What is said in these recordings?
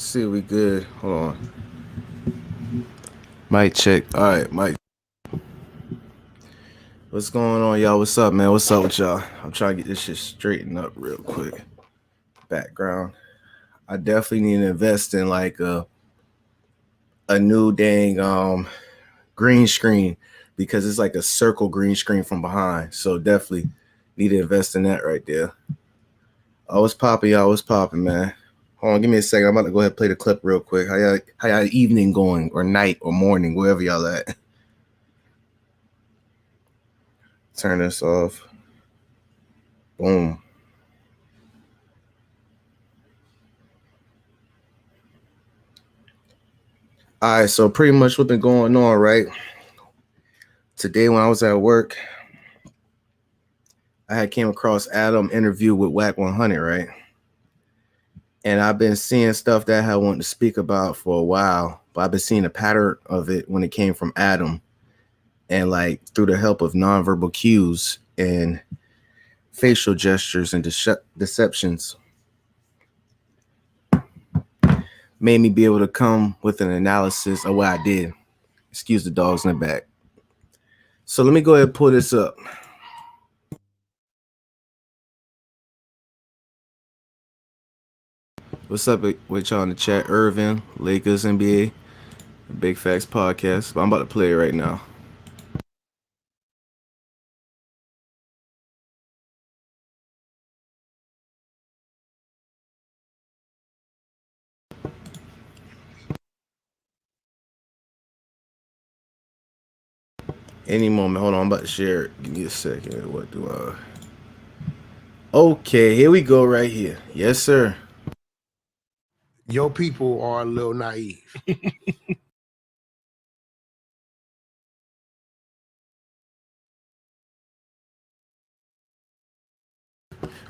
Let's see if we good. Hold on. Mic check. All right, Mike. What's going on, y'all? What's up, man? What's up with y'all? I'm trying to get this shit straightened up real quick. Background. I definitely need to invest in like a new dang green screen because it's like a circle green screen from behind. So definitely need to invest in that right there. Oh, what's popping, y'all? What's popping, man? Hold on, give me a second. I'm about to go ahead and play the clip real quick. How y'all evening going, or night, or morning, wherever y'all at? Turn this off. Boom. All right, so pretty much what's been going on, right? Today when I was at work, I had came across Adam interview with Wack100, right? And I've been seeing stuff that I wanted to speak about for a while, but I've been seeing a pattern of it when it came from Adam, and like through the help of nonverbal cues and facial gestures and deceptions, made me be able to come with an analysis of what I did. Excuse the dogs in the back. So let me go ahead and pull this up. What's up with y'all in the chat? Irvin, Lakers, NBA, Big Facts Podcast. But I'm about to play it right now. Any moment. Hold on, I'm about to share it. Give me a second. What do I... Okay, here we go right here. Yes, sir. Your people are a little naive.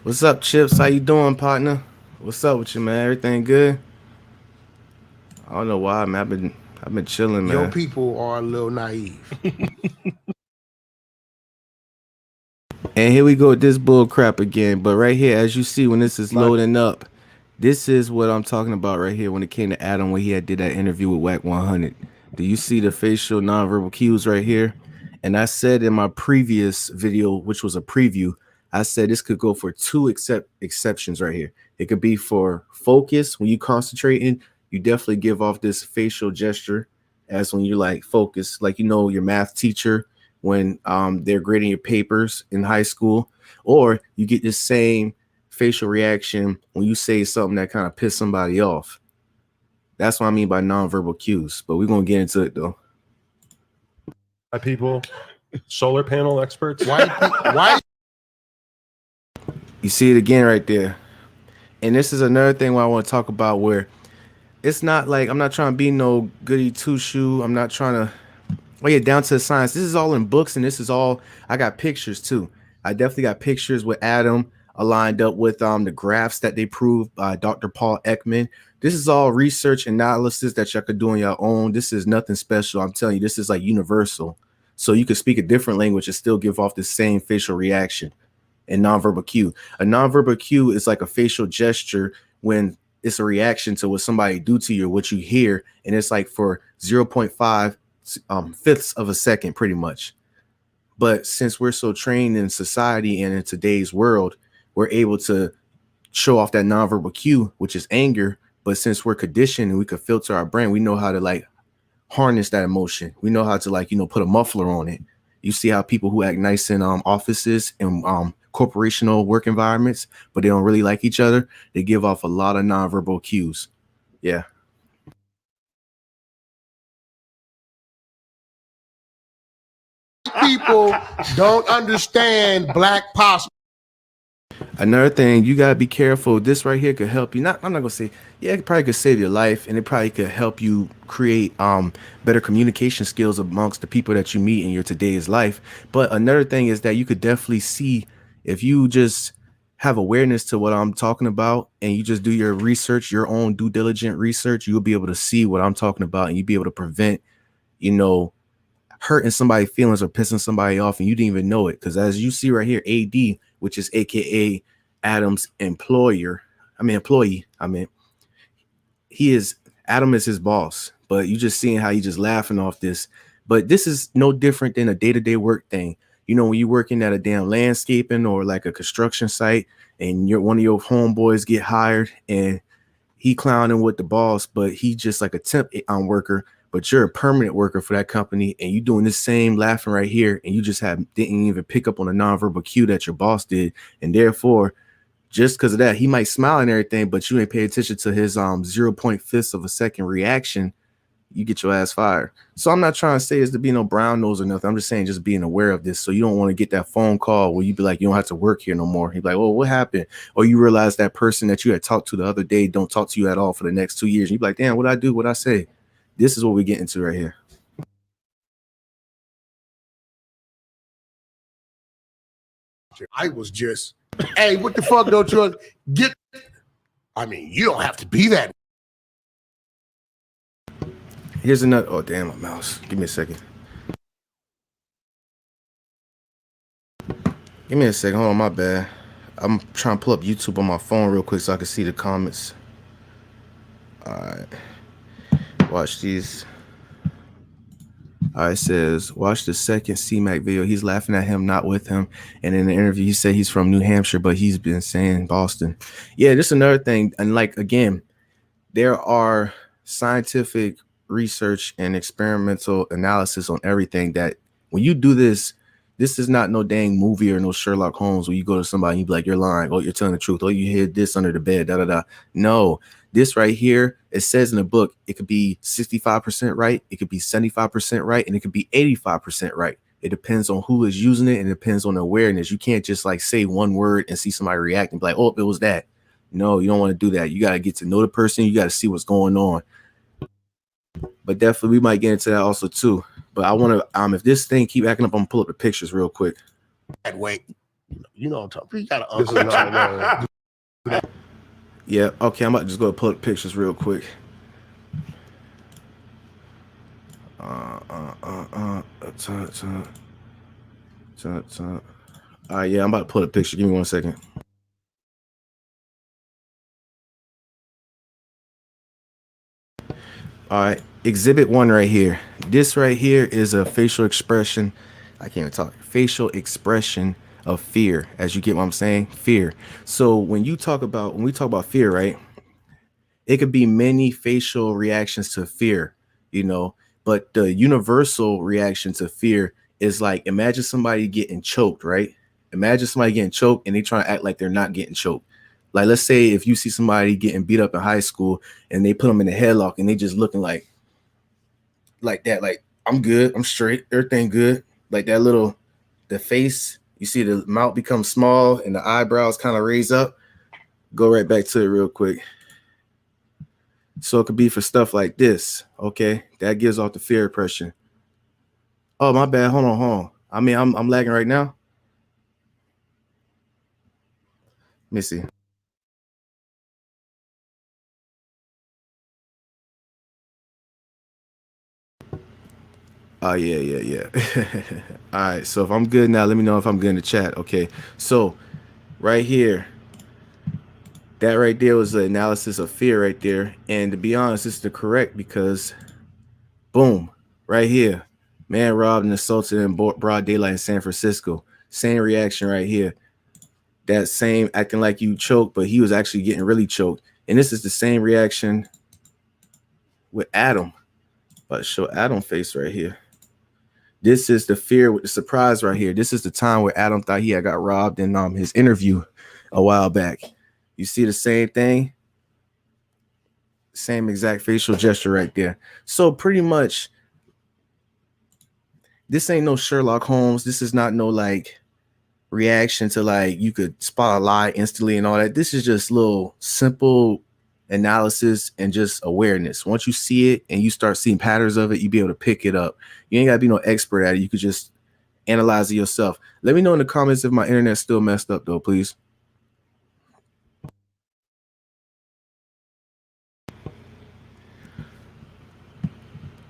What's up, Chips? How you doing, partner? What's up with you, man? Everything good? I don't know why, man. I've been chilling, man. Your people are a little naive. And here we go with this bull crap again. But right here, as you see, when this is loading up, this is what I'm talking about right here when it came to Adam, when he did that interview with Wack100. Do you see the facial nonverbal cues right here? And I said in my previous video, which was a preview, I said this could go for two exceptions right here. It could be for focus. When you concentrating, you definitely give off this facial gesture as when you like focus, like, you know, your math teacher when they're grading your papers in high school, or you get the same facial reaction when you say something that kind of piss somebody off. That's what I mean by nonverbal cues, but we're going to get into it though. Hi, people, solar panel experts. Why? You see it again right there. And this is another thing where I want to talk about, where it's not like I'm not trying to be no goody two-shoe. I'm not trying to, oh yeah, down to the science. This is all in books, and this is all, I got pictures too. I definitely got pictures with Adam aligned up with the graphs that they proved by Dr. Paul Ekman. This is all research analysis that y'all could do on your own. This is nothing special. I'm telling you, this is like universal. So you could speak a different language and still give off the same facial reaction and nonverbal cue. A nonverbal cue is like a facial gesture when it's a reaction to what somebody do to you or what you hear, and it's like for 0.5 fifths of a second pretty much. But since we're so trained in society and in today's world, we're able to show off that nonverbal cue, which is anger. But since we're conditioned and we could filter our brain, we know how to like harness that emotion. We know how to, like, you know, put a muffler on it. You see how people who act nice in offices and corporational work environments, but they don't really like each other, they give off a lot of nonverbal cues. Yeah. People don't understand Black posse. Another thing, you gotta be careful. This right here could help you. I'm not gonna say, yeah, it probably could save your life, and it probably could help you create better communication skills amongst the people that you meet in your today's life. But another thing is that you could definitely see, if you just have awareness to what I'm talking about and you just do your research, your own due diligent research, you'll be able to see what I'm talking about, and you'll be able to prevent, you know, hurting somebody's feelings or pissing somebody off and you didn't even know it. Because as you see right here, AD, which is AKA Adam's employee, Adam is his boss, but you just seeing how he just laughing off this. But this is no different than a day-to-day work thing. You know, when you're working at a damn landscaping or like a construction site and one of your homeboys get hired and he clowning with the boss, but he just like a temp worker, but you're a permanent worker for that company and you doing this same laughing right here and you just didn't even pick up on a nonverbal cue that your boss did. And therefore, just because of that, he might smile and everything, but you ain't pay attention to his 0.5 of a second reaction, you get your ass fired. So I'm not trying to say it's to be no brown nose or nothing. I'm just saying just being aware of this. So you don't want to get that phone call where you be like, you don't have to work here no more. He'd be like, oh, what happened? Or you realize that person that you had talked to the other day don't talk to you at all for the next 2 years. You'd be like, damn, what I do? What I say? This is what we get into right here. I was just, hey, what the fuck don't you get? I mean, you don't have to be that. Here's another. Oh, damn, my mouse. Give me a second. Give me a second. Hold on, my bad. I'm trying to pull up YouTube on my phone real quick so I can see the comments. All right. Watch these. All right, it says, watch the second C-Mac video. He's laughing at him, not with him. And in the interview, he said he's from New Hampshire, but he's been saying Boston. Yeah, this is another thing. And like, again, there are scientific research and experimental analysis on everything that when you do this, this is not no dang movie or no Sherlock Holmes where you go to somebody and you be like, you're lying. Oh, you're telling the truth. Oh, you hid this under the bed. Da, da, da. No, this right here, it says in the book, it could be 65% right. It could be 75% right. And it could be 85% right. It depends on who is using it and it depends on the awareness. You can't just like say one word and see somebody react and be like, oh, it was that. No, you don't want to do that. You got to get to know the person. You got to see what's going on. But definitely we might get into that also too. But I want to, if this thing keep acting up, I'm gonna pull up the pictures real quick. Wait, you know what I'm talking about. You got to Yeah, okay, I'm about to just go pull up pictures real quick. Yeah, I'm about to pull up a picture. Give me 1 second. All right, exhibit 1 right here. This right here is a facial expression. I can't even talk. Facial expression of fear, as you get what I'm saying, fear. So when we talk about fear, right, it could be many facial reactions to fear, you know, but the universal reaction to fear is like, imagine somebody getting choked, right? Imagine somebody getting choked and they trying to act like they're not getting choked. Like, let's say if you see somebody getting beat up in high school and they put them in a headlock and they just looking like that, like, I'm good, I'm straight, everything good. Like that the face, you see the mouth become small and the eyebrows kind of raise up. Go right back to it real quick. So it could be for stuff like this, okay? That gives off the fear impression. Oh, my bad, hold on. I mean, I'm lagging right now. Let me see. Oh, yeah. All right, so if I'm good now, let me know if I'm good in the chat. Okay, so right here, that right there was the analysis of fear right there. And to be honest, this is the correct because, boom, right here, man robbed and assaulted in broad daylight in San Francisco. Same reaction right here. That same acting like you choked, but he was actually getting really choked. And this is the same reaction with Adam. But show Adam face right here. This is the fear with the surprise right here. This is the time where Adam thought he had got robbed in his interview a while back. You see the same thing? Same exact facial gesture right there. So pretty much, this ain't no Sherlock Holmes. This is not no like reaction to like you could spot a lie instantly and all that. This is just little simple analysis and just awareness. Once you see it and you start seeing patterns of it, you be able to pick it up. You ain't gotta be no expert at it. You could just analyze it yourself. Let me know in the comments if my internet's still messed up though, please.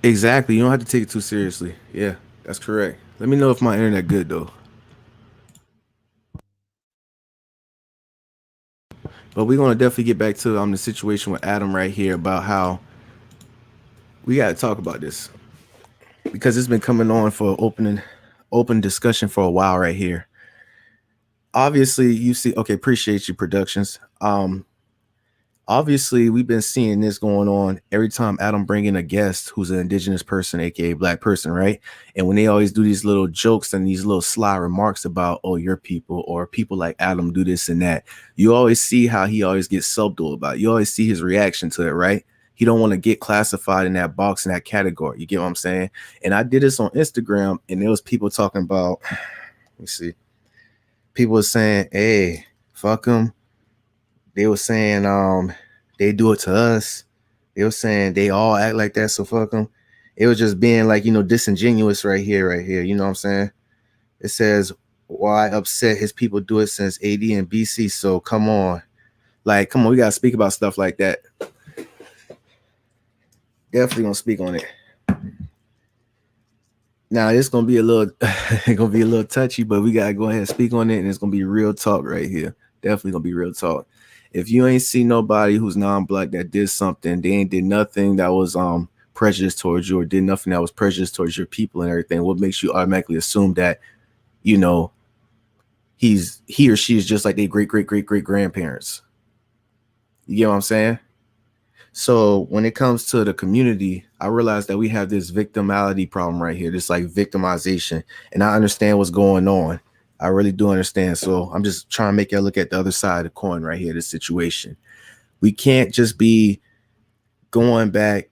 Exactly. You don't have to take it too seriously. Yeah, that's correct. Let me know if my internet good though. But we're gonna definitely get back to the situation with Adam right here about how we gotta talk about this because it's been coming on for open discussion for a while right here. Obviously, you see, okay, appreciate you productions. Obviously we've been seeing this going on every time Adam bring in a guest who's an indigenous person, aka black person, right? And when they always do these little jokes and these little sly remarks about, oh, your people or people like Adam do this and that, you always see how he always gets subtle about it. You always see his reaction to it, right? He don't want to get classified in that box, in that category. You get what I'm saying? And I did this on Instagram, and there was people talking about, let me see, people were saying, hey, fuck him. They were saying they do it to us. They were saying they all act like that, so fuck them. It was just being like, disingenuous right here. You know what I'm saying? It says, why upset his people do it since AD and BC, so come on. Like, come on, we gotta speak about stuff like that. Definitely gonna speak on it. Now it's gonna be a little touchy, but we gotta go ahead and speak on it, and it's gonna be real talk right here. Definitely gonna be real talk. If you ain't see nobody who's non-black that did something, they ain't did nothing that was prejudiced towards you or did nothing that was prejudiced towards your people and everything, what makes you automatically assume that, he or she is just like their great grandparents? You get what I'm saying? So when it comes to the community, I realize that we have this victimality problem right here, this like victimization, and I understand what's going on. I really do understand. So I'm just trying to make you look at the other side of the coin right here, this situation. We can't just be going back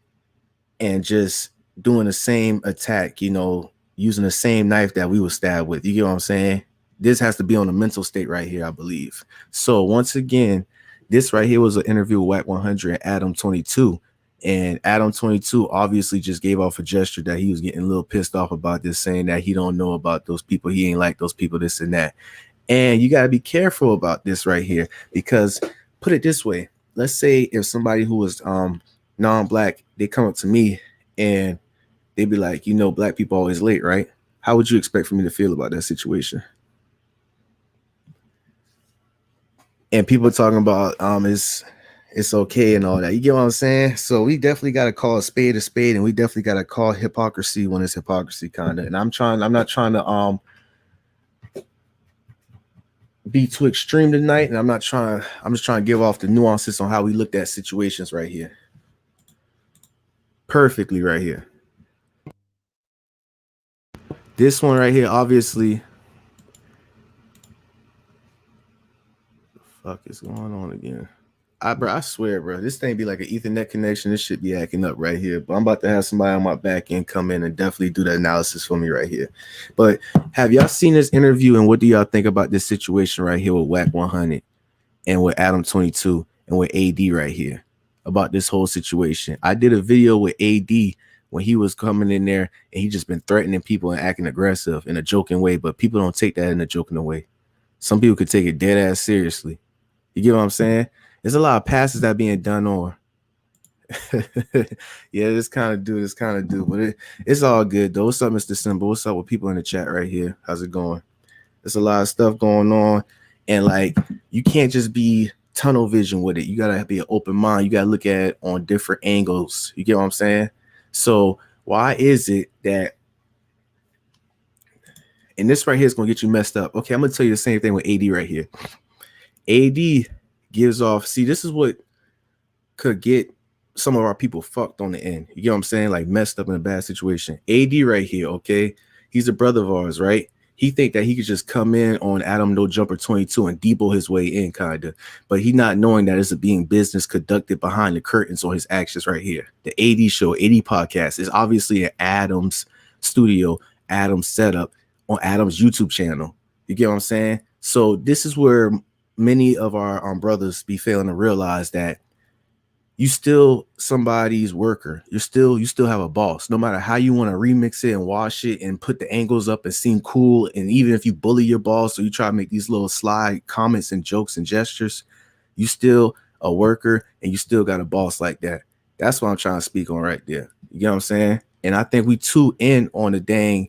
and just doing the same attack, using the same knife that we were stabbed with. You get what I'm saying? This has to be on a mental state right here, I believe. So once again, this right here was an interview with Wack100 Adam 22. And Adam 22 obviously just gave off a gesture that he was getting a little pissed off about this, saying that he don't know about those people. He ain't like those people, this and that. And you got to be careful about this right here, because put it this way. Let's say if somebody who was non-black, they come up to me and they be like, black people always late, right? How would you expect for me to feel about that situation? And people talking about it's okay and all that. You get what I'm saying? So we definitely got to call a spade, and we definitely got to call hypocrisy when it's hypocrisy, kind of. And I'm not trying to be too extreme tonight, and I'm just trying to give off the nuances on how we looked at situations right here. Perfectly right here. This one right here, obviously. Fuck is going on again? I swear, bro, this thing be like an Ethernet connection. This shit be acting up right here. But I'm about to have somebody on my back end come in and definitely do the analysis for me right here. But have y'all seen this interview, and what do y'all think about this situation right here with Wack100 and with Adam 22 and with AD right here about this whole situation? I did a video with AD when he was coming in there, and he just been threatening people and acting aggressive in a joking way, but people don't take that in a joking way. Some people could take it dead ass seriously. You get what I'm saying? There's a lot of passes that being done on. Yeah, this kind of do, but it's all good though. What's up, Mr. Simba? What's up with people in the chat right here? How's it going? There's a lot of stuff going on, and like, you can't just be tunnel vision with it. You gotta be an open mind. You gotta look at it on different angles. You get what I'm saying? So why is it that, and this right here is gonna get you messed up? Okay, I'm gonna tell you the same thing with AD right here. AD gives off, see, this is what could get some of our people fucked on the end. You get what I'm saying? Like, messed up in a bad situation. AD right here, okay? He's a brother of ours, right? He think that he could just come in on Adam No Jumper 22 and debo his way in, kind of. But he not knowing that it's being business conducted behind the curtains on his actions right here. The AD show, AD podcast is obviously an Adams studio, Adams setup on Adams YouTube channel. You get what I'm saying? So this is where many of our brothers be failing to realize that you still somebody's worker. You still have a boss. No matter how you want to remix it and wash it and put the angles up and seem cool, and even if you bully your boss or you try to make these little sly comments and jokes and gestures, you still a worker and you still got a boss like that. That's what I'm trying to speak on right there. You get what I'm saying? And I think we too in on the dang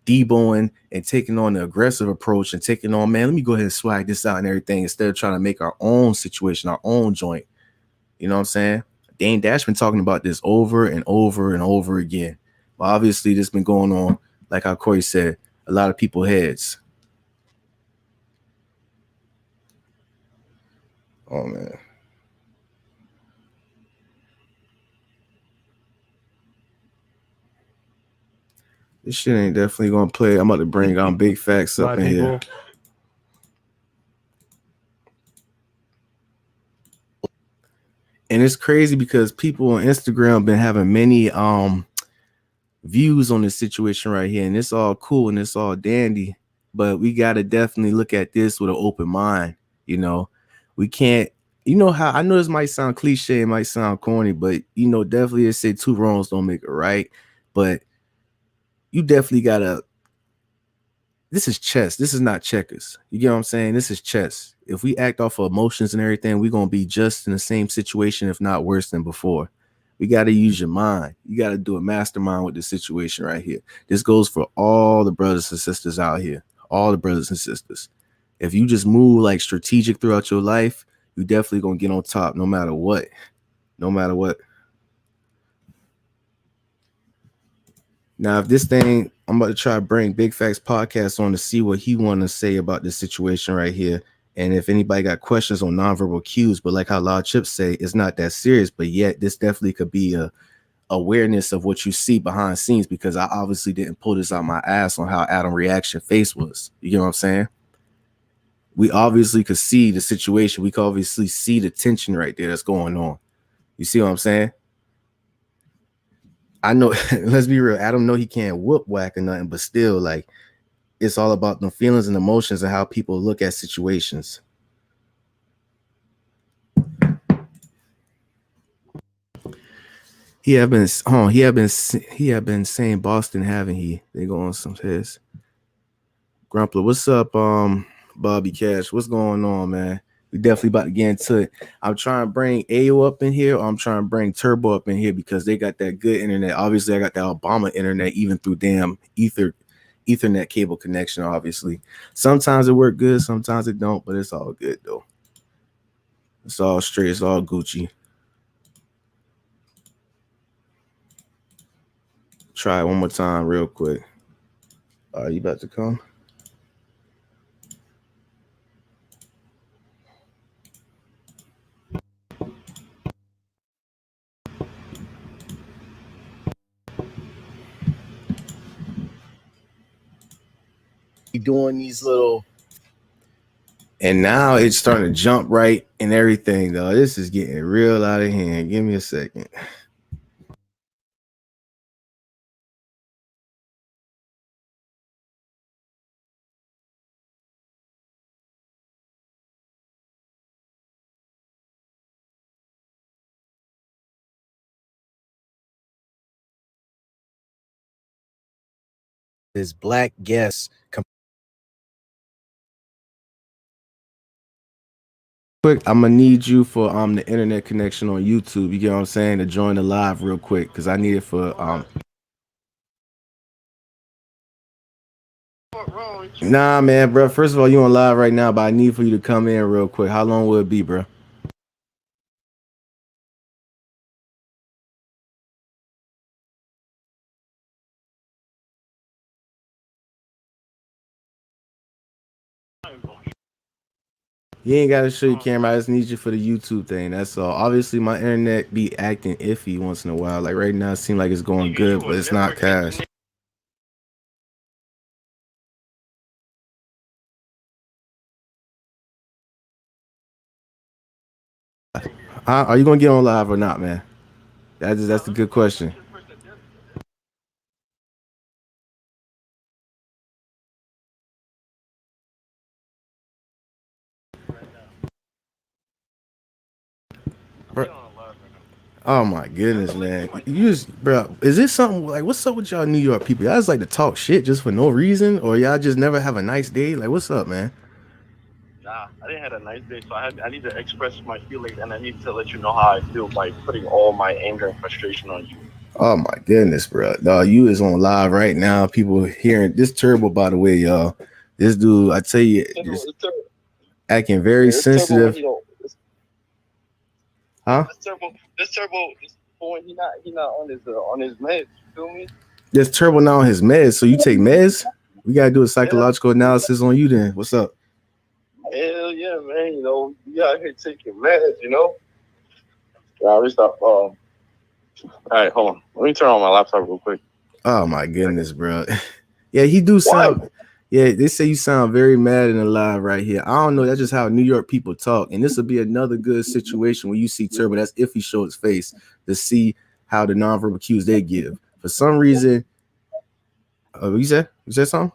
deboing and taking on the aggressive approach and taking on, man, let me go ahead and swag this out and everything instead of trying to make our own situation, our own joint. You know what I'm saying? Dane Dash been talking about this over and over and over again. But obviously, this been going on, like how Corey said, a lot of people's heads. Oh, man. This shit ain't definitely gonna play. I'm about to bring Big Factz up in here. And it's crazy because people on Instagram been having many views on this situation right here, and it's all cool and it's all dandy, but we got to definitely look at this with an open mind. You know, we can't, you know how, I know this might sound cliche, it might sound corny, but you know, definitely they say two wrongs don't make it right, but you definitely gotta, this is chess, this is not checkers. You get what I'm saying? This is chess. If we act off of emotions and everything, we're gonna be just in the same situation, if not worse than before. We got to use your mind. You got to do a mastermind with this situation right here. This goes for all the brothers and sisters out here, all the brothers and sisters. If you just move like strategic throughout your life, you definitely going to get on top no matter what. No matter what. Now, if this thing, I'm about to try to bring Big Factz podcast on to see what he want to say about this situation right here. And if anybody got questions on nonverbal cues, but like how Loud Chips say, it's not that serious, but yet this definitely could be a awareness of what you see behind scenes, because I obviously didn't pull this out my ass on how Adam reaction face was. You get what I'm saying? We obviously could see the situation. We could obviously see the tension right there that's going on. You see what I'm saying? I know, let's be real, Adam know he can't whoop Wack or nothing, but still, like, it's all about the feelings and emotions and how people look at situations. He have been saying Boston, haven't he? They go on some his. Grumpler, what's up, Bobby Cash? What's going on, man? We definitely about to get into it. I'm trying to bring Ayo up in here, or I'm trying to bring Turbo up in here because they got that good internet. Obviously, I got that Obama internet, even through damn Ethernet cable connection. Obviously, sometimes it work good, sometimes it don't, but it's all good though. It's all straight. It's all Gucci. Try it one more time, real quick. Are you about to come? Doing these little, and now it's starting to jump right and everything though. This is getting real out of hand. Give me a second. This black guest quick, I'm gonna need you for the internet connection on YouTube. You get what I'm saying? To join the live real quick, because I need it for Nah, man, bro. First of all, you on live right now, but I need for you to come in real quick. How long will it be, bro? You ain't gotta show your camera. I just need you for the YouTube thing. That's all. Obviously, my internet be acting iffy once in a while. Like right now, it seems like it's going good, but it's not cash. Are you gonna get on live or not, man? That's a good question. Bro. Oh my goodness, man! You just, bro, is this something like what's up with y'all New York people? Y'all just like to talk shit just for no reason, or y'all just never have a nice day? Like, what's up, man? Nah, I didn't have a nice day, so I need to express my feelings, and I need to let you know how I feel by putting all my anger and frustration on you. Oh my goodness, bro. No, you is on live right now. People hearing this Turbo, by the way, y'all. This dude, I tell you, just acting very sensitive. Huh? This turbo is when he not on his meds. You feel me? This Turbo now on his meds. So you take meds? We gotta do a psychological analysis on you then. What's up? Hell yeah, man. You know, you out here taking meds, you know? Yeah, I stop. All right, hold on. Let me turn on my laptop real quick. Oh my goodness, bro. Yeah, he do sound. What? Yeah, they say you sound very mad and alive right here. I don't know. That's just how New York people talk. And this will be another good situation when you see Turbo. That's if he show his face to see how the nonverbal cues they give. For some reason, you said something?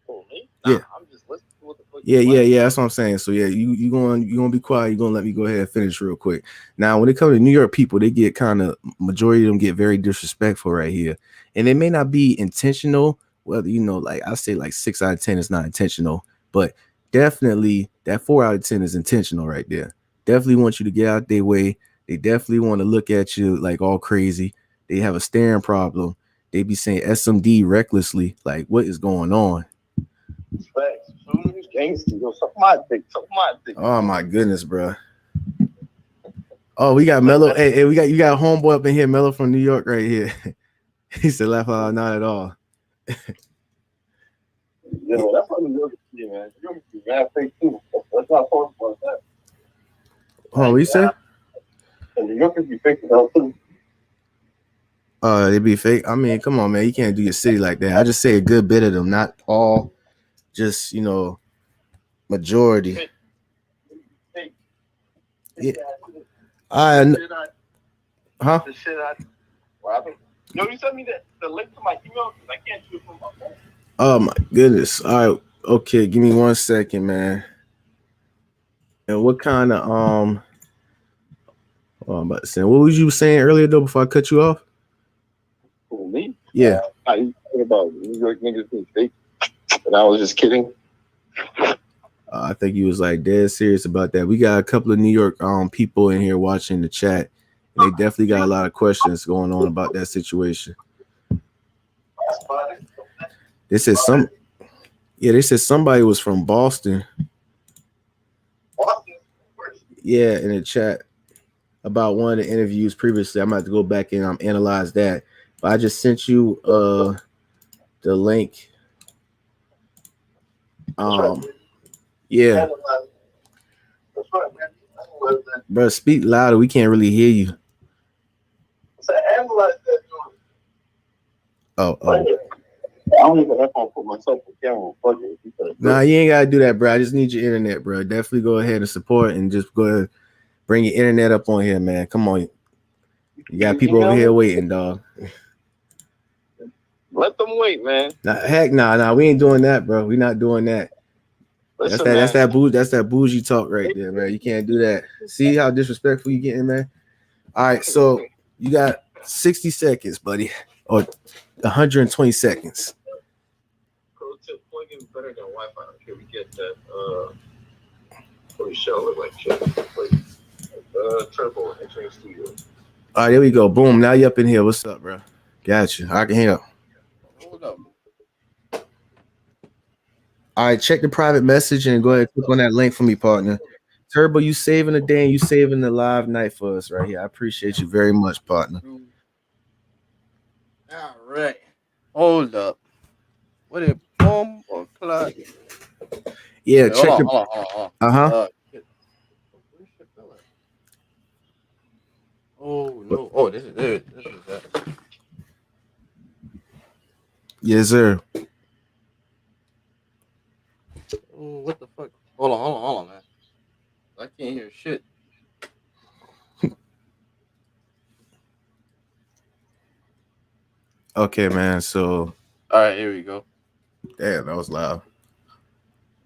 Oh, me? Yeah. Nah, I'm just listening to what the fuck. Yeah. That's what I'm saying. So yeah, you gonna be quiet. You're gonna let me go ahead and finish real quick. Now, when it comes to New York people, they get kind of majority of them get very disrespectful right here, and it may not be intentional. Whether like I say, like 6 out of 10 is not intentional, but definitely that 4 out of 10 is intentional right there. Definitely want you to get out their way. They definitely want to look at you like all crazy. They have a staring problem. They be saying SMD recklessly. Like, what is going on? Facts. Gangster. Yo, suck my dick. Oh my goodness, bro. Oh, we got Mello. Hey, you got a homeboy up in here, Mello from New York, right here. He said, "Laugh out, not at all." Yo, that's what New York is, man. New York is mad fake too. That's not talking about that. Oh, what you say? And New York be fake too. They be fake. I mean, come on, man. You can't do your city like that. I just say a good bit of them, not all. Just majority. Yeah. Huh? The shit Yo, you sent me the link to my email because I can't do it from my phone. Oh my goodness. All right. Okay, give me 1 second, man. And what kind of I'm about to say, what was you saying earlier though before I cut you off? Who, me? Yeah. I talking about New York niggas being fake, and I was just kidding. I think you was like dead serious about that. We got a couple of New York people in here watching the chat, and they definitely got a lot of questions going on about that situation. They said they said somebody was from Boston. Yeah, in the chat about one of the interviews previously. I'm about to go back and analyze that. But I just sent you the link. Yeah. Bro, speak louder. We can't really hear you. Oh. I don't even have to put myself on camera. Nah, you ain't gotta do that, bro. I just need your internet, bro. Definitely go ahead and support and just go ahead and bring your internet up on here, man. Come on. You got people over here waiting, dog. Let them wait, man. Heck, nah. We ain't doing that, bro. We not doing that. Listen, That's that bougie talk right there, man. You can't do that. See how disrespectful you getting, man? All right, so you got 60 seconds, buddy, or 120 seconds. Pro tip: plug in better than Wi-Fi. Okay, we get that. For the show, look like shit. Turbo entering studio. All right, there we go. Boom. Now you up in here. What's up, bro? Gotcha. I can hear. Hold up. All right, check the private message and go ahead and click on that link for me, partner. Turbo, you saving the day and you saving the live night for us right here. I appreciate you very much, partner. All right. Hold up. What is bomb or clock? Yeah, Wait, check hold the. on. Oh no! Oh, this is it. This is that. Yes, sir. Oh, what the fuck? Hold on, man. I can't hear shit. Okay, man. So, all right, here we go. Damn, that was loud.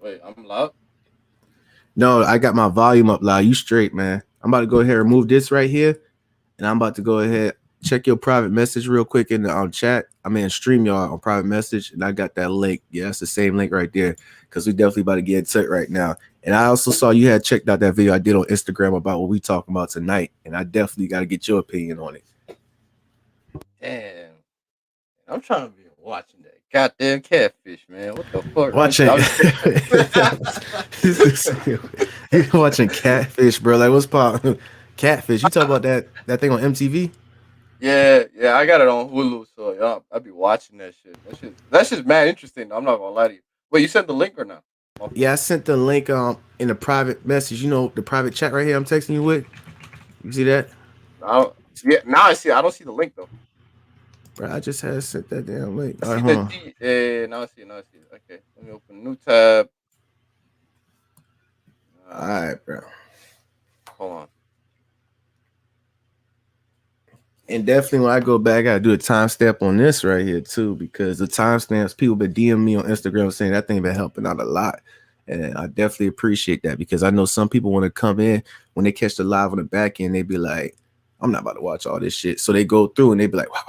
Wait, I'm loud? No, I got my volume up loud. You straight, man. I'm about to go ahead and remove this right here, and I'm about to go ahead check your private message real quick in the chat. I mean, StreamYard on private message, and I got that link. Yeah, that's the same link right there because we definitely about to get into it right now. And I also saw you had checked out that video I did on Instagram about what we talking about tonight, and I definitely got to get your opinion on it. Damn. I'm trying to be watching that goddamn catfish, man. What the fuck? Watching, you watching Catfish, bro. Like, what's pop? Catfish. You talk about that thing on MTV? Yeah, I got it on Hulu, so yeah, I'll be watching that shit. That's just mad interesting. I'm not gonna lie to you. Wait, you sent the link or not? Yeah, I sent the link in a private message. You know the private chat right here. I'm texting you with. You see that? Now I see. I don't see the link though. Bro, I just had sent that damn link. I All see right, hold on. now I see it. Okay, let me open a new tab. All right, bro. Hold on. And definitely when I go back, I gotta do a timestamp on this right here too, because the timestamps, people been DMing me on Instagram saying that thing been helping out a lot. And I definitely appreciate that because I know some people want to come in when they catch the live on the back end, they be like, I'm not about to watch all this shit. So they go through and they be like, wow.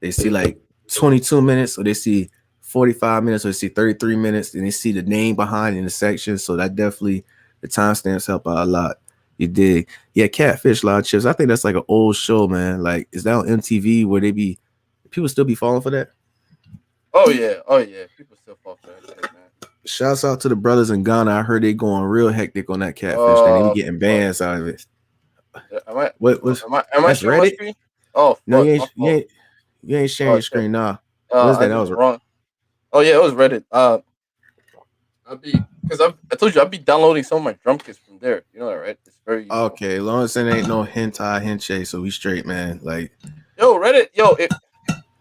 They see like 22 minutes, or they see 45 minutes, or they see 33 minutes, and they see the name behind in the section. So that definitely, the timestamps help out a lot. You dig? Yeah, Catfish Live Chips. I think that's like an old show, man. Like, is that on MTV where people still be falling for that? Oh yeah. People still fall for that shit, man. Shouts out to the brothers in Ghana. I heard they going real hectic on that Catfish thing. They be getting bans out of it. Am I that's sharing my screen? Oh fuck, no, you ain't sharing your screen, nah. What is that? That was wrong. Oh yeah, it was Reddit. I told you I'd be downloading some of my drum kits from there. You know that, right? It's very okay. As long as it ain't no hentai, so we straight, man. Like, yo, Reddit,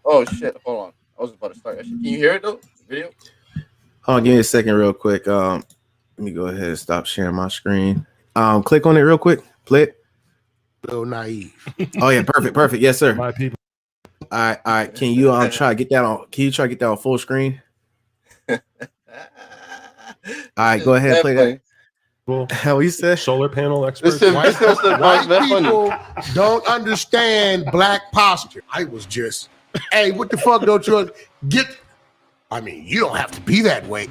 oh shit, hold on. I was about to start. Actually, can you hear it though? The video. Hold on, give me a second, real quick. Let me go ahead and stop sharing my screen. Click on it real quick. Play it. So naive. Oh yeah, perfect. Yes, sir. My people. All right. Can you try to get that on? Can you try to get that on full screen? All right, go ahead and play that. How you said? Solar panel experts. White people don't understand black posture. I was just, hey, what the fuck don't you get? I mean, you don't have to be that way.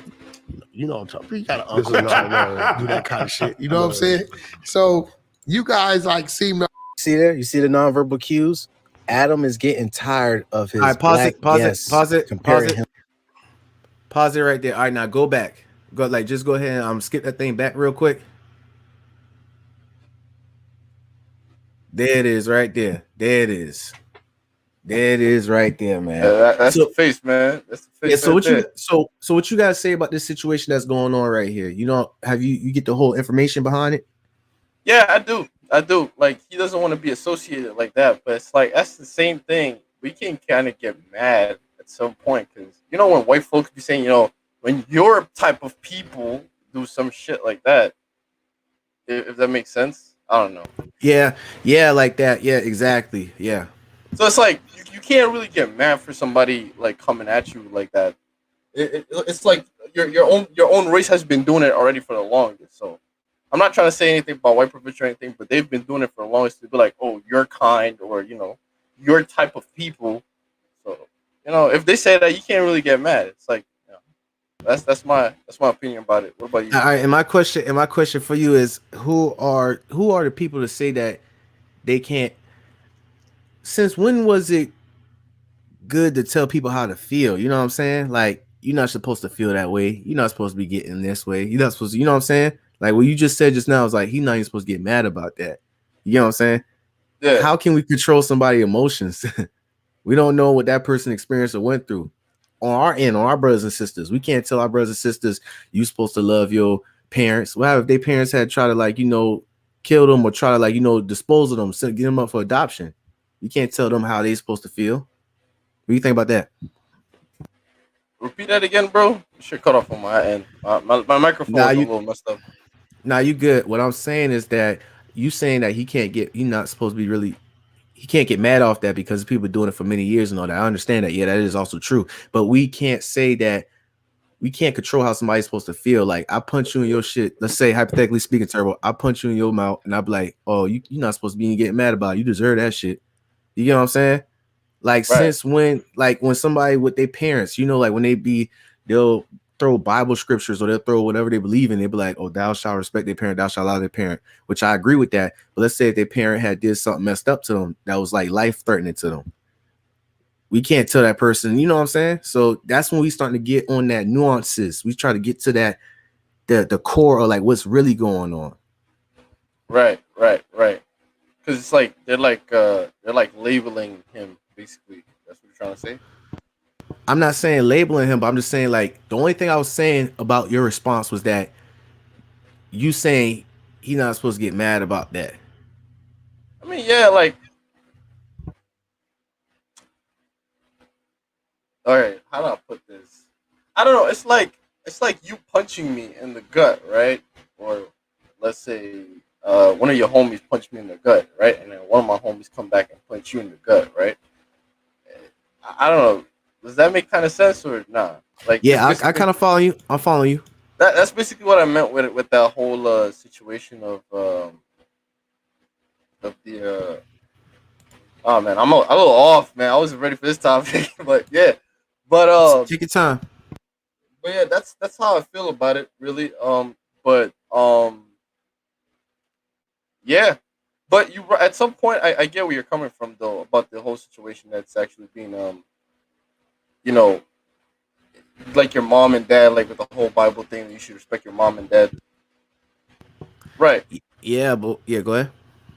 You know what I'm talking about. You gotta do that kind of shit. You know what I'm saying? So you guys like seem to see there? You see the nonverbal cues? Adam is getting tired of his. All right, pause it. Pause it right there. All right, now go back. Just go ahead and skip that thing back real quick. There it is, right there. There it is right there, man. That's the face, man. That's the face. Yeah. So what you guys say about this situation that's going on right here? You know, have you get the whole information behind it? Yeah, I do. Like, he doesn't want to be associated like that, but it's like that's the same thing. We can kind of get mad at some point because you know when white folks be saying, you know, when your type of people do some shit like that, if that makes sense. I don't know. Yeah, like that. Yeah, exactly. Yeah. So it's like you can't really get mad for somebody like coming at you like that. It's like your own race has been doing it already for the longest. So I'm not trying to say anything about white privilege or anything, but they've been doing it for the longest to be like, oh, you're kind, or you know, your type of people. So you know, if they say that, you can't really get mad. It's like, you know, that's my opinion about it. What about you? All right, and my question for you is, who are the people to say that they can't? Since when was it good to tell people how to feel? You know what I'm saying? Like, you're not supposed to feel that way. You're not supposed to be getting this way. You're not supposed to, you know what I'm saying? Like what you just said just now is like, he's not even supposed to get mad about that. You know what I'm saying? Yeah. How can we control somebody's emotions? We don't know what that person experienced or went through. On our end, on our brothers and sisters, we can't tell our brothers and sisters, you're supposed to love your parents. What if their parents had tried to, like, you know, kill them or try to, like, you know, dispose of them, get them up for adoption? You can't tell them how they're supposed to feel. What do you think about that? Repeat that again, bro. You should cut off on my end. My microphone is a little messed up. Nah, you good. What I'm saying is that you saying that he can't get mad off that because people doing it for many years and all that. I understand that. Yeah, that is also true. But we can't say that we can't control how somebody's supposed to feel. Like, I punch you in your shit. Let's say, hypothetically speaking, Turbo, I punch you in your mouth and I'll be like, oh, you're not supposed to be getting mad about it. You deserve that shit. You get what I'm saying? Like, right. Since when, like, when somebody with their parents, you know, like when they'll throw Bible scriptures or they'll throw whatever they believe in, they'll be like, oh, thou shalt respect their parent, thou shalt allow their parent, which I agree with that. But let's say if their parent had did something messed up to them that was like life threatening to them. we can't tell that person, you know what I'm saying? So that's when we starting to get on that nuances. We try to get to that the core of like what's really going on. Right. Because it's like they're like labeling him basically. That's what you're trying to say. I'm not saying labeling him, but I'm just saying like the only thing I was saying about your response was that you saying he not supposed to get mad about that. I mean, yeah, like, all right, how do I put this? I don't know. It's like you punching me in the gut, right? Or let's say one of your homies punched me in the gut, right? And then one of my homies come back and punch you in the gut, right? I don't know. Does that make kind of sense or not? Like, Yeah, I kind of follow you. I'm following you. that's basically what I meant with that whole situation of the. Oh man, I'm a little off, man. I wasn't ready for this topic, but yeah, but Take your time. but yeah, that's how I feel about it, really. But yeah, but you at some point, I get where you're coming from though about the whole situation that's actually being you know, like your mom and dad, like with the whole Bible thing, you should respect your mom and dad. Right. Yeah, but yeah, go ahead.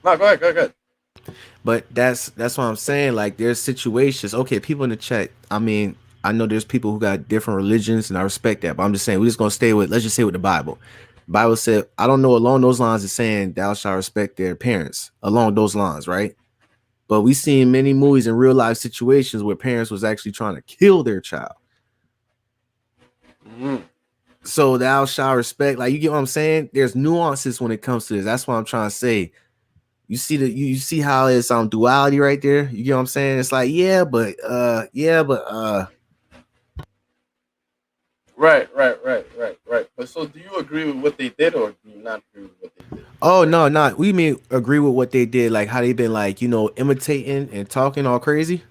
No, go ahead. But that's what I'm saying. Like there's situations. Okay, people in the chat. I mean, I know there's people who got different religions, and I respect that. But I'm just saying we're just gonna stay with. Let's just say with the Bible. Bible said, I don't know along those lines is saying thou shalt respect their parents along those lines, right? But we seen many movies in real life situations where parents was actually trying to kill their child. Mhm. So thou shalt respect. Like you get what I'm saying? There's nuances when it comes to this. That's what I'm trying to say. You see you see how it's duality right there. You get what I'm saying? It's like Right. But so, do you agree with what they did, or do you not agree with what they did? Oh no, not we mean agree with what they did, like how they been like imitating and talking all crazy.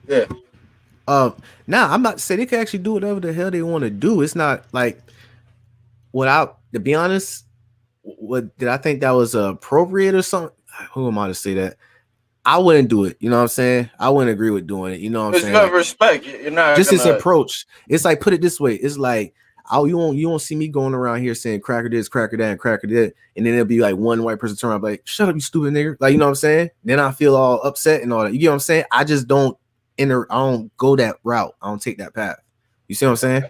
Yeah. Now I'm not saying they can actually do whatever the hell they want to do. It's not like without to be honest. What did I think that was appropriate or something? Who am I to say that? I wouldn't do it. You know what I'm saying? I wouldn't agree with doing it. You know what I'm Because you saying? have Like, respect. You're not just his gonna. approach. It's like put it this way. It's like you won't see me going around here saying cracker this, cracker that, and cracker that, and then there'll be like one white person turn around like, shut up, you stupid nigga. Like, you know what I'm saying? Then I feel all upset and all that. You get what I'm saying? I just don't I don't go that route. I don't take that path. You see what I'm saying?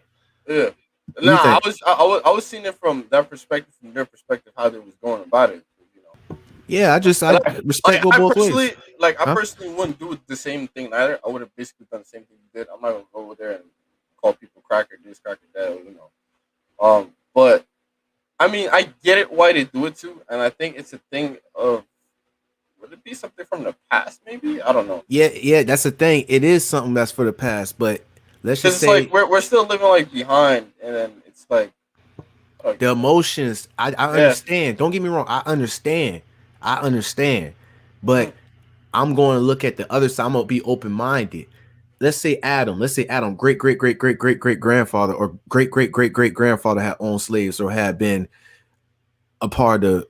Yeah. What do you Nah, think? I was seeing it from that perspective, from their perspective, how they was going about it. You know. Yeah, I respect go both ways. I Huh? personally wouldn't do the same thing either. I would have basically done the same thing you did. I'm not gonna go over there and call people cracker this, cracker that, you know. But I mean, I get it why they do it too, and I think it's a thing of would it be something from the past? Maybe I don't know. Yeah, that's the thing. It is something that's for the past, but let's Because just it's like say we're still living like behind, and then it's like the emotions. I yeah, understand. Don't get me wrong. I understand. But mhm, I'm going to look at the other side. I'm going to be open minded. Let's say Adam, great grandfather or great grandfather had owned slaves or had been a part of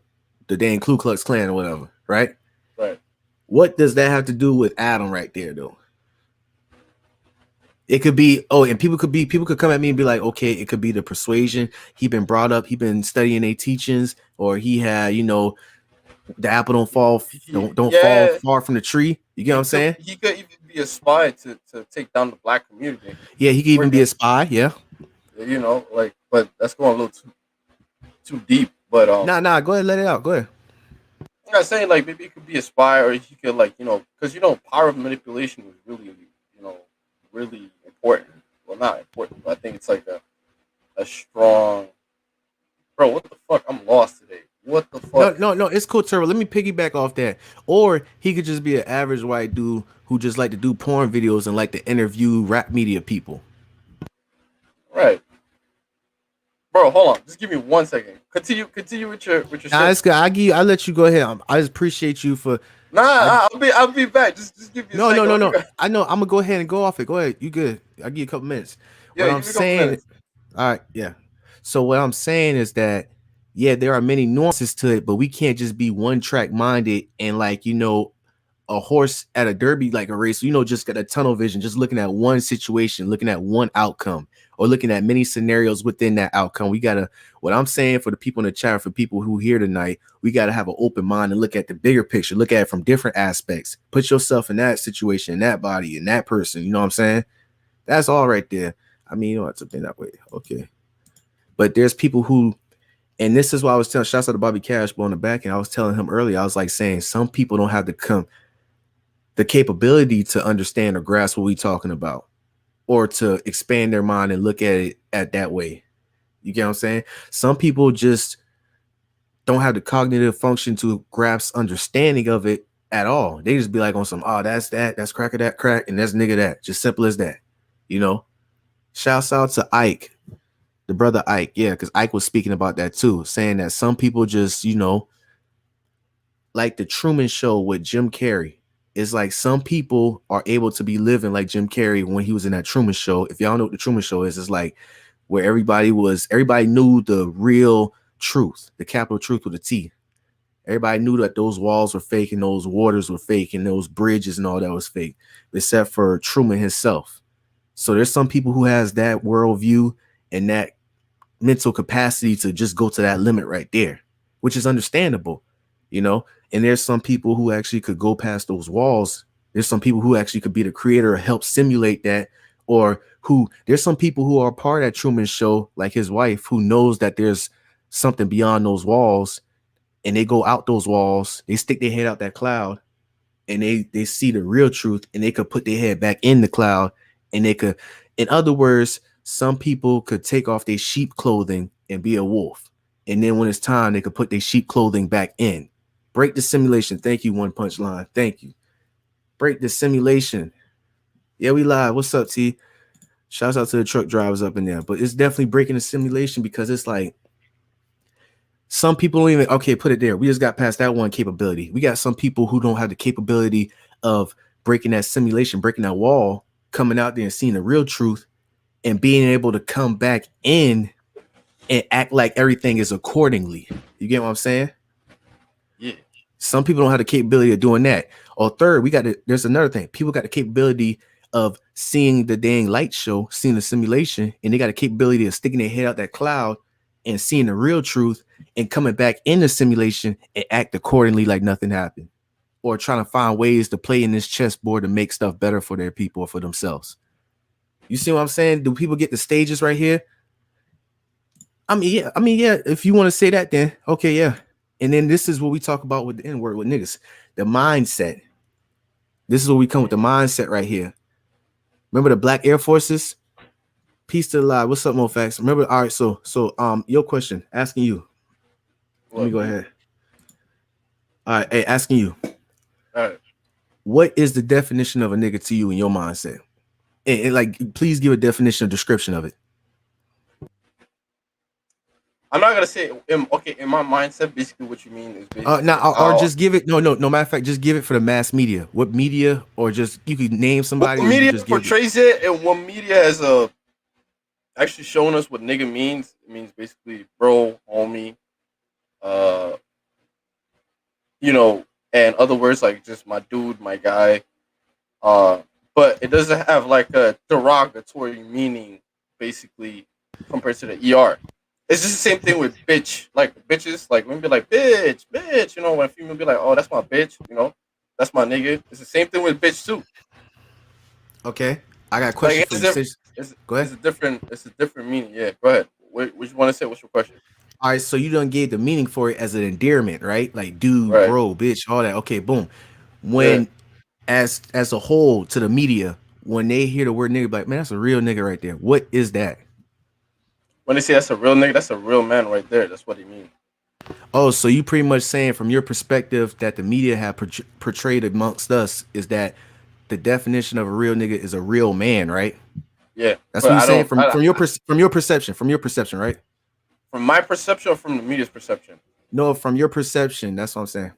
the dang Ku Klux Klan or whatever, right? right. What does that have to do with Adam right there, though? It could be, and people could come at me and be like, okay, it could be the persuasion. He been brought up, he been studying their teachings, or he had, the apple don't fall Yeah, far from the tree. You get what I'm saying? he could even be a spy to take down the black community. Yeah, he could even be a spy. Yeah. You know, like, but that's going a little too deep. But Nah. Go ahead, let it out. Go ahead. I'm not saying like maybe he could be a spy or he could like because power of manipulation is really really important. Well, not important, but I think it's like a strong. Bro, what the fuck? I'm lost today. What the fuck? No. It's cool, Turbo. Let me piggyback off that. Or he could just be an average white dude who just like to do porn videos and like to interview rap media people. Right. Bro, hold on. Just give me 1 second. Continue with your Nah, shit. it's good. I let you go ahead. I just appreciate you for. I'll be back. Just give me a second. No. I know. I'm gonna go ahead and go off it. Go ahead. You good? I'll give you a couple minutes. Yeah, What I'm give me a couple saying, minutes. all right, yeah. So what I'm saying is that there are many nuances to it, but we can't just be one track minded and like a horse at a derby, like a race, just got a tunnel vision, just looking at one situation, looking at one outcome, or looking at many scenarios within that outcome. We gotta, what I'm saying for the people in the chat, for people who here tonight, we gotta have an open mind and look at the bigger picture, look at it from different aspects. Put yourself in that situation, in that body, in that person. You know what I'm saying? That's all right there. I mean, you don't have to think that way. Okay. But there's people who, and this is why I was telling, shouts out to Bobby Cash, but on the back end, I was telling him earlier, I was like saying some people don't have the capability to understand or grasp what we're talking about, or to expand their mind and look at it at that way. You get what I'm saying? Some people just don't have the cognitive function to grasp understanding of it at all. They just be like on some, oh, that's crack of that crack, and that's nigga that. Just simple as that. Shouts out to Ike, the brother Ike. Yeah, because Ike was speaking about that too, saying that some people just, like the Truman Show with Jim Carrey. It's like some people are able to be living like Jim Carrey when he was in that Truman Show. If y'all know what the Truman Show is, it's like where everybody knew the real truth, the capital truth with a T. Everybody knew that those walls were fake and those waters were fake and those bridges and all that was fake, except for Truman himself. So there's some people who has that worldview and that mental capacity to just go to that limit right there, which is understandable, and there's some people who actually could go past those walls. There's some people who actually could be the creator or help simulate that, or there's some people who are part of that Truman Show, like his wife, who knows that there's something beyond those walls, and they go out those walls, they stick their head out that cloud, and they see the real truth, and they could put their head back in the cloud, and they could, in other words, some people could take off their sheep clothing and be a wolf, and then when it's time, they could put their sheep clothing back in. Break the simulation. Thank you, One Punch Line. Thank you. Break the simulation. Yeah, we live. What's up, T? Shouts out to the truck drivers up in there. But it's definitely breaking the simulation, because it's like some people don't even, okay, put it there. We just got past that one capability. We got some people who don't have the capability of breaking that simulation, breaking that wall, coming out there and seeing the real truth and being able to come back in and act like everything is accordingly. You get what I'm saying? Yeah. Some people don't have the capability of doing that. Or third, there's another thing. People got the capability of seeing the dang light show, seeing the simulation, and they got a capability of sticking their head out that cloud and seeing the real truth and coming back in the simulation and act accordingly like nothing happened. Or trying to find ways to play in this chessboard to make stuff better for their people or for themselves. You see what I'm saying? Do people get the stages right here? I mean, yeah. If you want to say that, then okay, yeah. And then this is what we talk about with the N-word with niggas, the mindset. This is where we come with the mindset right here. Remember the Black Air Forces? Peace to the live. What's up, Moe Factz? Remember, all right, so your question, asking you. Let me go ahead. All right, hey, asking you. All right. What is the definition of a nigga to you in your mindset? And like, please give a definition or description of it. I'm not gonna say okay. In my mindset, basically, what you mean is basically or just give it. No. Matter of fact, just give it for the mass media. What media, or just you could name somebody. What media portrays it, and what media has actually showing us what nigga means. It means basically bro, homie, and other words like just my dude, my guy. But it doesn't have like a derogatory meaning, basically, compared to the ER. It's just the same thing with bitch, like bitches. Like when we be like bitch, when a female be like, oh, that's my bitch, that's my nigga. It's the same thing with bitch too. Okay, I got a question like, for you. Go ahead. It's a different meaning. Yeah, go ahead. What you want to say? What's your question? All right, so you done gave the meaning for it as an endearment, right? Like dude, right, bro, bitch, all that. Okay, boom. When as a whole to the media, when they hear the word nigga, like, man, that's a real nigga right there. What is that? When they say that's a real nigga, that's a real man right there. That's what he means. Oh, so you pretty much saying from your perspective that the media have portrayed amongst us is that the definition of a real nigga is a real man, right? Yeah, that's what you're saying from your perception, right? From my perception or from the media's perception? No, from your perception. That's what I'm saying.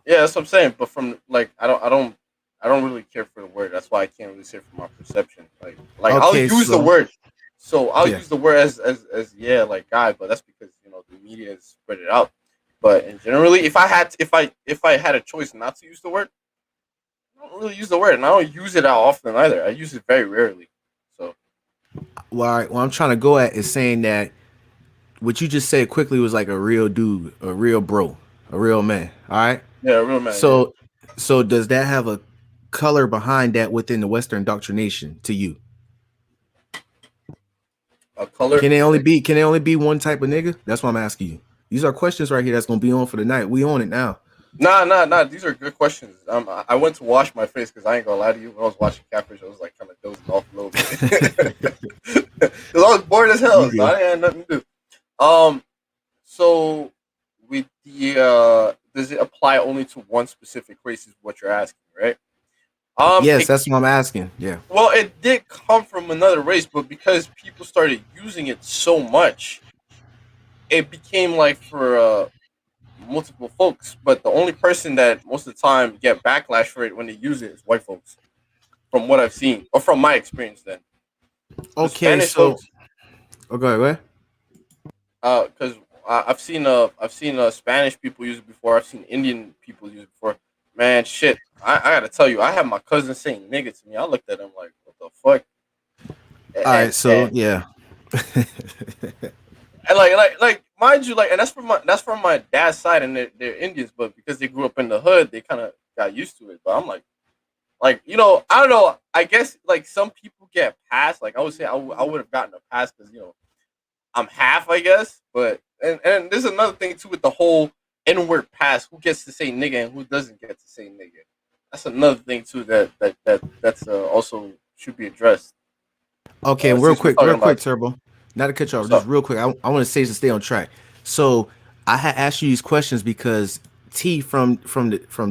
Yeah, that's what I'm saying. But from like, I don't really care for the word. That's why I can't really say from my perception. Like okay, I'll use the word. So I'll use the word as like guy, but that's because the media has spread it out. But in generally, if I had a choice not to use the word, I don't really use the word, and I don't use it that often either. I use it very rarely. So What I'm trying to go at is saying that what you just said quickly was like a real dude, a real bro, a real man. All right. yeah, real man. Yeah. So does that have a color behind that within the Western indoctrination to you? A color. Can it only be one type of nigga? That's what I'm asking you. These are questions right here that's gonna be on for the night. We on it now. Nah. These are good questions. I went to wash my face because I ain't gonna lie to you. When I was watching Catfish, I was like kind of dozing off a little bit because I was bored as hell. So I didn't have nothing to do. So with the does it apply only to one specific race? Is what you're asking, right? Yes, that's what I'm asking. Yeah. Well, it did come from another race, but because people started using it so much, it became like for multiple folks. But the only person that most of the time get backlash for it when they use it is white folks, from what I've seen or from my experience. Then, Okay, so okay, what? Because I've seen Spanish people use it before. I've seen Indian people use it before. Man, shit. I gotta tell you, I have my cousin saying nigga to me. I looked at him like, what the fuck? All right, so yeah. And like mind you, like, and that's from my dad's side, and they're Indians, but because they grew up in the hood, they kind of got used to it. But I'm like you know, I don't know. I guess like some people get passed. Like I would say, I would have gotten a pass because you know I'm half, I guess. But and there's another thing too with the whole N-word pass. Who gets to say nigga and who doesn't get to say nigga? That's another thing too that's also should be addressed. Okay, real quick, Turbo. Not to cut you off, just real quick. I want to say to stay on track. So I had asked you these questions because T from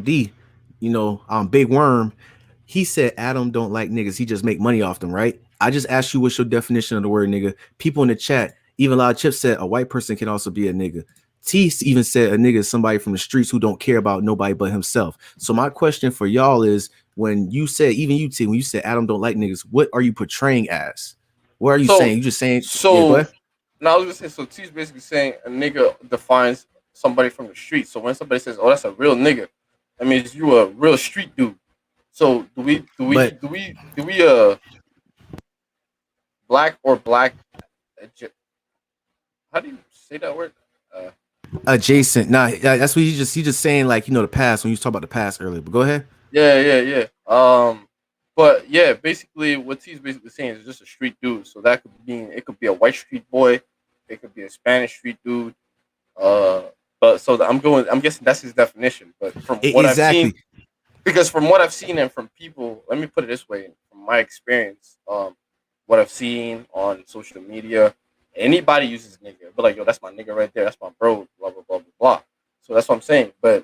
D, you know, Big Worm, he said Adam don't like niggas. He just make money off them, right? I just asked you what's your definition of the word nigga. People in the chat, even a lot of Chips said a white person can also be a nigga. T even said a nigga is somebody from the streets who don't care about nobody but himself. So my question for y'all is, when you said, even you T, when you said Adam don't like niggas, what are you portraying as? What are you saying? You just saying so? Yeah, no, I was gonna say so. T's basically saying a nigga defines somebody from the street. So when somebody says, "Oh, that's a real nigga," that means you a real street dude. So do we black or black? How do you say that word? Adjacent. Nah, that's what you just saying, like, you know, the past when you talk about the past earlier. But go ahead. Yeah. But yeah, basically what T's basically saying is just a street dude. So that could mean it could be a white street boy, it could be a Spanish street dude. But so I'm guessing that's his definition. But from what I've seen, because from what I've seen and from people, let me put it this way, from my experience, what I've seen on social media, anybody uses nigga, but like, yo, that's my nigga right there, that's my bro, blah blah blah blah blah. So that's what I'm saying. But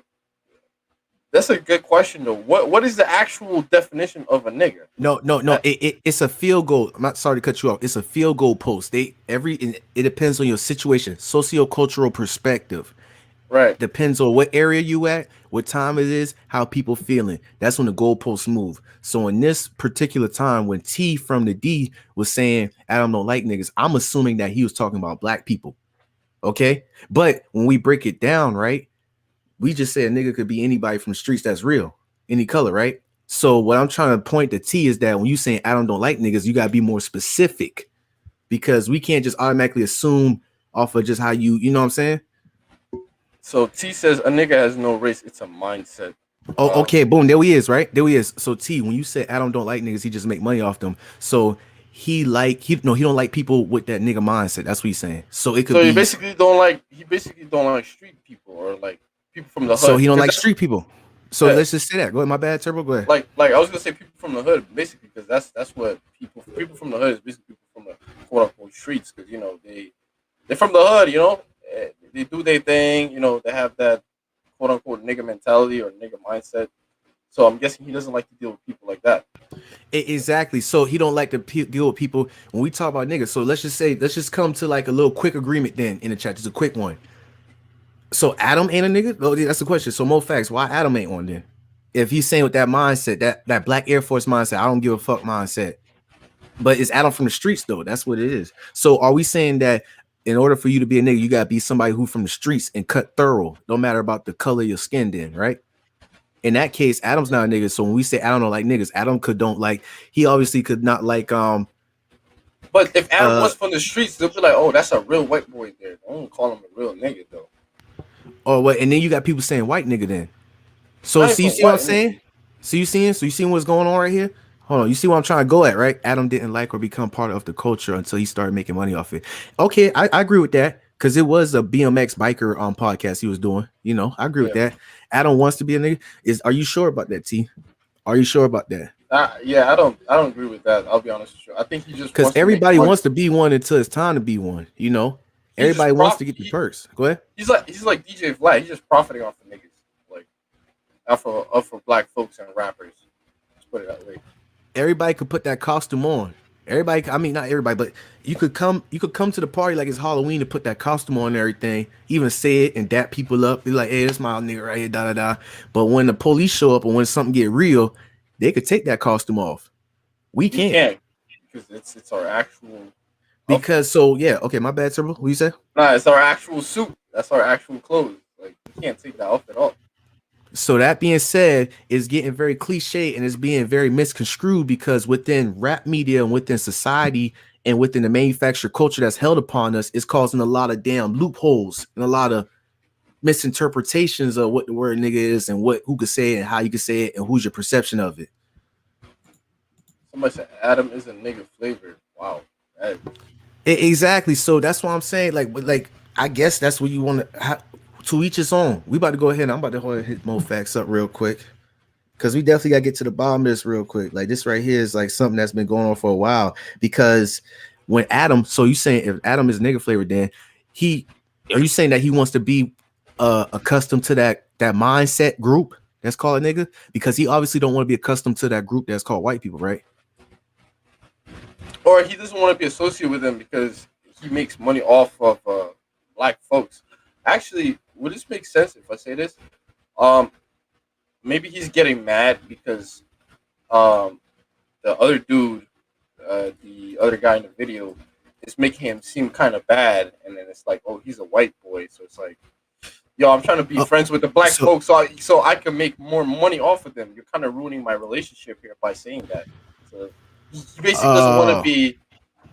that's a good question though. What is the actual definition of a nigger? No. It's a field goal. I'm not sorry to cut you off. It's a field goal post. It depends on your situation, socio-cultural perspective. Right. Depends on what area you at, what time it is, how people feeling. That's when the goalposts move. So in this particular time, when T from the D was saying Adam don't like niggas, I'm assuming that he was talking about black people. Okay. But when we break it down, right, we just say a nigga could be anybody from the streets that's real, any color, right? So what I'm trying to point to T is that when you saying Adam don't like niggas, you gotta be more specific, because we can't just automatically assume off of just how you know what I'm saying? So T says a nigga has no race, it's a mindset. Oh, okay, boom, there he is, right? There he is. So T, when you say Adam don't like niggas, he just make money off them. So he don't like people with that nigga mindset. That's what he's saying. So it could be he basically don't like street people or like people from the hood. So he don't like street people. So yeah. Let's just say that. Go ahead, my bad, Turbo. Go ahead. Like I was gonna say people from the hood, basically, because that's what people from the hood is basically people from the quote unquote streets, because you know they're from the hood, you know, they do their thing, you know, they have that quote unquote nigga mentality or nigga mindset. So I'm guessing he doesn't like to deal with people like that. Exactly. So he don't like to deal with people when we talk about niggas. So let's just come to like a little quick agreement then in the chat, just a quick one. So Adam ain't a nigga? Oh, that's the question. So Moe Factz, why Adam ain't on then? If he's saying with that mindset, that black Air Force mindset, I don't give a fuck mindset. But it's Adam from the streets though. That's what it is. So are we saying that in order for you to be a nigga, you gotta be somebody who from the streets and cut thorough, no matter about the color of your skin then, right? in that case, Adam's not a nigga. So when we say Adam don't like niggas, Adam don't like. He obviously could not like. But if Adam was from the streets, they'll be like, "Oh, that's a real white boy there." I don't call him a real nigga though. Or what? And then you got people saying white nigga. Then, so see, you see what I'm saying? So you seeing what's going on right here? Hold on, you see what I'm trying to go at, right? Adam didn't like or become part of the culture until he started making money off it. Okay, I agree with that because it was a BMX biker podcast he was doing. You know, I agree with that. Adam wants to be a nigga. Are you sure about that, T? Are you sure about that? Yeah, I don't agree with that. I'll be honest with you. I think he just because everybody wants to be one until it's time to be one. You know, everybody wants to get the perks. Go ahead. He's like DJ Vlad. He's just profiting off of niggas, like off of black folks and rappers. Let's put it that way. Everybody could put that costume on. Everybody, I mean not everybody, but you could come to the party like it's Halloween and put that costume on and everything, even say it and dap people up, be like, hey, that's my nigga right here, da da da. But when the police show up or when something get real, they could take that costume off. We can't. Because it's our actual because so yeah, okay, my bad, Turbo. What you say? Nah, it's our actual suit. That's our actual clothes. Like you can't take that off at all. So that being said, it's getting very cliche and it's being very misconstrued because within rap media and within society and within the manufactured culture that's held upon us, it's causing a lot of damn loopholes and a lot of misinterpretations of what the word nigga is and who could say it and how you could say it and who's your perception of it. Somebody said Adam is a nigga flavor. Wow. Exactly. So that's what I'm saying. Like I guess that's what you want to. To each his own. We about to go ahead. I'm about to hit Moe Factz up real quick because we definitely got to get to the bottom of this real quick. Like this right here is like something that's been going on for a while. Because when Adam, so you saying if Adam is nigga flavor, then are you saying that he wants to be accustomed to that mindset group that's called a nigga? Because he obviously don't want to be accustomed to that group that's called white people, right? Or he doesn't want to be associated with them because he makes money off of black folks. Actually, would this make sense if I say this? Maybe he's getting mad because the other dude, the other guy in the video, is making him seem kind of bad, and then it's like, oh, he's a white boy, so it's like, yo, I'm trying to be friends with the black folks, so I can make more money off of them. You're kind of ruining my relationship here by saying that. So he basically doesn't want to be.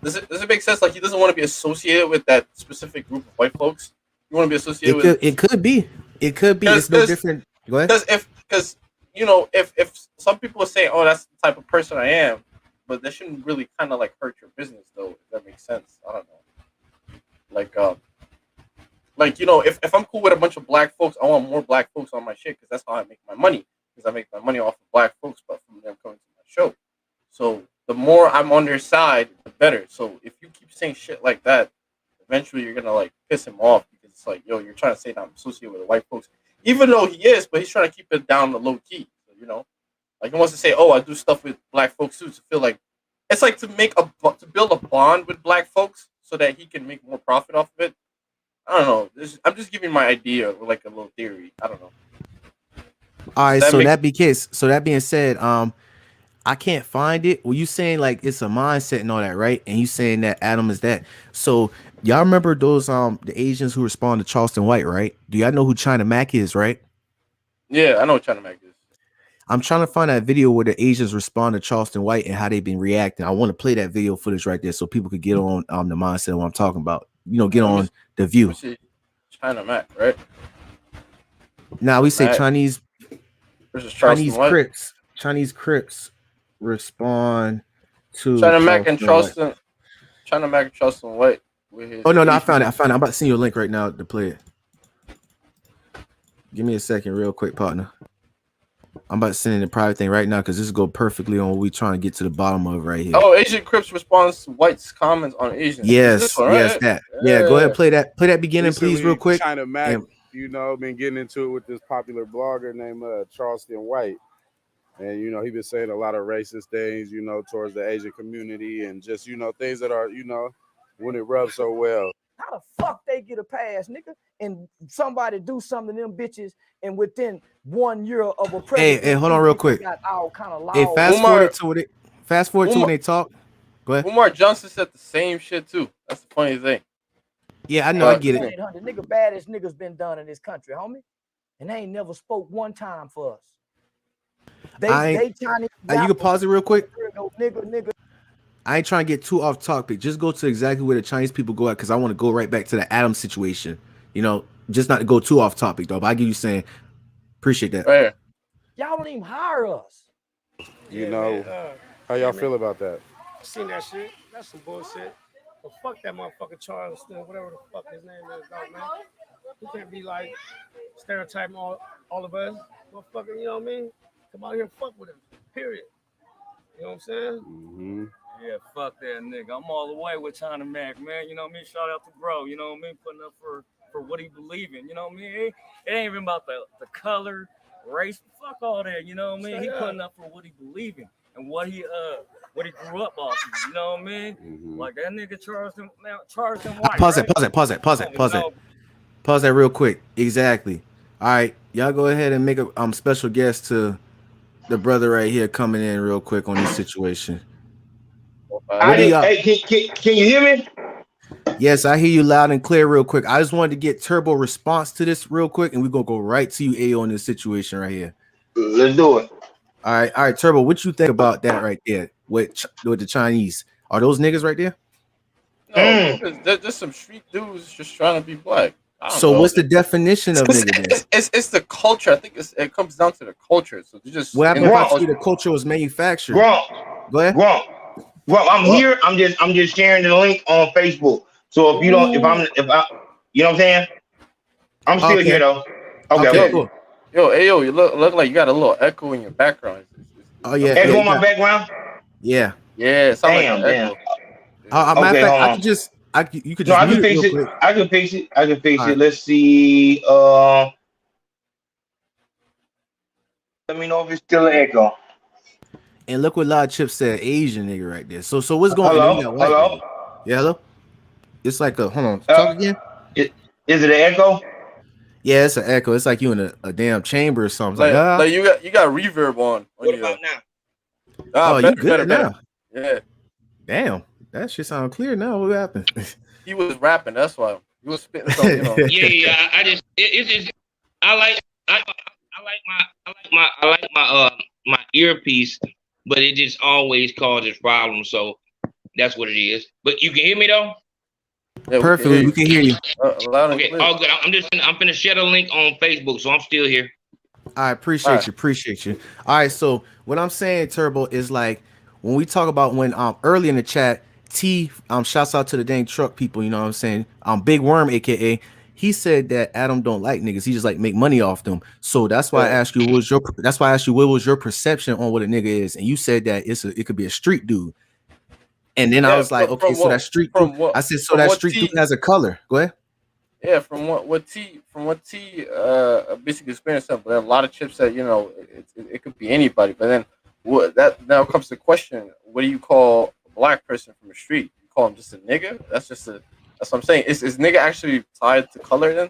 Does it make sense? Like he doesn't want to be associated with that specific group of white folks. You want to be associated with it? Could be. It's no different. Go ahead. Because if some people are saying, "Oh, that's the type of person I am," but that shouldn't really kind of like hurt your business, though. If that makes sense, I don't know. If I'm cool with a bunch of black folks, I want more black folks on my shit because that's how I make my money. Because I make my money off of black folks, but from them coming to my show. So the more I'm on their side, the better. So if you keep saying shit like that, eventually you're gonna like piss him off. It's like, yo, you're trying to say that I'm associated with the white folks, even though he is, but he's trying to keep it down the low key. So, like he wants to say, oh, I do stuff with black folks too, to feel like it's like to build a bond with black folks so that he can make more profit off of it. I don't know. I'm just giving my idea, or like a little theory. I don't know. All right. So that being said, I can't find it. Well, you saying like it's a mindset and all that, right? And you saying that Adam is that. So y'all remember those the Asians who respond to Charleston White, right? Do y'all know who China Mac is, right? Yeah, I know what China Mac is. I'm trying to find that video where the Asians respond to Charleston White and how they've been reacting. I want to play that video footage right there so people could get on the mindset of what I'm talking about. Get on the view. China Mac, right? Now we say Chinese Crips. Chinese Crips respond to China Mac and Charleston. China Mac and Charleston White. Oh no, I found it. I'm about to send you a link right now to play it. Give me a second, real quick, partner. I'm about to send in the private thing right now because this is go perfectly on what we trying to get to the bottom of right here. Oh, Asian Crips responds to whites' comments on Asians. Yes, one, right? Yes, that. Yeah, go ahead, play that beginning, please, real quick. China Mac, been getting into it with this popular blogger named Charleston White. And, he been saying a lot of racist things, towards the Asian community and just, things that are, wouldn't rub so well. How the fuck they get a pass, nigga? And somebody do something to them bitches, and within 1 year of a president, hey, hold on real quick. Got all kind of loud. Hey, fast forward to when they talk. Go ahead. Umar Johnson said the same shit too. That's the funny thing. Yeah, I know, I get it. Nigga, baddest niggas been done in this country, homie, and they ain't never spoke one time for us. They Chinese. You can pause it real quick. Nigga. I ain't trying to get too off topic. Just go to exactly where the Chinese people go at, because I want to go right back to the Adam situation. You know, just not to go too off topic though. But I get you saying, appreciate that. Right. Y'all don't even hire us. You know, how y'all feel about that? Seen that shit. That's some bullshit. But fuck that motherfucker Charleston, whatever the fuck his name is, dog, man. You can't be like stereotyping all of us. Motherfucker, you know what I mean? Come out here and fuck with him. Period. You know what I'm saying? Mm-hmm. Yeah, fuck that nigga. I'm all the way with China Mac, man. You know what I mean? Shout out to bro. You know what I mean? Putting up for what he believe in. You know what I mean? It ain't even about the color, race. Fuck all that. You know what I mean? He putting up for what he believe in and what he grew up off of. You know what I mean? Mm-hmm. Like that nigga Charleston White. Pause right? it. Pause that real quick. Exactly. All right, y'all go ahead and make a special guest to the brother right here coming in real quick on this situation. Hey, can you hear me? Yes, I hear you loud and clear real quick. I just wanted to get Turbo response to this real quick, and we're gonna go right to you, Ayo, on this situation right here. Let's do it. All right, Turbo, what you think about that right there with the Chinese? Are those niggas right there? No, they're just some street dudes just trying to be black. So what's the definition of nigga? It's the culture. I think it comes down to the culture. So they just what happened if the culture was manufactured? Wrong. Go ahead. Wrong. Well, I'm here. I'm just sharing the link on Facebook. So if you don't, if I, you know what I'm saying? I'm still here though. Okay. Cool. Yo, Ayo, you look like you got a little echo in your background. Oh yeah. Echo in my background? Yeah. Yeah. Damn. Matter of fact, you could just. No, I can fix it. I can fix it. Let's see. Let me know if it's still an echo. And look what Loud Chip said, Asian nigga right there. So what's going on? Hello? Yeah, hello? It's like a, hold on, talk again? Is it an echo? Yeah, it's an echo. It's like you in a damn chamber or something. Like you got reverb on. What about now? Oh, you good now? Yeah. Damn, that shit sound clear now. What happened? He was rapping, that's why. He was spitting something, you know. Yeah, I like my earpiece, but it just always causes problems. So that's what it is. But you can hear me though. Yeah, perfectly, we can hear you. Okay, all good. I'm finna share the link on Facebook, so I'm still here. I appreciate you. All right, so what I'm saying, Turbo, is like when we talk about when early in the chat, T shouts out to the dang truck people, you know what I'm saying? Big Worm, aka, he said that Adam don't like niggas, he just like make money off them. So that's why I asked you what was your perception on what a nigga is, and you said that it could be a street dude. And then I was like, okay, so that street dude, I said, so that street dude has a color. Go ahead. Yeah, from what T basically experienced, but a lot of chips that, you know, it could be anybody. But then that now comes to the question: what do you call a black person from the street? You call him just a nigga? That's what I'm saying. Is nigga actually tied to color then?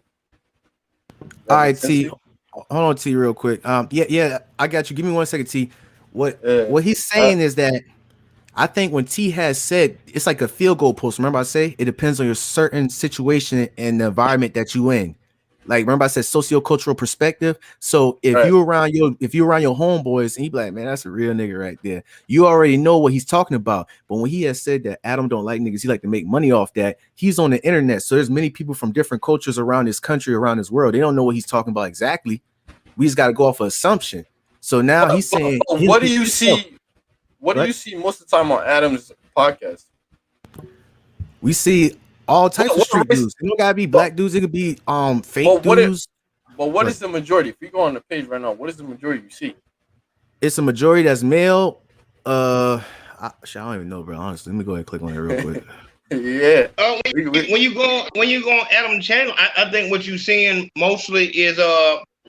All right, T. Hold on, T, real quick. Yeah, I got you. Give me 1 second, T. What he's saying is that I think when T has said it's like a field goal post. Remember I say it depends on your certain situation and the environment that you in. Like remember I said sociocultural perspective. So if you're around your homeboys and you be like, man, that's a real nigga right there. You already know what he's talking about. But when he has said that Adam don't like niggas, he like to make money off that. He's on the internet, so there's many people from different cultures around this country, around this world. They don't know what he's talking about exactly. We just got to go off of assumption. So now he's saying, what do you see? What do you see most of the time on Adam's podcast? We see all types of street dudes. It don't gotta be black dudes. It could be fake dudes. But what is the majority? If you go on the page right now, what is the majority you see? It's a majority that's male. I don't even know, bro. Honestly, let me go ahead and click on it real quick. Yeah. When you go on Adam's channel, I think what you're seeing mostly is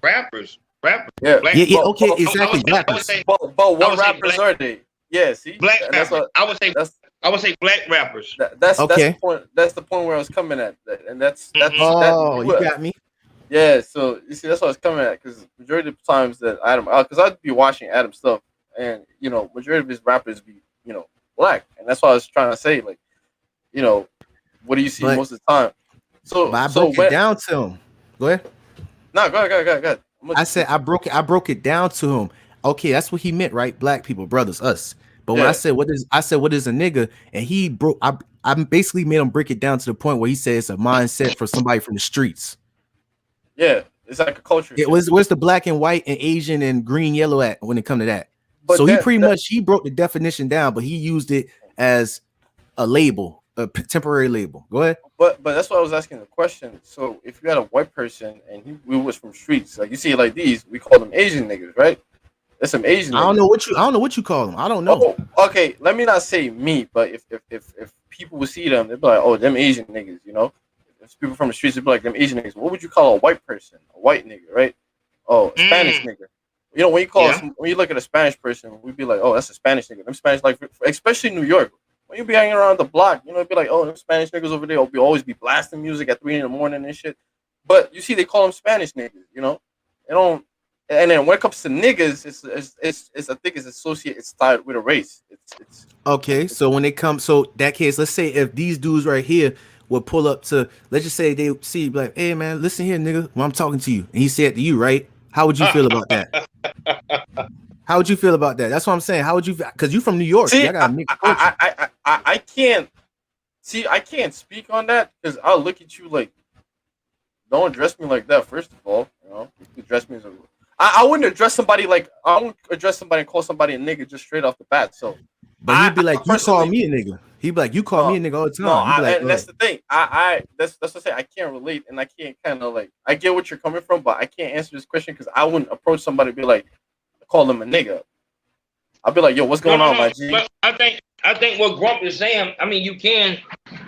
rappers. Yeah. Yeah. Okay. Exactly. Rappers. But what rappers are they? Yeah. See. Black rappers. I would say black rappers. That's okay. the point. That's the point where I was coming at, and that's you got me. Yeah. So you see, that's what I was coming at, because majority of the times that Adam, because I'd be watching Adam stuff, and you know, majority of his rappers be, you know, black, and that's what I was trying to say. Like, you know, what do you see most of the time? So I broke it down to him. Go ahead. No, go ahead. I said I broke it down to him. Okay, that's what he meant, right? Black people, brothers, us. But when I said what is a nigga, and he broke, I basically made him break it down to the point where he said it's a mindset for somebody from the streets. Yeah, it's like a culture. Where's the black and white and Asian and green yellow at when it come to that? But so he pretty much he broke the definition down, but he used it as a label, a temporary label. Go ahead. But that's why I was asking the question. So if you had a white person and we was from streets, like you see it like these, we call them Asian niggas, right? There's some Asian. I don't know what you call them. I don't know. Oh, okay, let me not say me, but if people would see them, they'd be like, oh, them Asian niggas, you know. If people from the streets would be like them Asian niggas. What would you call a white person? A white nigga, right? Oh, a Spanish nigga. You know, when you look at a Spanish person, we'd be like, oh, that's a Spanish nigga. Them Spanish, like, especially New York. When you be hanging around the block, you know, it'd be like, oh, them Spanish niggas over there will always be blasting music at 3 a.m. and shit. But you see, they call them Spanish niggas, you know. They don't. And then when it comes to niggas, it's I think it's associated, it's tied with a race. It's okay. So when they come, so that case, let's say if these dudes right here would pull up to, let's just say they see like, hey man, listen here, nigga, when I'm talking to you, and he said to you, right? How would you feel about that? How would you feel about that? That's what I'm saying. How would you? Because you from New York. See, I can't. See, I can't speak on that because I'll look at you like, don't address me like that. First of all, you know, you address me as a. I wouldn't address somebody like I wouldn't address somebody and call somebody a nigga just straight off the bat. So, but he'd be like, you call me a nigga. He'd be like, you call me a nigga all the time. No, like, and that's the thing. That's what I say. I can't relate, and I can't kind of like. I get what you're coming from, but I can't answer this question because I wouldn't approach somebody and be like, call them a nigga. I'll be like, yo, what's going on, my G? But I think what Grump is saying. I mean, you can,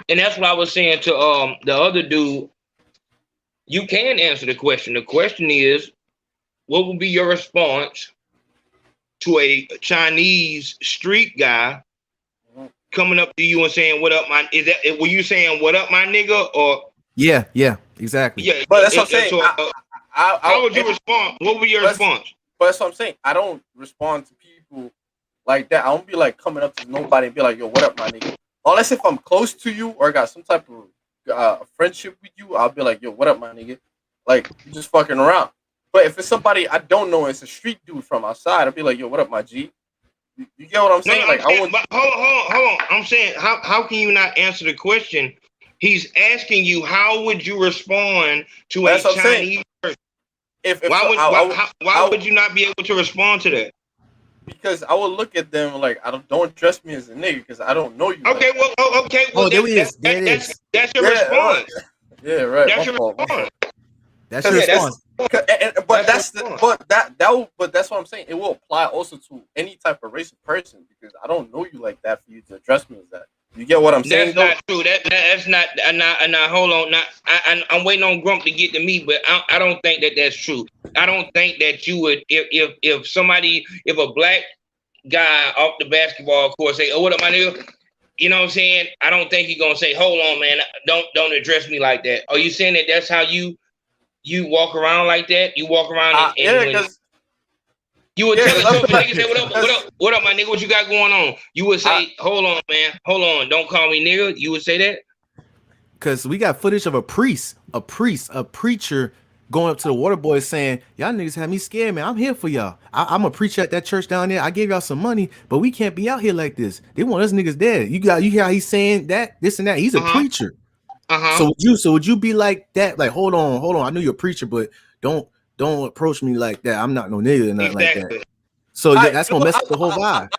and that's what I was saying to the other dude. You can answer the question. The question is, what would be your response to a Chinese street guy coming up to you and saying, "What up, my?" Were you saying, "What up, my nigga?" Or yeah, exactly. Yeah, but that's what I'm saying. So, how would you respond? What would be your response? But that's what I'm saying. I don't respond to people like that. I don't be like coming up to nobody and be like, "Yo, what up, my nigga?" Unless if I'm close to you or got some type of friendship with you, I'll be like, "Yo, what up, my nigga?" Like you just fucking around. But if it's somebody I don't know, it's a street dude from outside, I'll be like, yo, what up, my G? You get what I'm saying? No, hold on. I'm saying, how can you not answer the question? He's asking you, how would you respond to a Chinese person? Why would you not be able to respond to that? Because I would look at them like, don't address me as a nigga because I don't know you. Okay, well, there it is. That's your response. Yeah, right. That's your response. That's your response. But that's what I'm saying. It will apply also to any type of race of person because I don't know you like that for you to address me as that. You get what I'm saying? That's not true. That's not. Hold on. I'm waiting on Grump to get to me, but I don't think that's true. I don't think that you would if a black guy off the basketball court say, "Oh, what up, my nigga?" You know what I'm saying? I don't think he's gonna say, "Hold on, man. Don't address me like that." Are you saying that that's how you walk around like that? You walk around because you would tell a nigga say, what up, my nigga? What you got going on? You would say, hold on, man. Hold on. Don't call me nigga. You would say that? Because we got footage of a preacher going up to the water boys saying, y'all niggas have me scared, man. I'm here for y'all. I'm a preacher at that church down there. I gave y'all some money, but we can't be out here like this. They want us niggas dead. You hear how he's saying that, this and that. He's a preacher. So would you be like that? Like, hold on. I know you're a preacher, but don't approach me like that. I'm not no nigga or nothing like that. So that's gonna mess up the whole vibe.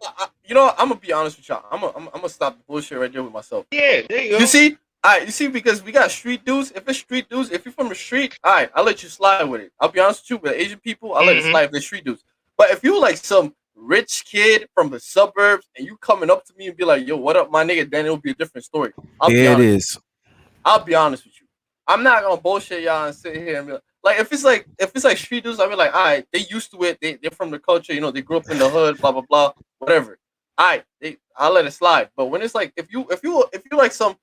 You know, I'm gonna be honest with y'all. I'm gonna stop the bullshit right there with myself. Yeah, there you go. You see, because we got street dudes. If it's street dudes, if you're from the street, all right, I'll let you slide with it. I'll be honest with you, with Asian people, I'll let it slide if they're street dudes. But if you like some rich kid from the suburbs and you coming up to me and be like, yo, what up, my nigga, then it'll be a different story. It is. I'll be honest with you. I'm not gonna bullshit y'all and sit here and be like if it's like street dudes, I'll be like, all right, they used to it, they're from the culture, you know, they grew up in the hood, blah blah blah, whatever. All right, I'll let it slide. But when it's like if you like some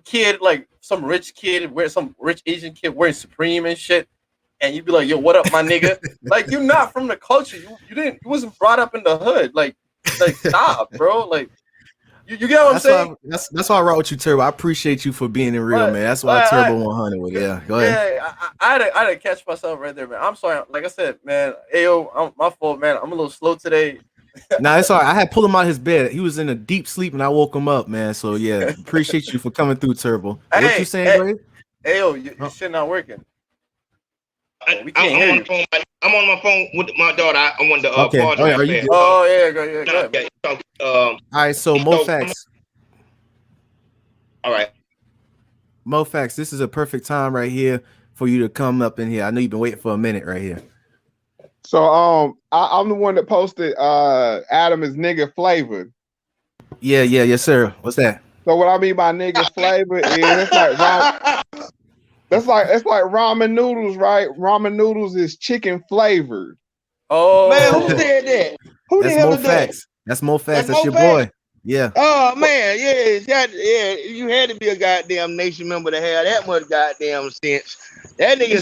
kid, like some rich kid, some rich Asian kid wearing Supreme and shit, and you be like, yo, what up, my nigga? Like you're not from the culture. You wasn't brought up in the hood. Like stop, bro. Like You get what I'm saying? That's why I rock with you, Turbo. I appreciate you for being in real, man. That's why Turbo 100 with. Yeah, go ahead. Yeah, I had to catch myself right there, man. I'm sorry. Like I said, man, Ayo, my fault, man. I'm a little slow today. Nah, it's all right. I had pulled him out of his bed. He was in a deep sleep, and I woke him up, man. So yeah, appreciate you for coming through, Turbo. Hey, what you saying, Ray? Ayo, your shit not working. I'm on my phone with my daughter. I wanted to pause. Are you good? Oh yeah, go ahead. All right, so Moe Factz. All right. Moe Factz, this is a perfect time right here for you to come up in here. I know you've been waiting for a minute right here. So I'm the one that posted Adam is nigga flavored. Yes, sir. What's that? So what I mean by nigga flavored is it's like ramen noodles, right? Ramen noodles is chicken flavored. Oh man, who said that? Who the hell is that? That's Moe Factz. That's Moe your Factz? boy. Yeah. Oh man, yeah. You had to be a goddamn Nation member to have that much goddamn sense. That nigga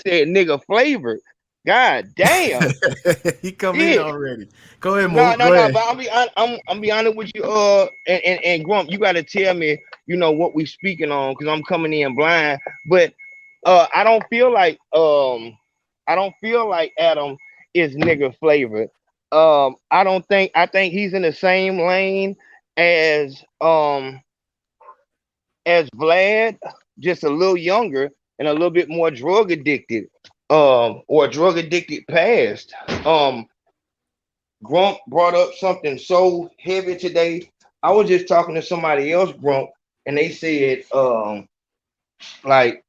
said nigga flavored. God damn. He come in already. Go ahead, Mo. Go ahead. But I'm be honest with you, and Grump, you gotta tell me, what we speaking on, because I'm coming in blind. But I don't feel like Adam is nigga flavored. I think he's in the same lane as Vlad, just a little younger and a little bit more drug addicted. Or drug addicted past. Grump brought up something so heavy today. I was just talking to somebody else, Grump, and they said, like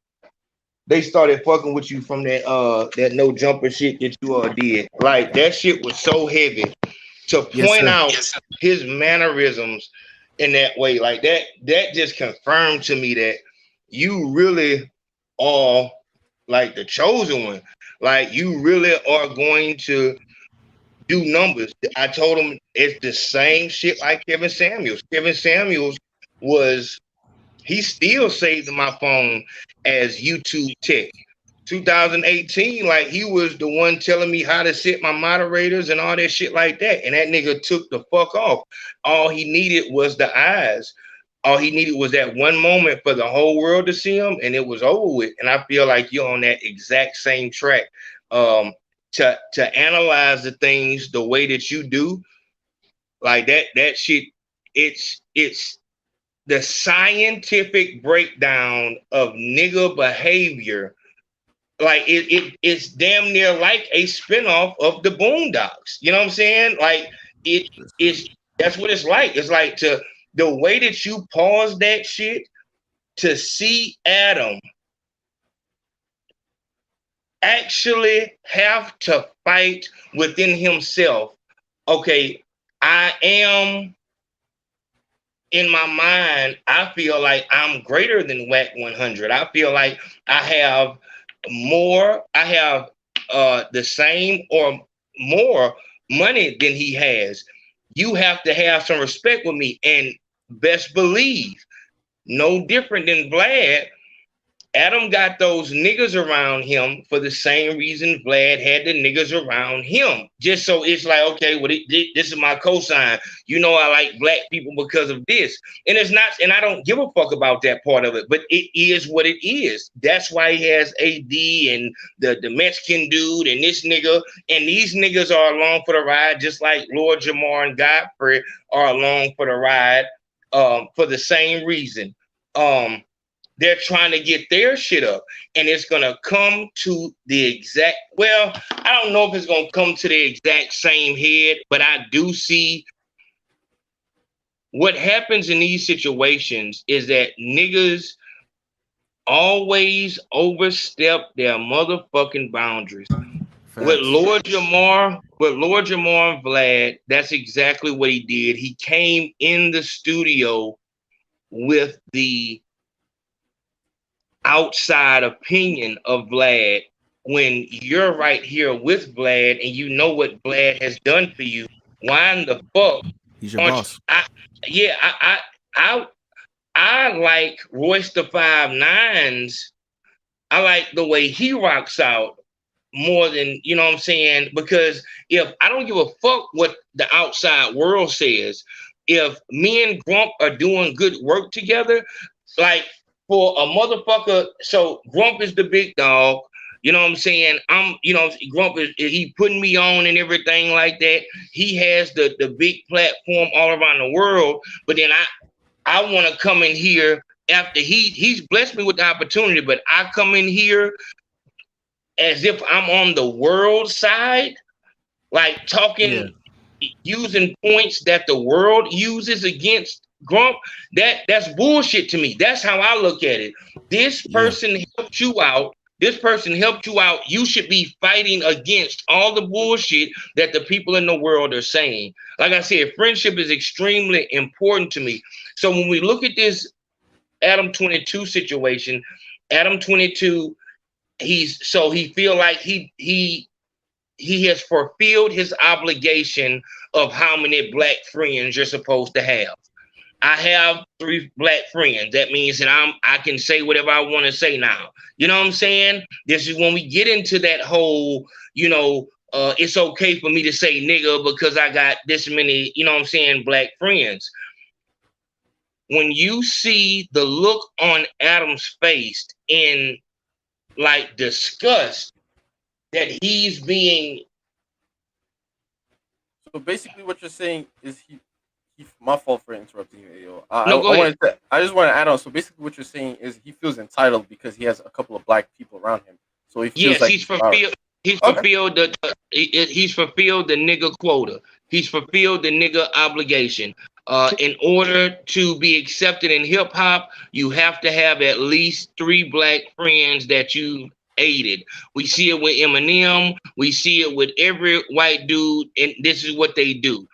they started fucking with you from that no jumper shit that you did. Like that shit was so heavy to point out his mannerisms in that way. Like that just confirmed to me that you really are like the chosen one. Like you really are going to do numbers. I told him it's the same shit like Kevin Samuels. Kevin Samuels he still saved my phone as YouTube Tech. 2018, like he was the one telling me how to set my moderators and all that shit like that. And that nigga took the fuck off. All he needed was the eyes. All he needed was that one moment for the whole world to see him, and it was over with. And I feel like you're on that exact same track. To analyze the things the way that you do, like that shit. It's the scientific breakdown of nigga behavior. Like it's damn near like a spinoff of the Boondocks. You know what I'm saying? Like that's what it's like. It's like the way that you pause that shit to see Adam actually have to fight within himself. Okay, I am in my mind, I feel like I'm greater than Wack100. I feel like I have the same or more money than he has. You have to have some respect with me, and best believe, no different than Vlad, Adam got those niggas around him for the same reason Vlad had the niggas around him. Just so it's like, okay, well, this is my cosign. I like black people because of this. And it's not, and I don't give a fuck about that part of it, but it is what it is. That's why he has AD and the Mexican dude and this nigga, and these niggas are along for the ride, just like Lord Jamar and Godfrey are along for the ride for the same reason. They're trying to get their shit up, and it's going to come to the exact, well, I don't know if it's going to come to the exact same head, but I do see what happens in these situations is that niggas always overstep their motherfucking boundaries. With Lord Jamar and Vlad, that's exactly what he did. He came in the studio with the outside opinion of Vlad when you're right here with Vlad and you know what Vlad has done for you. Why in the fuck? He's your boss. I like Royce the 5'9's. I like the way he rocks out more than, you know what I'm saying? Because if I don't give a fuck what the outside world says, if me and Grump are doing good work together, like for a motherfucker, so Grump is the big dog. You know what I'm saying? Grump he putting me on and everything like that. He has the big platform all around the world. But then I want to come in here after he's blessed me with the opportunity, but I come in here as if I'm on the world side, like talking, using points that the world uses against Grump. That's bullshit to me. That's how I look at it. This person helped you out. This person helped you out. You should be fighting against all the bullshit that the people in the world are saying. Like I said, friendship is extremely important to me. So when we look at this Adam 22 situation, Adam 22, he feel like he has fulfilled his obligation of how many black friends you're supposed to have. I have 3 black friends. That means that I can say whatever I want to say now. You know what I'm saying? This is when we get into that whole, it's okay for me to say nigga because I got this many, you know what I'm saying, black friends. When you see the look on Adam's face in like disgust that he's being. So basically what you're saying is he my fault for interrupting you, Ayo. No, go ahead. I just want to add on. So basically, what you're saying is he feels entitled because he has a couple of black people around him. So he feels like he's fulfilled. He's fulfilled he's fulfilled the nigga quota. He's fulfilled the nigga obligation. In order to be accepted in hip hop, you have to have at least 3 black friends that you aided. We see it with Eminem. We see it with every white dude, and this is what they do.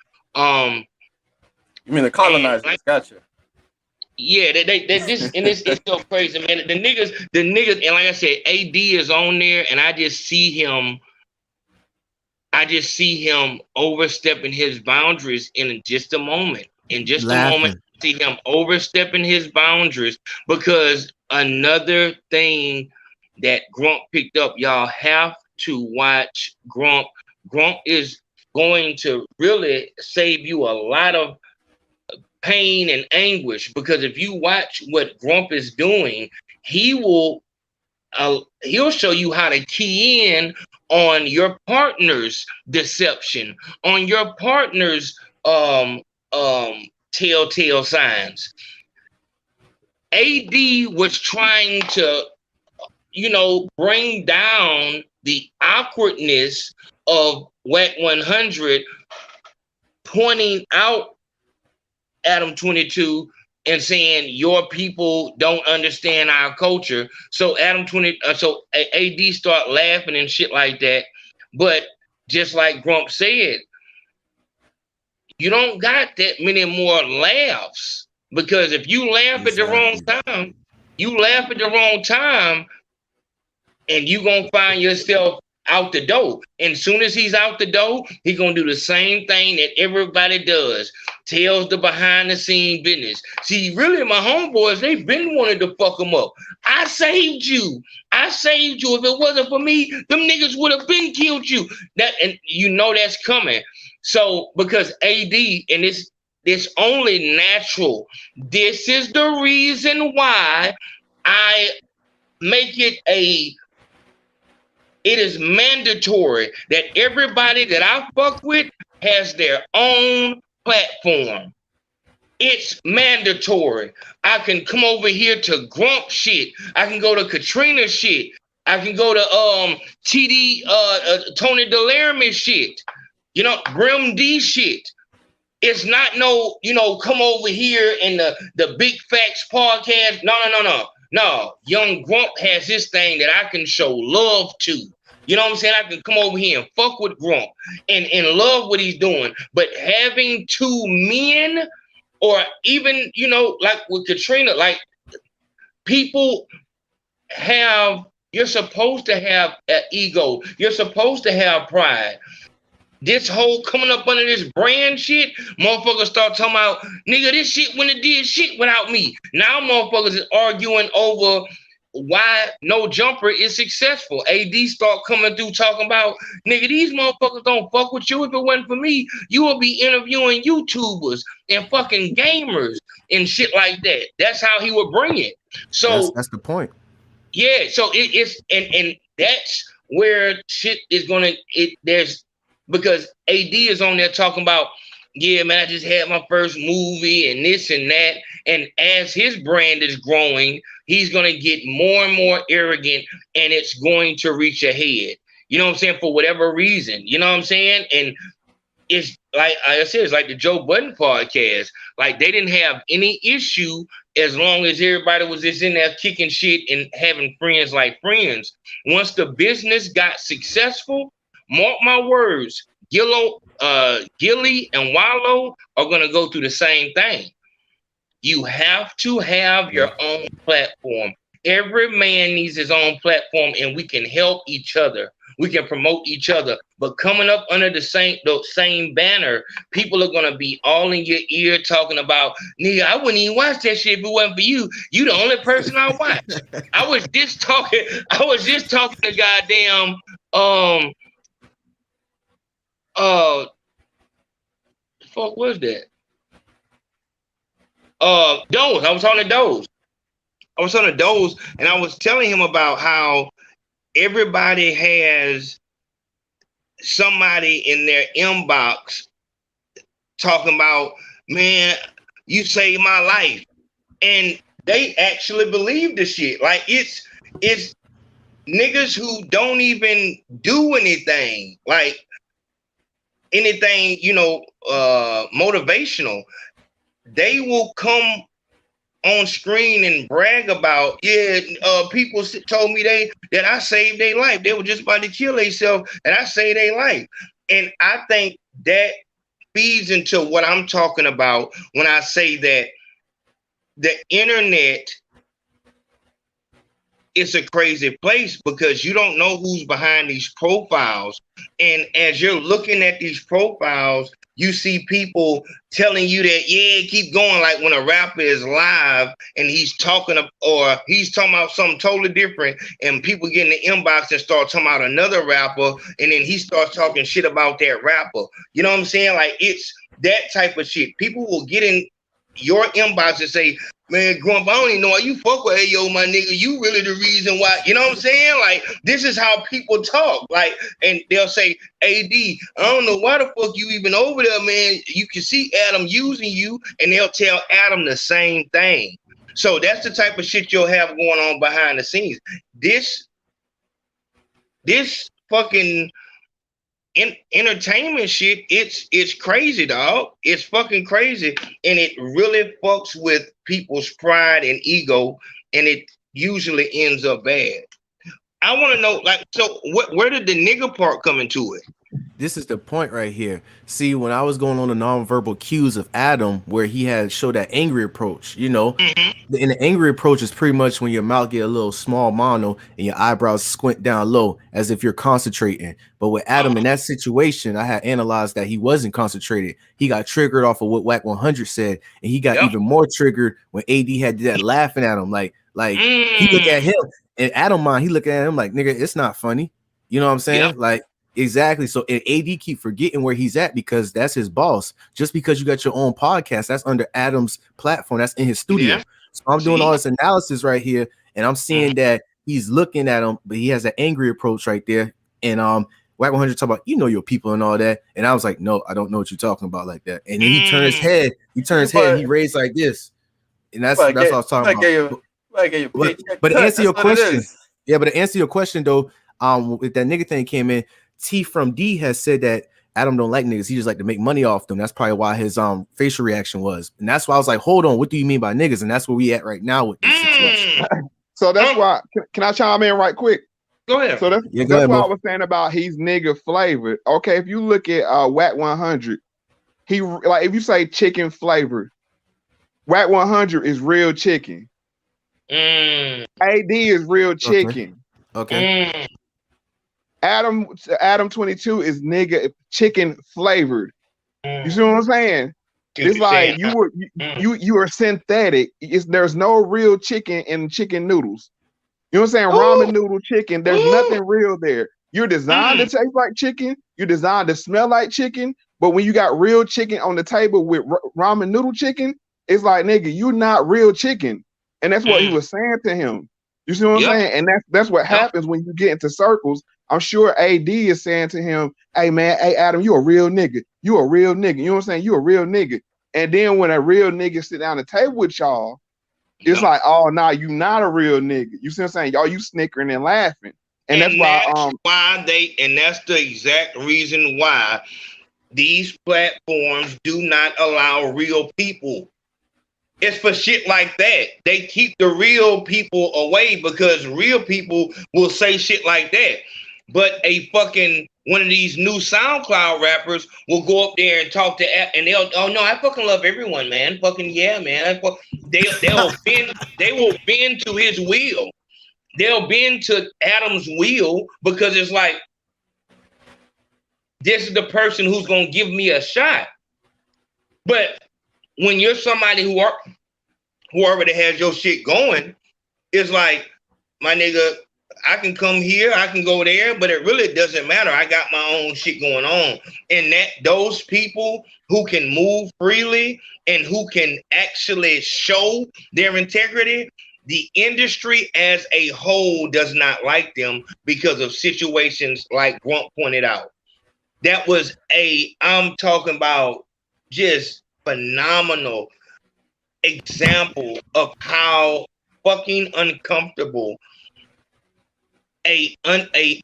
You mean the colonizers? Gotcha. Yeah, this is so crazy, man. The niggas, and like I said, AD is on there, and I just see him overstepping his boundaries in just a moment. In just a moment, see him overstepping his boundaries because another thing that Grump picked up, y'all have to watch Grump. Grump is going to really save you a lot of pain and anguish, because if you watch what Grump is doing, he'll show you how to key in on your partner's deception, on your partner's telltale signs. AD was trying to, bring down the awkwardness of Wack100, pointing out Adam 22 and saying your people don't understand our culture. So AD start laughing and shit like that. But just like Grump said, you don't got that many more laughs, because if you laugh at the wrong time, and you gonna find yourself out the door. And soon as he's out the door, he gonna do the same thing that everybody does. Tells the behind the scene business. See, really, my homeboys, they've been wanting to fuck him up. I saved you. If it wasn't for me, them niggas would have been killed you. And that's coming. So because AD, and it's only natural. This is the reason why I make it it is mandatory that everybody that I fuck with has their own platform. It's mandatory. I can come over here to Grump shit. I can go to Katrina shit. I can go to Tony Delarimis shit. Grim D shit. It's not come over here in the Big Facts podcast. No, young Grump has this thing that I can show love to. You know what I'm saying? I can come over here and fuck with Grump and love what he's doing. But having 2 men, or even, like with Katrina, like people you're supposed to have an ego. You're supposed to have pride. This whole coming up under this brand shit, motherfuckers start talking about, nigga, this shit wouldn't have did shit without me. Now motherfuckers is arguing over why No Jumper is successful. AD start coming through talking about, nigga, these motherfuckers don't fuck with you. If it wasn't for me, you would be interviewing YouTubers and fucking gamers and shit like that. That's how he would bring it. So that's the point. Yeah, so it's and that's where shit is gonna there's because AD is on there talking about, yeah, man, I just had my first movie and this and that. And as his brand is growing, he's going to get more and more arrogant and it's going to reach a head. You know what I'm saying? For whatever reason. You know what I'm saying? And it's like I said, it's like the Joe Budden podcast. Like they didn't have any issue as long as everybody was just in there kicking shit and having friends like friends. Once the business got successful, mark my words, Gilly and Wallow are going to go through the same thing. You have to have your own platform. Every man needs his own platform and we can help each other. We can promote each other. But coming up under the same banner, people are going to be all in your ear talking about, nigga, I wouldn't even watch that shit if it wasn't for you. You the only person I watch. I was just talking to goddamn, fuck was that? Doze. I was on the Doze and I was telling him about how everybody has somebody in their inbox talking about, man, you saved my life. And they actually believe the shit. Like it's niggas who don't even do anything, like anything, motivational. They will come on screen and brag about, people told me that I saved their life. They were just about to kill themselves and I saved their life. And I think that feeds into what I'm talking about when I say that the internet is a crazy place because you don't know who's behind these profiles. And as you're looking at these profiles, you see people telling you that, keep going. Like when a rapper is live and he's talking about something totally different and people get in the inbox and start talking about another rapper and then he starts talking shit about that rapper. You know what I'm saying? Like it's that type of shit. People will get in your inbox and say, man, Grump, I don't even know why you fuck with Ayo, my nigga. You really the reason why. You know what I'm saying? Like, this is how people talk. Like, and they'll say, AD, I don't know why the fuck you even over there, man. You can see Adam using you, and they'll tell Adam the same thing. So that's the type of shit you'll have going on behind the scenes. This fucking entertainment shit, it's crazy, dog. It's fucking crazy, and it really fucks with people's pride and ego, and it usually ends up bad. I want to know, like, so where did the nigga part come into it? This is the point right here. See, when I was going on the nonverbal cues of Adam, where he had showed that angry approach, and the angry approach is pretty much when your mouth get a little small mono and your eyebrows squint down low as if you're concentrating. But with Adam in that situation, I had analyzed that he wasn't concentrated. He got triggered off of what Wack100 said, and he got even more triggered when AD had that laughing at him. Like he looked at him, and Adam mind, he looked at him like, nigga, it's not funny. You know what I'm saying? Like, exactly. So and AD keep forgetting where he's at because that's his boss. Just because you got your own podcast, that's under Adam's platform. That's in his studio. So I'm doing all this analysis right here, and I'm seeing that he's looking at him, but he has an angry approach right there. And Wack100 talk about, your people and all that. And I was like, no, I don't know what you're talking about like that. And then he turned his head. And he raised like this. And that's what I was talking about. But to answer your question, but to answer your question though, if that nigga thing came in, T from D has said that Adam don't like niggas. He just like to make money off them. That's probably why his facial reaction was. And that's why I was like, hold on, what do you mean by niggas? And that's where we at right now with this situation. So that's why, can I chime in right quick? Go ahead. So that's why I was saying about he's nigga flavored. Okay, if you look at Wack100, he like if you say chicken flavored, Wack100 is real chicken. AD is real chicken. Okay. Adam 22 is nigga chicken flavored. You see what I'm saying? It's like you are synthetic. There's no real chicken in chicken noodles. You know what I'm saying? Ramen noodle chicken. There's nothing real there. You're designed to taste like chicken. You're designed to smell like chicken. But when you got real chicken on the table with ramen noodle chicken, it's like, nigga, you're not real chicken. And that's what he was saying to him. You see what I'm saying? And that's what happens when you get into circles. I'm sure AD is saying to him, hey, man, hey, Adam, you a real nigga. You a real nigga. You know what I'm saying? You a real nigga. And then when a real nigga sit down at the table with y'all, it's like, oh, nah, you not a real nigga. You see what I'm saying? Y'all, you snickering and laughing. And that's why that's the exact reason why these platforms do not allow real people. It's for shit like that. They keep the real people away because real people will say shit like that. But a fucking one of these new SoundCloud rappers will go up there and talk to and they'll, oh no, I fucking love everyone, man. Fucking yeah, man. They will bend to his will. They'll bend to Adam's will because it's like, this is the person who's gonna give me a shot. But when you're somebody who already has your shit going, it's like, my nigga, I can come here, I can go there, but it really doesn't matter. I got my own shit going on. And that those people who can move freely and who can actually show their integrity, the industry as a whole does not like them because of situations like Grump pointed out. That was I'm talking about just phenomenal example of how fucking uncomfortable a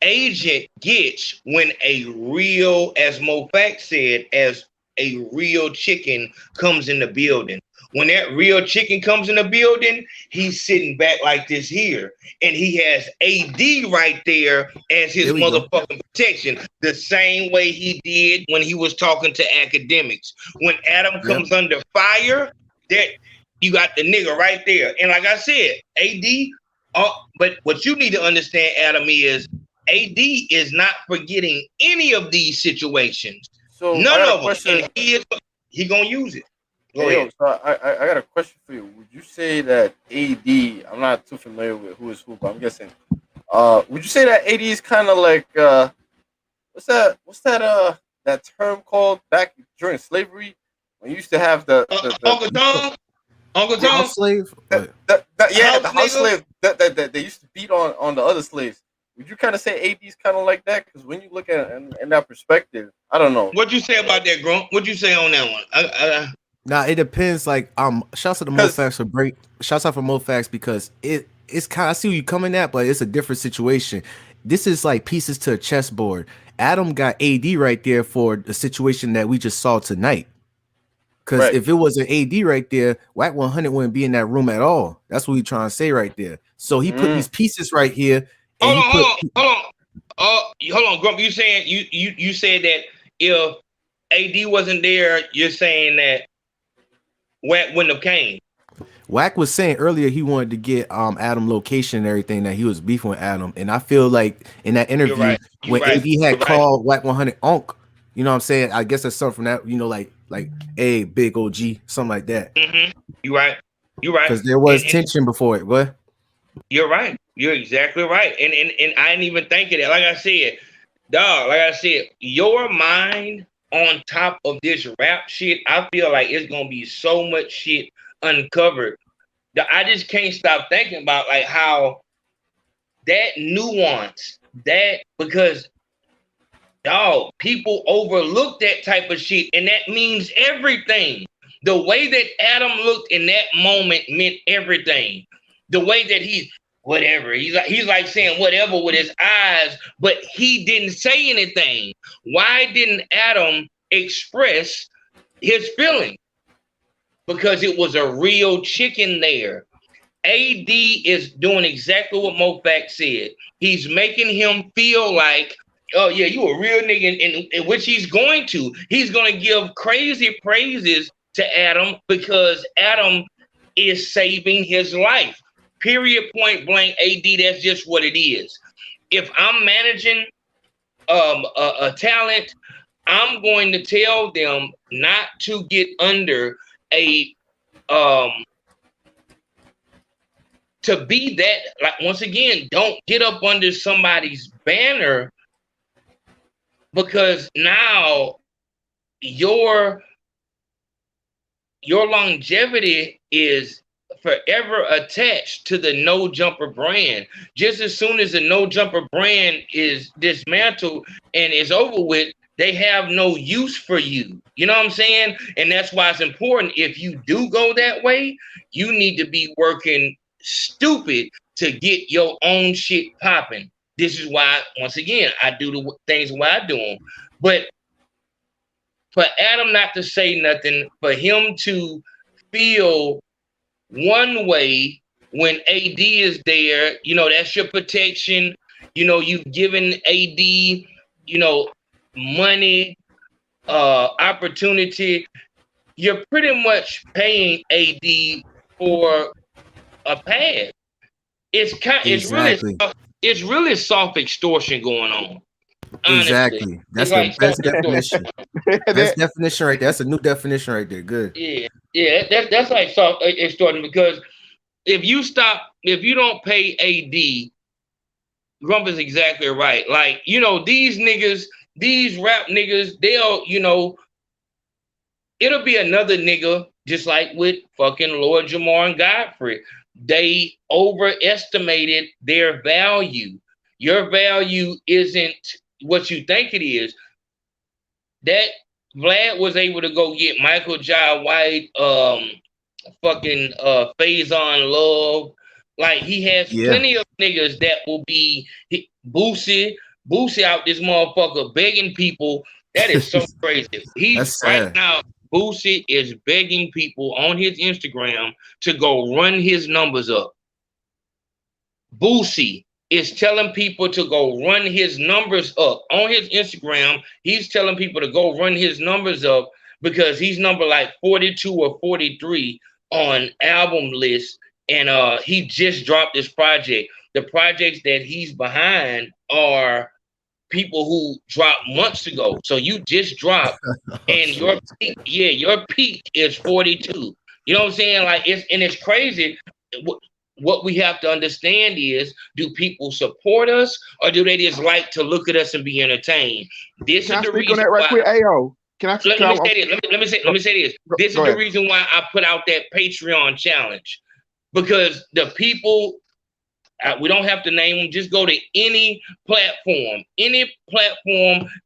agent gets when a real, as Moe Factz said, as a real chicken comes in the building. When that real chicken comes in the building, he's sitting back like this here, and he has AD right there as his motherfucking protection, the same way he did when he was talking to academics. When Adam comes under fire, that you got the nigga right there. And like I said, AD, but what you need to understand, Adam, is AD is not forgetting any of these situations. So none of them. And he gonna use it. Go ahead. So I got a question for you. Would you say that AD, I'm not too familiar with who is who, but I'm guessing, would you say that AD is kind of like, what's that term called back during slavery? When you used to have the Uncle Tom? Uncle Tom? House slave? The house slave that they used to beat on the other slaves. Would you kind of say AD is kind of like that? Because when you look at it in that perspective, I don't know. What'd you say about that, Grump? What'd you say on that one? Nah, it depends. Like, shouts out to Moe Factz for break. Shouts out for Moe Factz because it's kind. I see where you coming at, but it's a different situation. This is like pieces to a chessboard. Adam got AD right there for the situation that we just saw tonight. Because if it was an AD right there, Wack100 wouldn't be in that room at all. That's what he's trying to say right there. So he put these pieces right here. And hold on, Grump. You saying you said that if AD wasn't there, you're saying that Wack wouldn't have came. Wack was saying earlier he wanted to get Adam location and everything, that he was beefing with Adam. And I feel like in that interview when AD had called Wack100 Onk, you know what I'm saying? I guess that's something from that, you know, like a big OG, something like that. You're right. Because there was tension before it. What? You're right. You're exactly right. And I didn't even think of that. Like I said, dog, your mind on top of this rap shit, I feel like it's gonna be so much shit uncovered that I just can't stop thinking about like how that nuance, that because dog, people overlook that type of shit, and that means everything. The way that Adam looked in that moment meant everything. The way that he's like saying whatever with his eyes, but he didn't say anything. Why didn't Adam express his feeling? Because it was a real chicken there. AD is doing exactly what Moe Factz said. He's making him feel like, oh yeah, you a real nigga, in which he's going to give crazy praises to Adam because Adam is saving his life. Period, point blank, AD, that's just what it is. If I'm managing a talent, I'm going to tell them not to get under a to be that, like, once again, don't get up under somebody's banner, because now your longevity is forever attached to the No Jumper brand. Just as soon as the No Jumper brand is dismantled and is over with, they have no use for you. You know what I'm saying? And that's why it's important. If you do go that way, you need to be working stupid to get your own shit popping. This is why, once again, I do the things the way I do them. But for Adam not to say nothing, for him to feel one way when AD is there, you know, that's your protection. You know, you've given AD, you know, money, opportunity. You're pretty much paying AD for a pass. It's really soft extortion going on. Honestly. Exactly. That's the best definition. That's definition right there. That's a new definition right there. Good. Yeah. That's like soft extortion, because if you don't pay AD, Grump is exactly right. Like, you know, these niggas, these rap niggas, they'll, you know, it'll be another nigga, just like with fucking Lord Jamar and Godfrey. They overestimated their value. Your value isn't what you think it is. That Vlad was able to go get Michael Jai White, fucking Faison Love. Like, he has plenty of niggas that will be Boosie out this motherfucker begging people. That is so crazy. He's right now, Boosie is begging people on his Instagram to go run his numbers up. Boosie is telling people to go run his numbers up on his Instagram. He's telling people to go run his numbers up because he's number like 42 or 43 on album list. And he just dropped this project. The projects that he's behind are people who dropped months ago. So you just dropped, and your peak is 42. You know what I'm saying? Like, it's crazy. What we have to understand is, do people support us, or do they just like to look at us and be entertained? This is the reason on that right quick, Ayo. Let me say this. This is the reason why I put out that Patreon challenge, because the people, we don't have to name them. Just go to any platform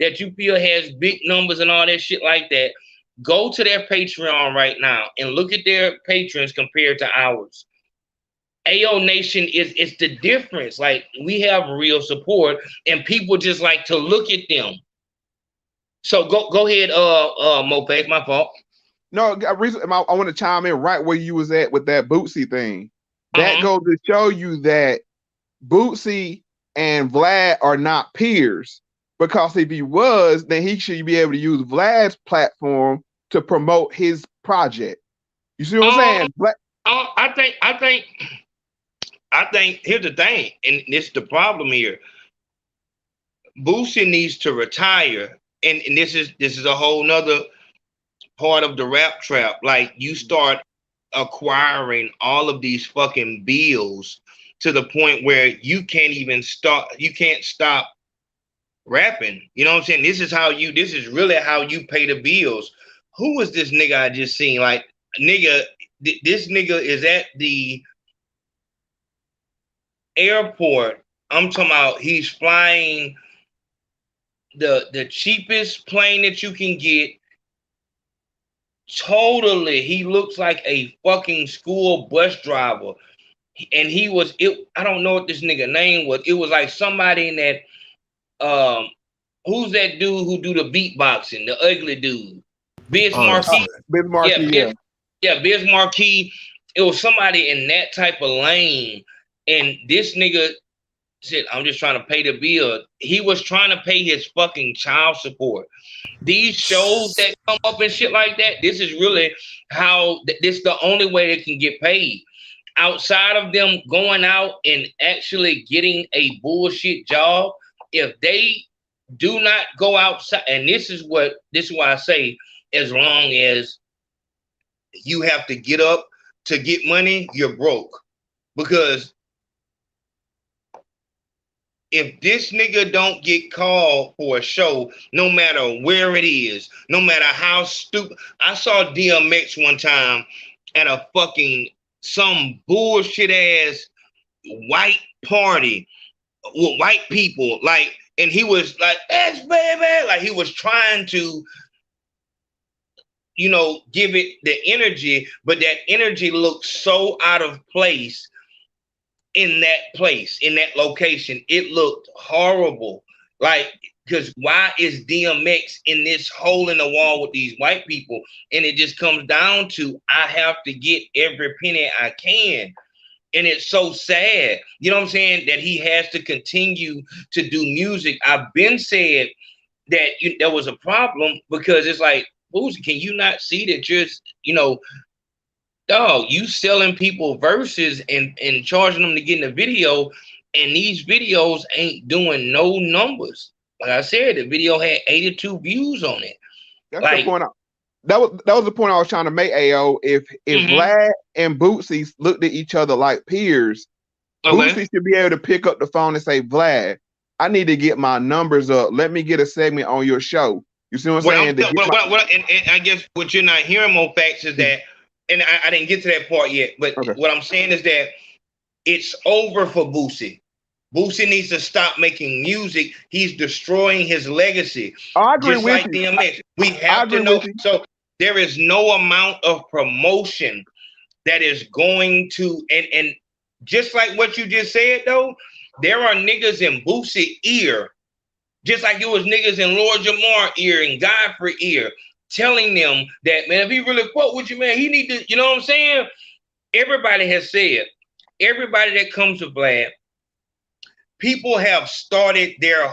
that you feel has big numbers and all that shit like that. Go to their Patreon right now and look at their patrons compared to ours. Ayo Nation it's the difference. Like, we have real support, and people just like to look at them. So go ahead, Moe Factz, my fault. No, I want to chime in right where you was at with that Boosie thing. That goes to show you that Boosie and Vlad are not peers, because if he was, then he should be able to use Vlad's platform to promote his project. You see what I'm saying? I think here's the thing, and this is the problem here. Boosie needs to retire, and this is a whole nother part of the rap trap. Like, you start acquiring all of these fucking bills to the point where you can't stop rapping. You know what I'm saying? This is really how you pay the bills. Who was this nigga I just seen? Like, this nigga is at the airport. I'm talking about, he's flying the cheapest plane that you can get. Totally, he looks like a fucking school bus driver. And I don't know what this nigga name was. It was like somebody in that, who's that dude who do the beatboxing, the ugly dude? Biz Markie. Biz Markie, yeah, Biz Markie. It was somebody in that type of lane. And this nigga said, I'm just trying to pay the bill. He was trying to pay his fucking child support. These shows that come up and shit like that, this is really how, this is the only way they can get paid. Outside of them going out and actually getting a bullshit job, if they do not go outside, and this is why I say, as long as you have to get up to get money, you're broke. because if this nigga don't get called for a show, no matter where it is, no matter how stupid. I saw DMX one time at a fucking some bullshit ass white party with white people, like, and he was like, "X baby," like he was trying to, you know, give it the energy, but that energy looked so out of place. In that location, it looked horrible. Like, because why is DMX in this hole in the wall with these white people? And it just comes down to, I have to get every penny I can. And it's so sad, you know what I'm saying, that he has to continue to do music. I've been said that there was a problem, because it's like, Boosie, can you not see that you're, you know, dog, you selling people verses and charging them to get in the video, and these videos ain't doing no numbers. Like I said, the video had 82 views on it. That's like, the point. That was the point I was trying to make, Ayo. If Vlad and Boosie looked at each other like peers, Boosie should be able to pick up the phone and say, "Vlad, I need to get my numbers up. Let me get a segment on your show." You see what I'm saying? And I guess what you're not hearing, Moe Factz, is that, and I didn't get to that part yet, but what I'm saying is that it's over for Boosie. Boosie needs to stop making music. He's destroying his legacy. I agree just with like you. DMX. We have to know. So there is no amount of promotion that is going to, and just like what you just said, though, there are niggas in Boosie ear, just like it was niggas in Lord Jamar ear and Godfrey ear, telling them that, man, if he really fuck with you, man, he need to, you know what I'm saying? Everybody has said, everybody that comes to Vlad, people have started their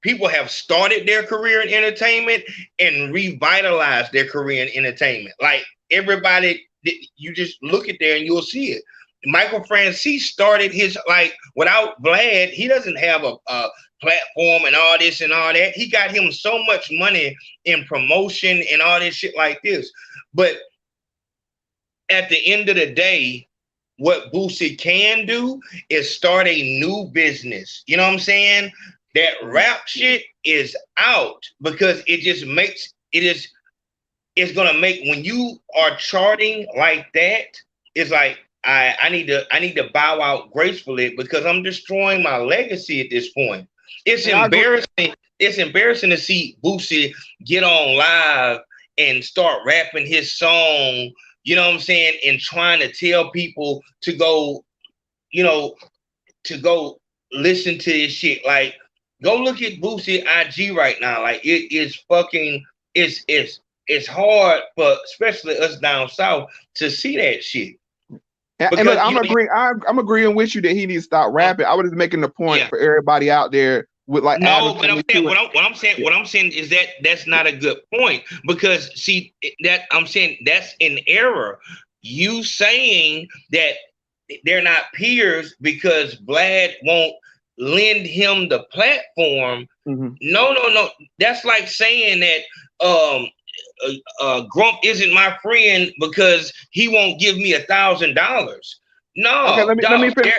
people have started their career in entertainment and revitalized their career in entertainment. Like, everybody, you just look at there and you'll see it. Michael Francis started his, like, without Vlad, he doesn't have a platform and all this and all that. He got him so much money in promotion and all this shit like this. But at the end of the day, what Boosie can do is start a new business. You know what I'm saying? That rap shit is out, because it just makes, it's gonna make, when you are charting like that, it's like, I need to bow out gracefully, because I'm destroying my legacy at this point. It's embarrassing. It's embarrassing to see Boosie get on live and start rapping his song, you know what I'm saying, and trying to tell people to go, you know, to go listen to his shit. Like, go look at Boosie IG right now. Like, it is fucking, it's hard for especially us down south to see that shit. And look, I'm agreeing with you that he needs to stop rapping. I was just making the point for everybody out there with, like, no, but I'm saying what I'm saying is that that's not a good point, because see, that I'm saying that's an error. You saying that they're not peers because Vlad won't lend him the platform. No. That's like saying that Grump isn't my friend because he won't give me $1,000. No, okay, let me finish.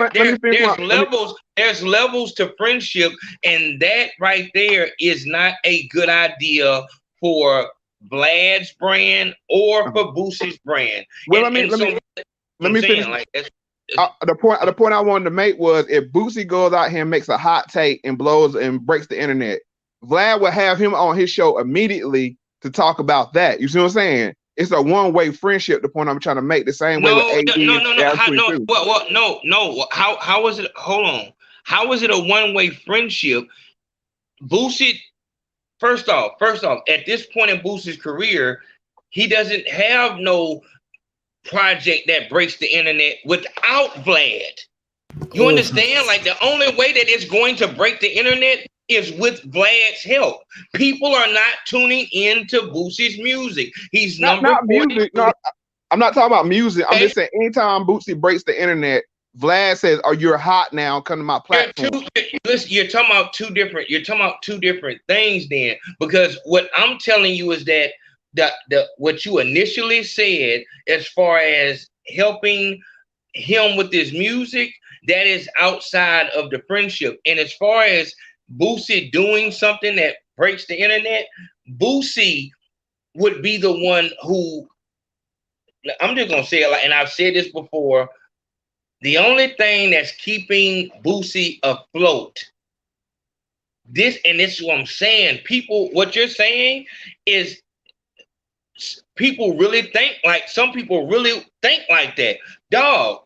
There's levels to friendship, and that right there is not a good idea for Vlad's brand or for Boosie's brand. Well, let me finish. Like, the point I wanted to make was, if Boosie goes out here and makes a hot take and blows and breaks the internet, Vlad will have him on his show immediately to talk about that. You see what I'm saying? It's a one-way friendship. The point I'm trying to make, the same way with AD. No. How is it? Hold on. How is it a one-way friendship? Boosie, first off, at this point in Boosie's career, he doesn't have no project that breaks the internet without Vlad. You understand? Like, the only way that it's going to break the internet is with Vlad's help. People are not tuning into Boosie's music. He's not music. No, I'm not talking about music. I'm just saying, anytime Boosie breaks the internet, Vlad says, "Oh, you're hot now. Come to my platform." Listen, you're talking about two different things then, because what I'm telling you is that what you initially said, as far as helping him with his music, that is outside of the friendship. And as far as Boosie doing something that breaks the internet, Boosie would be the one who, I'm just gonna say it like, and I've said this before, the only thing that's keeping Boosie afloat, this is what I'm saying. People, what you're saying is people really think like, some people really think like that, dog.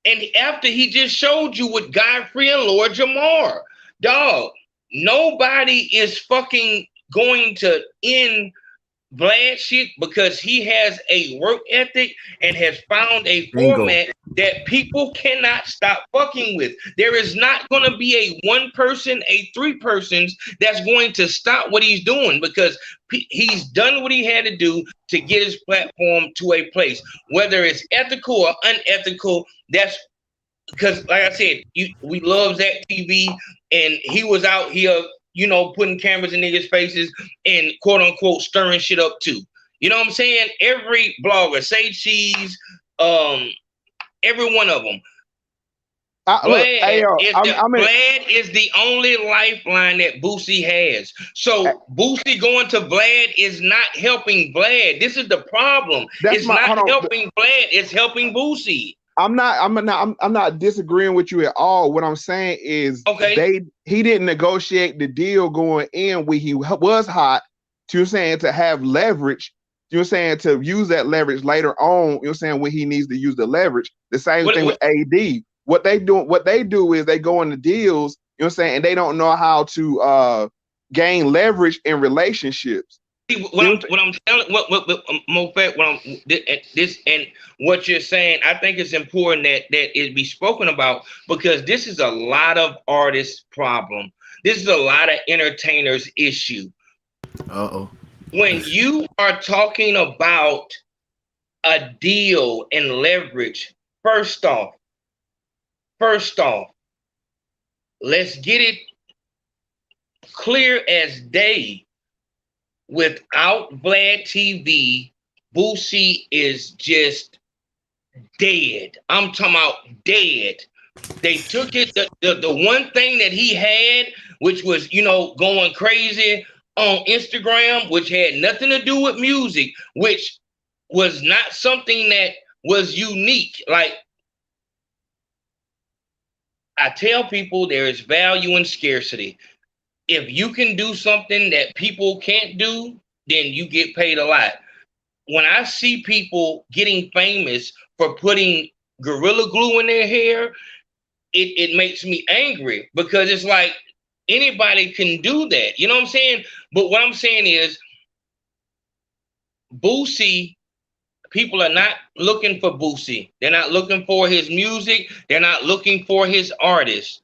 And after he just showed you with Godfrey and Lord Jamar, dog, nobody is fucking going to end Vlad shit because he has a work ethic and has found a format that people cannot stop fucking with. There is not going to be a one person, a three persons that's going to stop what he's doing because he's done what he had to do to get his platform to a place. Whether it's ethical or unethical, that's because, like I said, we love Zach TV, and he was out here, you know, putting cameras in niggas' faces and quote unquote stirring shit up too. You know what I'm saying? Every blogger, Say Cheese, every one of them. Vlad is the only lifeline that Boosie has. So Boosie going to Vlad is not helping Vlad. This is the problem. It's not helping Vlad. It's helping Boosie. I'm not disagreeing with you at all. What I'm saying is, he didn't negotiate the deal going in when he was hot. You're saying to have leverage. You're saying to use that leverage later on. You're saying when he needs to use the leverage. The same thing with AD. What they do is they go into deals. You know what I'm saying, and they don't know how to gain leverage in relationships. What I'm telling, Moe Factz, and what you're saying, I think it's important that it be spoken about because this is a lot of artists' problem. This is a lot of entertainers' issue. When you are talking about a deal and leverage, first off, let's get it clear as day. Without Vlad TV, Boosie is just dead. I'm talking about dead. They took it, the one thing that he had, which was, you know, going crazy on Instagram, which had nothing to do with music, which was not something that was unique. Like, I tell people there is value in scarcity. If you can do something that people can't do, then you get paid a lot. When I see people getting famous for putting Gorilla Glue in their hair, it makes me angry because it's like anybody can do that. You know what I'm saying? But what I'm saying is Boosie, people are not looking for Boosie. They're not looking for his music. They're not looking for his artists.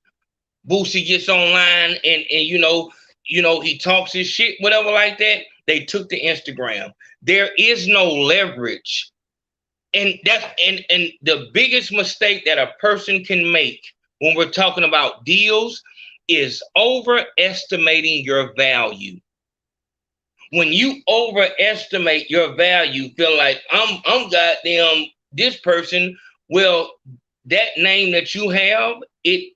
Boosie gets online and you know he talks his shit, whatever like that. They took to Instagram. There is no leverage, and that's and the biggest mistake that a person can make when we're talking about deals is overestimating your value. When you overestimate your value, feel like I'm goddamn this person. Well, that name that you have, it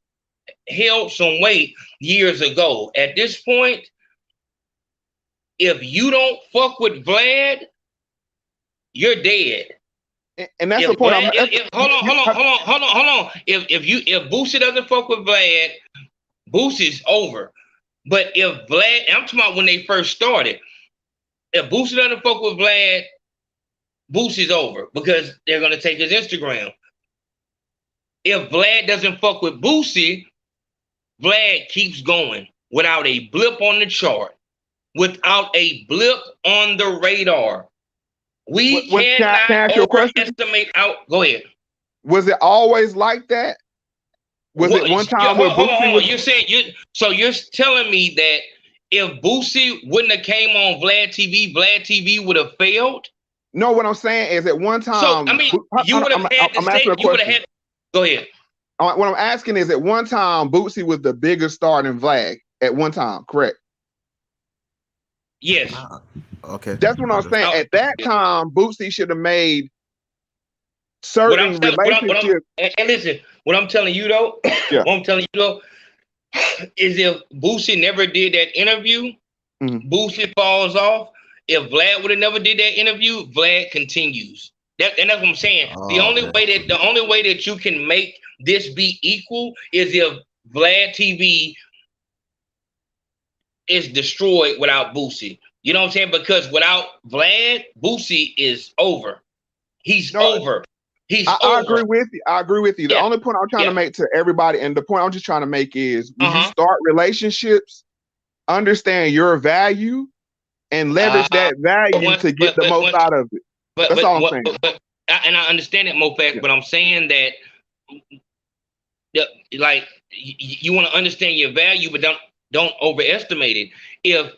held some weight years ago. At this point, if you don't fuck with Vlad, you're dead. And that's the point. Hold on. If Boosie doesn't fuck with Vlad, Boosie's over. But if Vlad, I'm talking about when they first started, if Boosie doesn't fuck with Vlad, Boosie's over because they're gonna take his Instagram. If Vlad doesn't fuck with Boosie, Vlad keeps going without a blip on the chart, without a blip on the radar. We cannot overestimate out. Go ahead. Was it always like that? Was it one time where Boosie was... You're saying you're telling me that if Boosie wouldn't have came on Vlad TV would have failed? No, what I'm saying is at one time. So I mean, you would have had to say. You would have had. Go ahead. What I'm asking is, at one time, Boosie was the bigger star than Vlad. At one time, correct? Yes. Okay. That's what I'm saying. At that time, Boosie should have made certain relationships. And listen, what I'm telling you though, Yeah. what I'm telling you though, is if Boosie never did that interview, Boosie falls off. If Vlad would have never did that interview, Vlad continues. That's what I'm saying. The only way that you can make this be equal is if Vlad TV is destroyed without Boosie. You know what I'm saying? Because without Vlad, Boosie is over. He's over. I agree with you. I agree with you. The only point I'm trying to make to everybody, and the point I'm just trying to make is when you start relationships, understand your value and leverage that value to get the most out of it. That's all I'm saying. And I understand that, Moe Factz, but I'm saying that like you want to understand your value, but don't overestimate it. If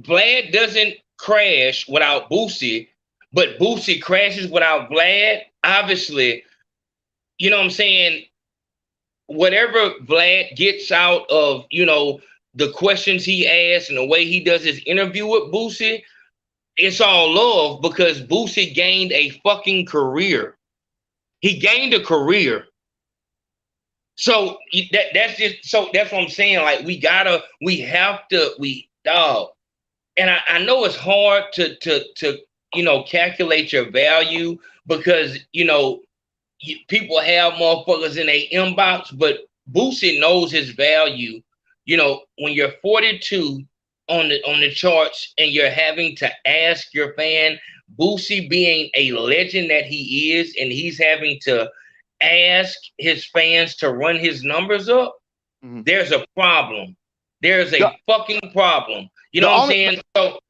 Vlad doesn't crash without Boosie, but Boosie crashes without Vlad, obviously, you know what I'm saying? Whatever Vlad gets out of, you know, the questions he asks and the way he does his interview with Boosie, it's all love because Boosie gained a fucking career. He gained a career. So that's what I'm saying. Like dog. And I know it's hard to you know, calculate your value because, you know, people have motherfuckers in their inbox, but Boosie knows his value. You know, when you're 42 on the charts and you're having to ask your fan, Boosie being a legend that he is, and he's having to ask his fans to run his numbers up, there's a problem. There's a fucking problem. You know what I'm saying? So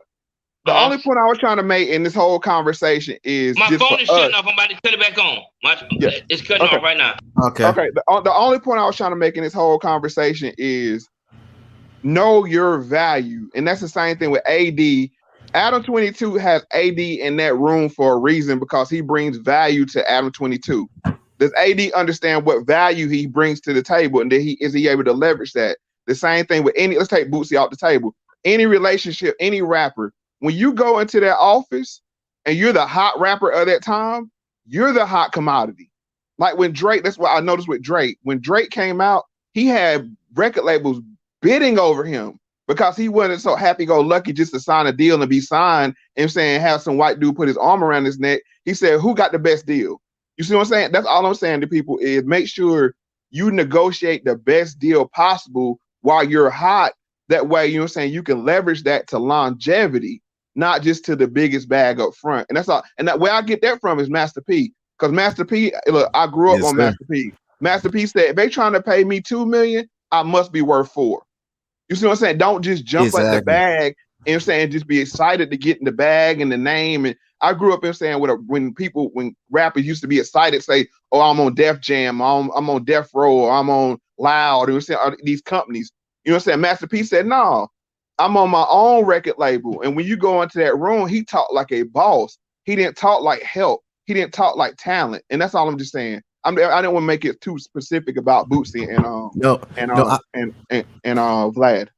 the only point I was trying to make in this whole conversation is my phone is shutting off. I'm about to cut it back on. It's cutting off right now. Okay. The only point I was trying to make in this whole conversation is know your value. And that's the same thing with AD. Adam 22 has AD in that room for a reason because he brings value to Adam 22. Does AD understand what value he brings to the table? And is he able to leverage that? The same thing with let's take Boosie off the table. Any relationship, any rapper, when you go into that office and you're the hot rapper of that time, you're the hot commodity. Like when Drake, that's what I noticed with Drake. When Drake came out, he had record labels bidding over him because he wasn't so happy-go-lucky just to sign a deal and be signed and saying have some white dude put his arm around his neck. He said, who got the best deal? You see what I'm saying? That's all I'm saying to people is make sure you negotiate the best deal possible while you're hot. That way, you know what I'm saying, you can leverage that to longevity, not just to the biggest bag up front. And that's all. And that where I get that from is Master P. Because Master P, look, I grew up on Master P. Master P said, if they trying to pay me $2 million, I must be worth $4 million. You see what I'm saying? Don't just jump at the bag and saying just be excited to get in the bag and the name. And I grew up in saying when rappers used to be excited, say, oh, I'm on Def Jam, I'm on Death Row, or I'm on Loud, you know what I'm saying, these companies. You know what I'm saying? Master P said, no, I'm on my own record label. And when you go into that room, he talked like a boss. He didn't talk like help. He didn't talk like talent. And that's all I'm just saying. I didn't want to make it too specific about Boosie and Vlad.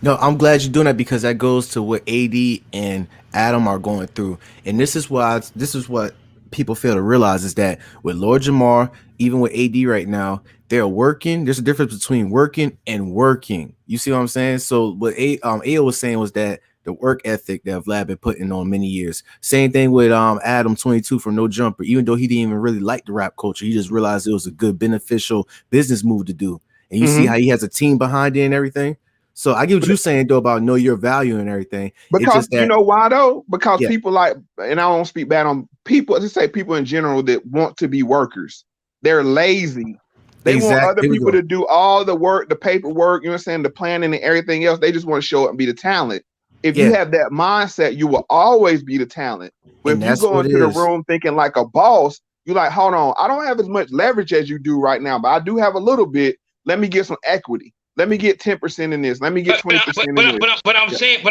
No, I'm glad you're doing that because that goes to what AD and Adam are going through. And this is what people fail to realize is that with Lord Jamar, even with AD right now, they're working. There's a difference between working and working. You see what I'm saying? So what Ayo was saying was that the work ethic that Vlad been putting on many years. Same thing with Adam 22 from No Jumper. Even though he didn't even really like the rap culture, he just realized it was a good beneficial business move to do. And you see how he has a team behind it and everything. So I get what you're saying though about know your value and everything. Because you know why though? Because people like, and I don't speak bad on people, just say people in general that want to be workers. They're lazy. They want other people to do all the work, the paperwork, you know what I'm saying, the planning and everything else. They just want to show up and be the talent. If you have that mindset, you will always be the talent. But if you go into the room thinking like a boss, you're like, hold on, I don't have as much leverage as you do right now, but I do have a little bit. Let me get some equity. Let me get 10% in this. Let me get 20% in this. But I'm saying,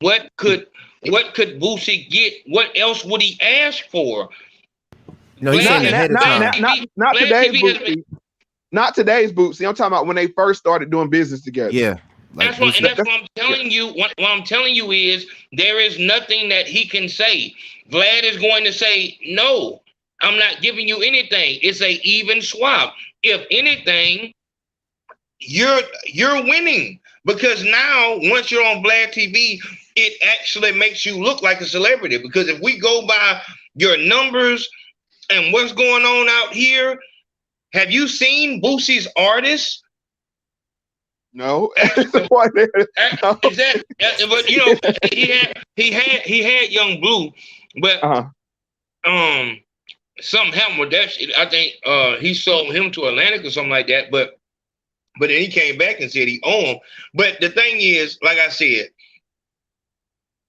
what could Boosie get? What else would he ask for? No, he's saying not today's Boosie. Not today's Boosie. I'm talking about when they first started doing business together. Yeah. Like That's what, and Boosie. that's what I'm telling you. What I'm telling you is there is nothing that he can say. Vlad is going to say, no, I'm not giving you anything. It's a even swap. If anything, you're winning, because now once you're on Vlad TV, it actually makes you look like a celebrity. Because if we go by your numbers and what's going on out here, have you seen Boosie's artists? No. Exactly. But you know, he had Young Blue, but something happened with that shit. I think he sold him to Atlantic or something like that. But then he came back and said he owned. But the thing is, like I said,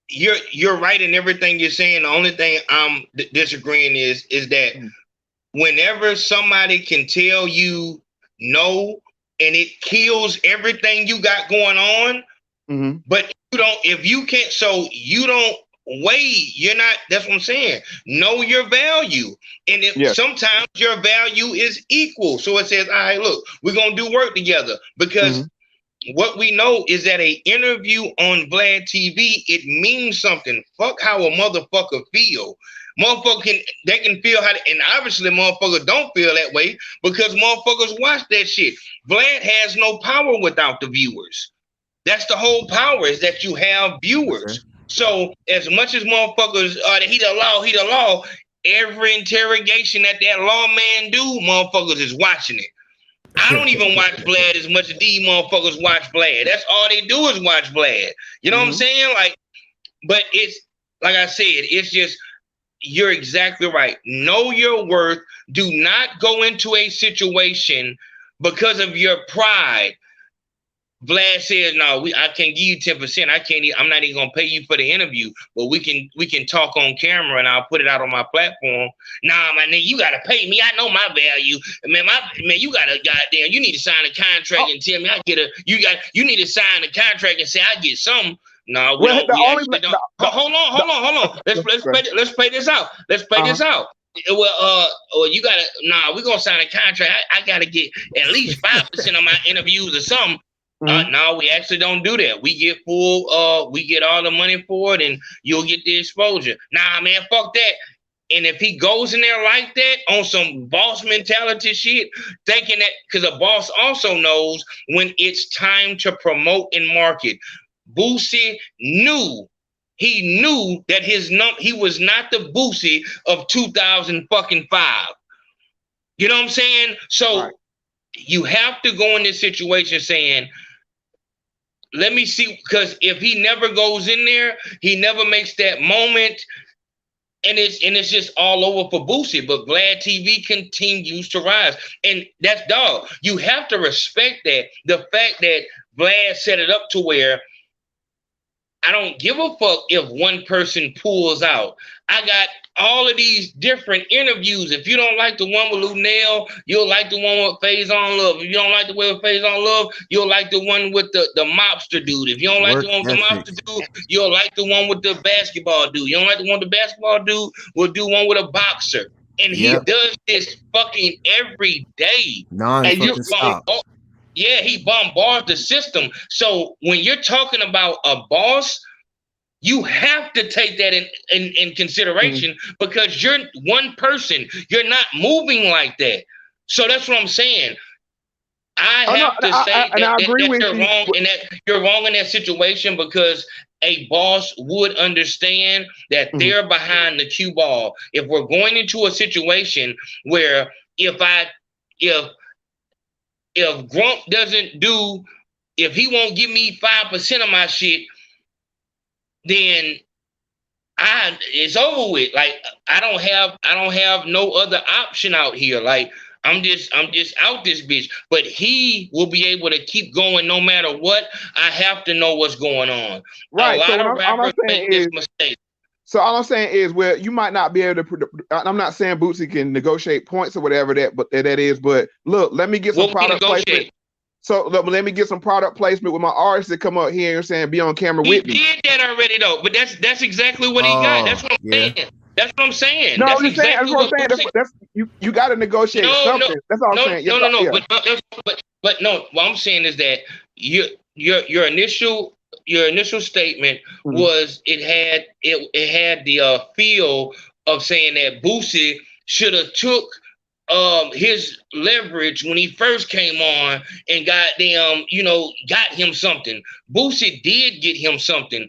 you're right in everything you're saying. The only thing I'm disagreeing is that whenever somebody can tell you no, and it kills everything you got going on, but you don't, if you can't, so you don't weigh, you're not, that's what I'm saying. Know your value. And if sometimes your value is equal. So it says, all right, look, we're going to do work together, because what we know is that an interview on Vlad TV, it means something. Fuck how a motherfucker feel. Motherfucker they can feel how, and obviously motherfuckers don't feel that way because motherfuckers watch that shit. Vlad has no power without the viewers. That's the whole power, is that you have viewers. So as much as motherfuckers he the law, every interrogation that lawman do, motherfuckers is watching it. I don't even watch Vlad as much as these motherfuckers watch Vlad. That's all they do is watch Vlad. You know what I'm saying? Like, but it's like I said, it's just, you're exactly right. Know your worth. Do not go into a situation because of your pride. Vlad says, no, I can't give you 10%. I'm not even gonna pay you for the interview, but we can talk on camera and I'll put it out on my platform. Nah, my nigga, you gotta pay me. I know my value. Man, you gotta goddamn, you need to sign a contract and tell me I get you need to sign a contract and say I get something. No, we don't. But hold on. Let's play this out. Let's play this out. Well, you gotta. Nah, we're gonna sign a contract. I gotta get at least 5% of my interviews or something. No, we actually don't do that. We get full. We get all the money for it, and you'll get the exposure. Nah, man, fuck that. And if he goes in there like that on some boss mentality shit, thinking that, because a boss also knows when it's time to promote and market. Boosie knew that he was not the Boosie of 2005. You know what I'm saying? So you have to go in this situation saying, let me see, because if he never goes in there, he never makes that moment, and it's just all over for Boosie. But Vlad TV continues to rise, and that's dog. You have to respect that. The fact that Vlad set it up to where I don't give a fuck if one person pulls out. I got all of these different interviews. If you don't like the one with Lunel, you'll like the one with Phase on Love. If you don't like the one with Phase on Love, you'll like the one with the mobster dude. If you don't like the one with the mobster dude, you'll like the one with the basketball dude. You don't like the one with the basketball dude, we'll do one with a boxer. And he does this fucking every day. Yeah, he bombards the system. So when you're talking about a boss, you have to take that in consideration, because you're one person. You're not moving like that. So that's what I'm saying. I have to say that you're wrong, and that you're wrong in that situation, because a boss would understand that they're behind the cue ball. If we're going into a situation where if Grump doesn't do, if he won't give me 5% of my shit, then it's over with. Like, I don't have no other option out here. Like, I'm just out this bitch. But he will be able to keep going no matter what. I have to know what's going on. Right. A lot of rappers make this mistake. So all I'm saying is, well, you might not be able to. I'm not saying Boosie can negotiate points or whatever that is, but look, let me get some product placement. So let me get some product placement with my artists that come up here and saying be on camera with me. He did that already though, but that's exactly what he got. That's what I'm saying. That's what I'm saying. No, that's exactly what I'm saying. That's you got to negotiate something. That's all I'm saying. But no. What I'm saying is that your initial statement was it had the feel of saying that Boosie should have took his leverage when he first came on and goddamn, got him something. Boosie did get him something.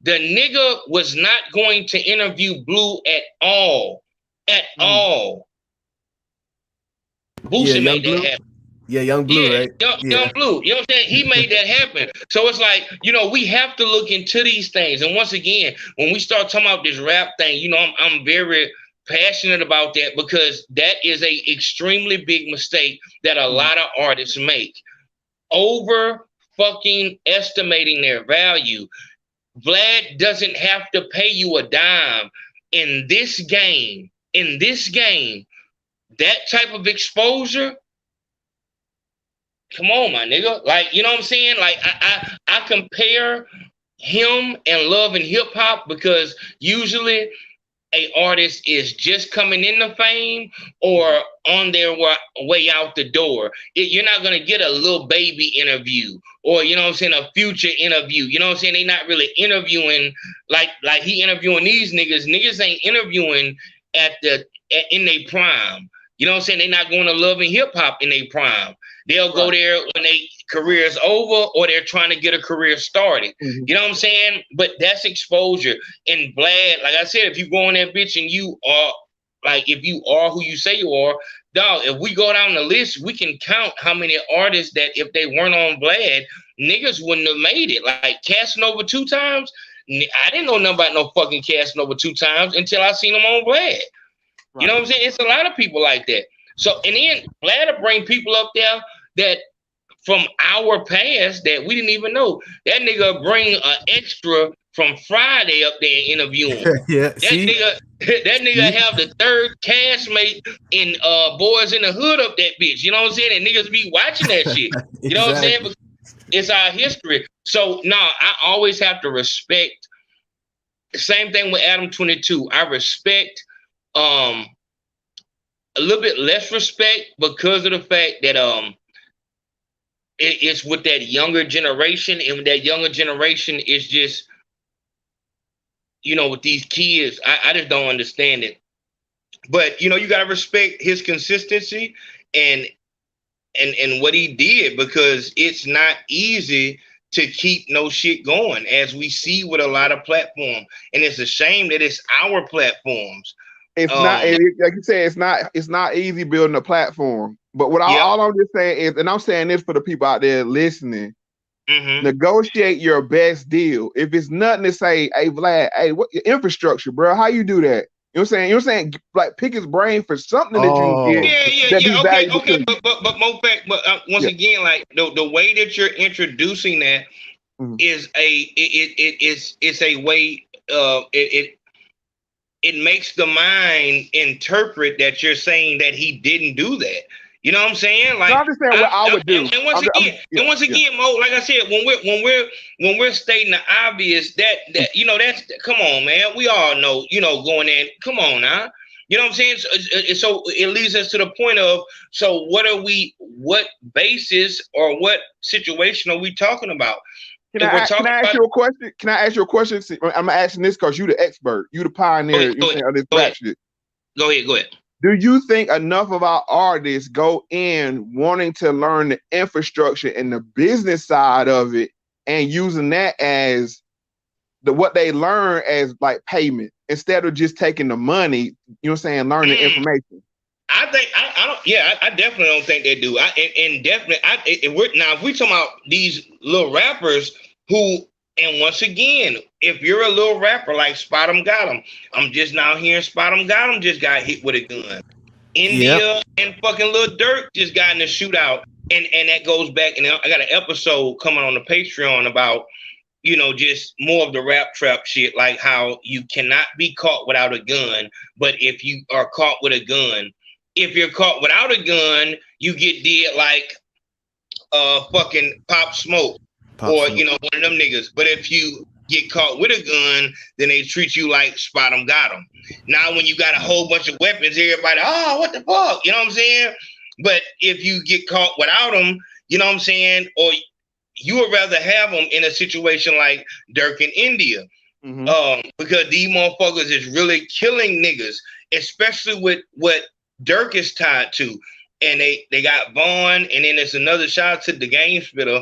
The nigga was not going to interview Blue at all. At all. Boosie made that happen. Yeah, Young Blue, right? Young Blue. You know what I'm saying? He made that happen. So it's like, we have to look into these things. And once again, when we start talking about this rap thing, I'm very passionate about that because that is a extremely big mistake that a lot of artists make. Over fucking estimating their value. Vlad doesn't have to pay you a dime in this game. That type of exposure. Come on, my nigga. Like, you know what I'm saying? Like, I compare him and Love and Hip Hop because usually a artist is just coming into fame or on their way out the door. You're not going to get a Lil Baby interview or, a Future interview. You know what I'm saying? They're not really interviewing like he interviewing these niggas. Niggas ain't interviewing in their prime. You know what I'm saying? They're not going to Love and Hip Hop in their prime. They'll go there when their career is over or they're trying to get a career started. You know what I'm saying? But that's exposure. And Vlad, like I said, if you go on that bitch and you are, like, if you are who you say you are, dog, if we go down the list, we can count how many artists that if they weren't on Vlad, niggas wouldn't have made it. Like Casanova 2 times. I didn't know nothing about no fucking Casanova 2 times until I seen him on Vlad. You know what I'm saying? It's a lot of people like that. So, and then Vlad will bring people up there that from our past that we didn't even know. That nigga bring an extra from Friday up there and interview him. That nigga have the third castmate in Boys in the Hood up that bitch. You know what I'm saying? And niggas be watching that shit. You know what I'm saying? But it's our history. So I always have to respect. Same thing with Adam 22. I respect a little bit less respect because of the fact that it's with that younger generation, and that younger generation is just, with these kids, I just don't understand it. But you gotta respect his consistency and what he did, because it's not easy to keep no shit going, as we see with a lot of platforms. And it's a shame that it's our platforms. It's not, like you said, it's not easy building a platform. But what all I'm just saying is, and I'm saying this for the people out there listening, negotiate your best deal. If it's nothing to say, hey Vlad, hey, what your infrastructure, bro? How you do that? You know what I'm saying? Like, pick his brain for something that you can get. Okay. But Moe Factz, once again, like the way that you're introducing that is it's a way it makes the mind interpret that you're saying that he didn't do that. You know what I'm saying? Like, I'm just saying what I would do. And once again, Mo, like I said, when we're stating the obvious, that that's, come on, man. We all know, going in. Come on now. You know what I'm saying? So it leads us to the point of, so what basis or what situation are we talking about? Can I ask you a question? Can I ask you a question? I'm asking this because you're the expert. You're the pioneer of this rap shit. Go ahead. Do you think enough of our artists go in wanting to learn the infrastructure and the business side of it and using that as what they learn as like payment instead of just taking the money, you know what I'm saying, learn the information? I think I definitely don't think they do. If we talking about these little rappers who, and once again, if you're a little rapper like Spot 'em Got 'em, I'm just now hearing Spot 'em Got 'em just got hit with a gun. India and fucking Lil Durk just got in a shootout, and that goes back. And I got an episode coming on the Patreon about, just more of the rap trap shit, like how you cannot be caught without a gun, but if you are caught with a gun, if you're caught without a gun, you get dead like fucking Pop Smoke. One of them niggas. But if you get caught with a gun, then they treat you like Spot 'em Got 'em. Now when you got a whole bunch of weapons, everybody, what the fuck? You know what I'm saying? But if you get caught without them, you know what I'm saying? Or you would rather have them in a situation like Dirk in India. Because these motherfuckers is really killing niggas, especially with what Dirk is tied to. And they got Vaughn, and then there's another shout out to the game spitter.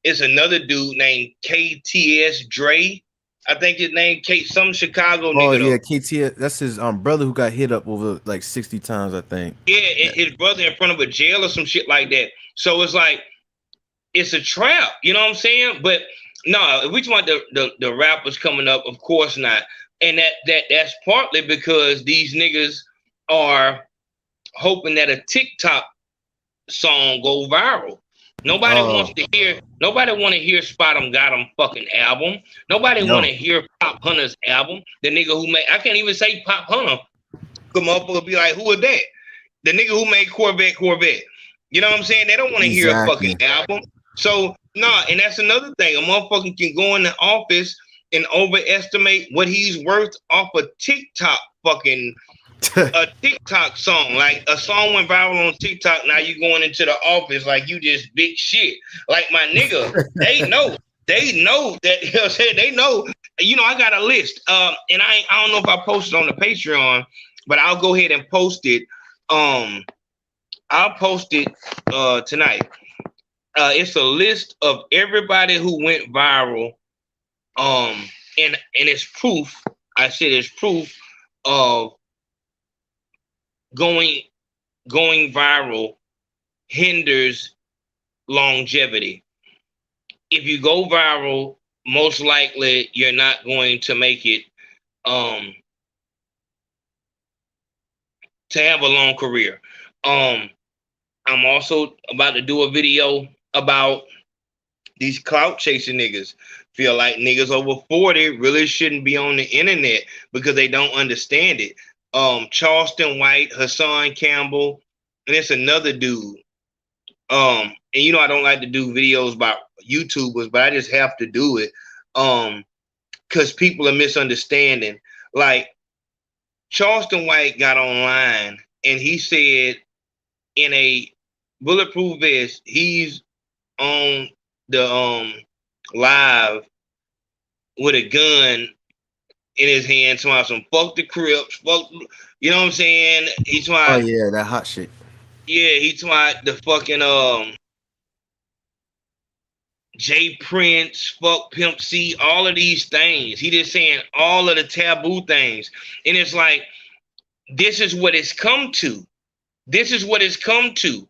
It's another dude named KTS Dre. I think his name some Chicago nigga. Oh yeah, though. KTS. That's his brother who got hit up over like 60 times, I think. Yeah, his brother in front of a jail or some shit like that. So it's like it's a trap, you know what I'm saying? But no, if we talk about the rappers coming up, of course not. And that's partly because these niggas are hoping that a TikTok song go viral. Nobody wants to hear. Nobody want to hear Spot 'em Got 'em fucking album. Nobody want to hear Pop Hunter's album. The nigga who made, I can't even say Pop Hunter. The motherfucker be like, who is that? The nigga who made Corvette. You know what I'm saying? They don't want to hear a fucking album. So nah, and that's another thing. A motherfucker can go in the office and overestimate what he's worth off a TikTok fucking a TikTok song. Like a song went viral on TikTok. Now you going into the office like you just big shit. Like my nigga, they know that, you know what I'm saying? They know, you know, I got a list. And I don't know if I posted on the Patreon, but I'll go ahead and post it. I'll post it tonight. It's a list of everybody who went viral. And it's proof. I said it's proof of going viral hinders longevity. If you go viral, most likely you're not going to make it to have a long career. I'm also about to do a video about these clout chasing niggas. Feel like niggas over 40 really shouldn't be on the internet because they don't understand it. Charleston White, Hassan Campbell, and it's another dude. And you know I don't like to do videos about YouTubers, but I just have to do it. Because people are misunderstanding. Like Charleston White got online and he said in a bulletproof vest, he's on the live with a gun in his hand, talking about some fuck the Crips, fuck, you know what I'm saying? He's talking Oh yeah, that hot shit. Yeah, he's talking about the fucking J Prince, fuck Pimp C, all of these things. He just saying all of the taboo things. And it's like, this is what it's come to. This is what it's come to.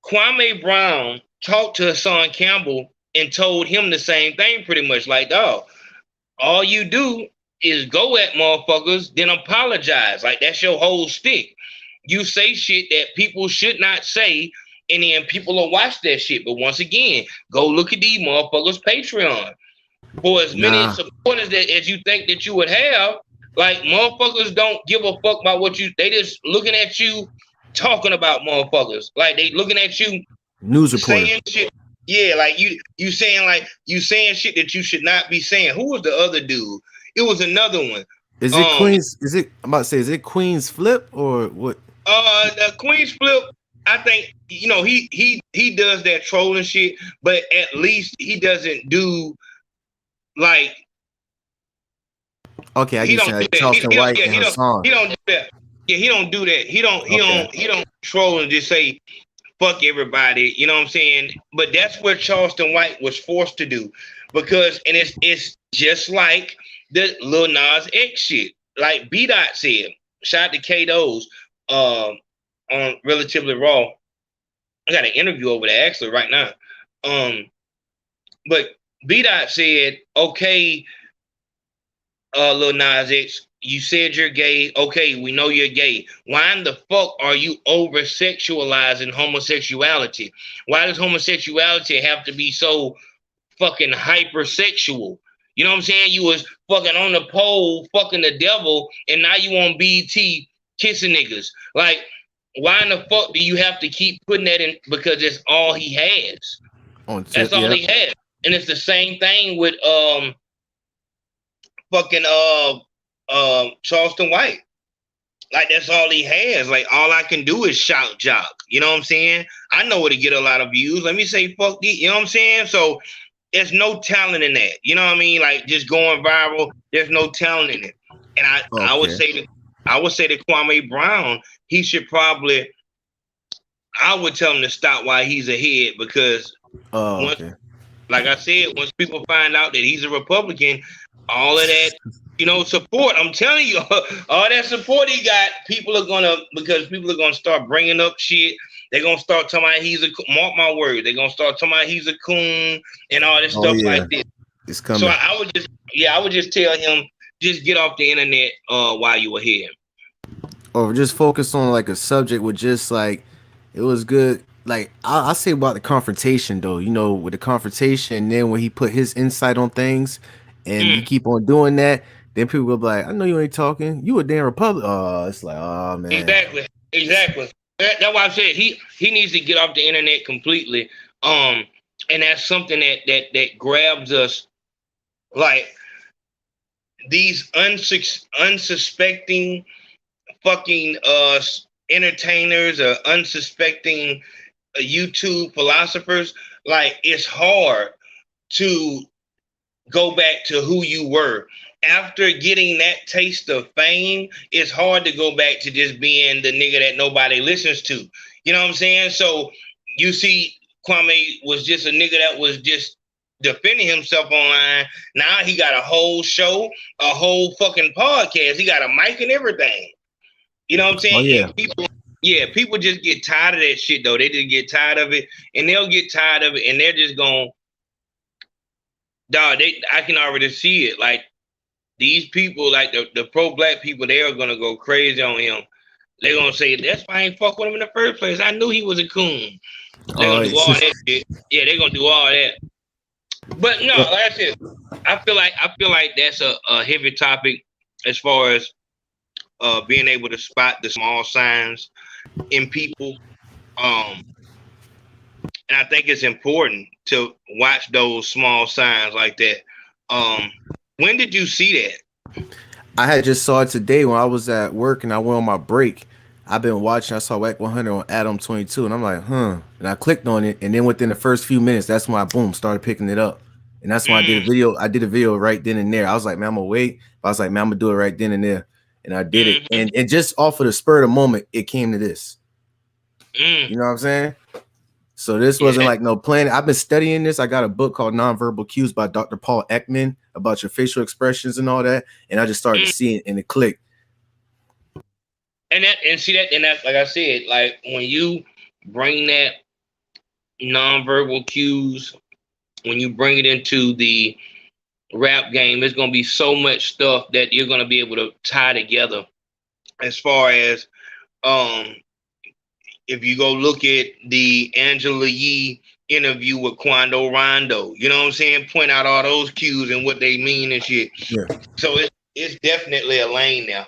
Kwame Brown talked to Hassan Campbell and told him the same thing pretty much. Like, dog, all you do is go at motherfuckers, then apologize. Like, that's your whole stick. You say shit that people should not say, and then people will watch that shit. But once again, go look at these motherfuckers' Patreon. For as many supporters as you think that you would have, like, motherfuckers don't give a fuck about what you, they just looking at you talking about motherfuckers. Like, they looking at you news reporter saying shit. Yeah, like you saying shit that you should not be saying. Who was the other dude? It was another one. Is it Queens? Is it, I'm about to say, is it Queen's Flip or what? The Queen's Flip, I think, you know, he does that trolling shit, but at least he doesn't do like. Okay, I get like Charleston White and her song. He don't do that. Yeah, he don't do that. He don't troll and just say fuck everybody. You know what I'm saying? But that's what Charleston White was forced to do, because and it's just like the Lil Nas X shit. Like B Dot said, shout out to K-Do's on Relatively Raw. I got an interview over there actually right now. But B Dot said, okay, Lil Nas X, you said you're gay. Okay, we know you're gay. Why in the fuck are you over sexualizing homosexuality? Why does homosexuality have to be so fucking hypersexual? You know what I'm saying? You was fucking on the pole, fucking the devil, and now you on BT kissing niggas. Like, why in the fuck do you have to keep putting that in? Because it's all he has. That's all he has. And it's the same thing with fucking Charleston White. Like that's all he has. Like all I can do is shout jock. You know what I'm saying? I know where to get a lot of views. Let me say fuck these. You know what I'm saying? So there's no talent in that. You know what I mean? Like just going viral. There's no talent in it. And I would say to Kwame Brown, he should probably. I would tell him to stop while he's ahead because like I said, once people find out that he's a Republican, all of that, support. I'm telling you, all that support he got, people are gonna start bringing up shit. They're gonna start talking about mark my word, they're gonna start talking about he's a coon and all this stuff like this. It's coming. So I would just tell him, just get off the internet while you were here. Or just focus on like a subject with just like it was good. Like I say about the confrontation though, with the confrontation, and then when he put his insight on things, and you keep on doing that, then people will be like, I know you ain't talking. You a damn Republican. Oh, it's like, oh man. Exactly. That's why I said he needs to get off the internet completely. And that's something that grabs us, like these unsuspecting fucking entertainers or unsuspecting YouTube philosophers. Like it's hard to go back to who you were after getting that taste of fame. It's hard to go back to just being the nigga that nobody listens to. You know what I'm saying? So you see, Kwame was just a nigga that was just defending himself online. Now he got a whole show, a whole fucking podcast. He got a mic and everything. You know what I'm saying? Oh, yeah. People just get tired of that shit though. They just get tired of it, and they'll get tired of it, and they're just gonna, dog. I can already see it. Like these people, like the pro-black people, they are gonna go crazy on him. They're gonna say that's why I ain't fuck with him in the first place. I knew he was a coon. They're gonna do all that shit. Yeah, they're gonna do all that. But no, like I said, I feel like that's a heavy topic as far as being able to spot the small signs in people. And I think it's important to watch those small signs like that. When did you see that? I had just saw it today when I was at work and I went on my break. I've been watching. I saw Wack100 on Adam 22, and I'm like, and I clicked on it, and then within the first few minutes, that's when I started picking it up, and that's when I did a video. I did a video right then and there. I was like, man, I'm gonna wait. I was like, man, I'm gonna do it right then and there, and I did it, and just off of the spur of the moment, it came to this. You know what I'm saying? So this wasn't like no plan. I've been studying this. I got a book called Nonverbal Cues by Dr. Paul Ekman about your facial expressions and all that, and I just started to see it, and it clicked. And that's like I said, like when you bring that nonverbal cues, when you bring it into the rap game, there's gonna be so much stuff that you're gonna be able to tie together. As far as if you go look at the Angela Yee interview with Quando Rondo, you know what I'm saying? Point out all those cues and what they mean and shit. Yeah. So it's definitely a lane now.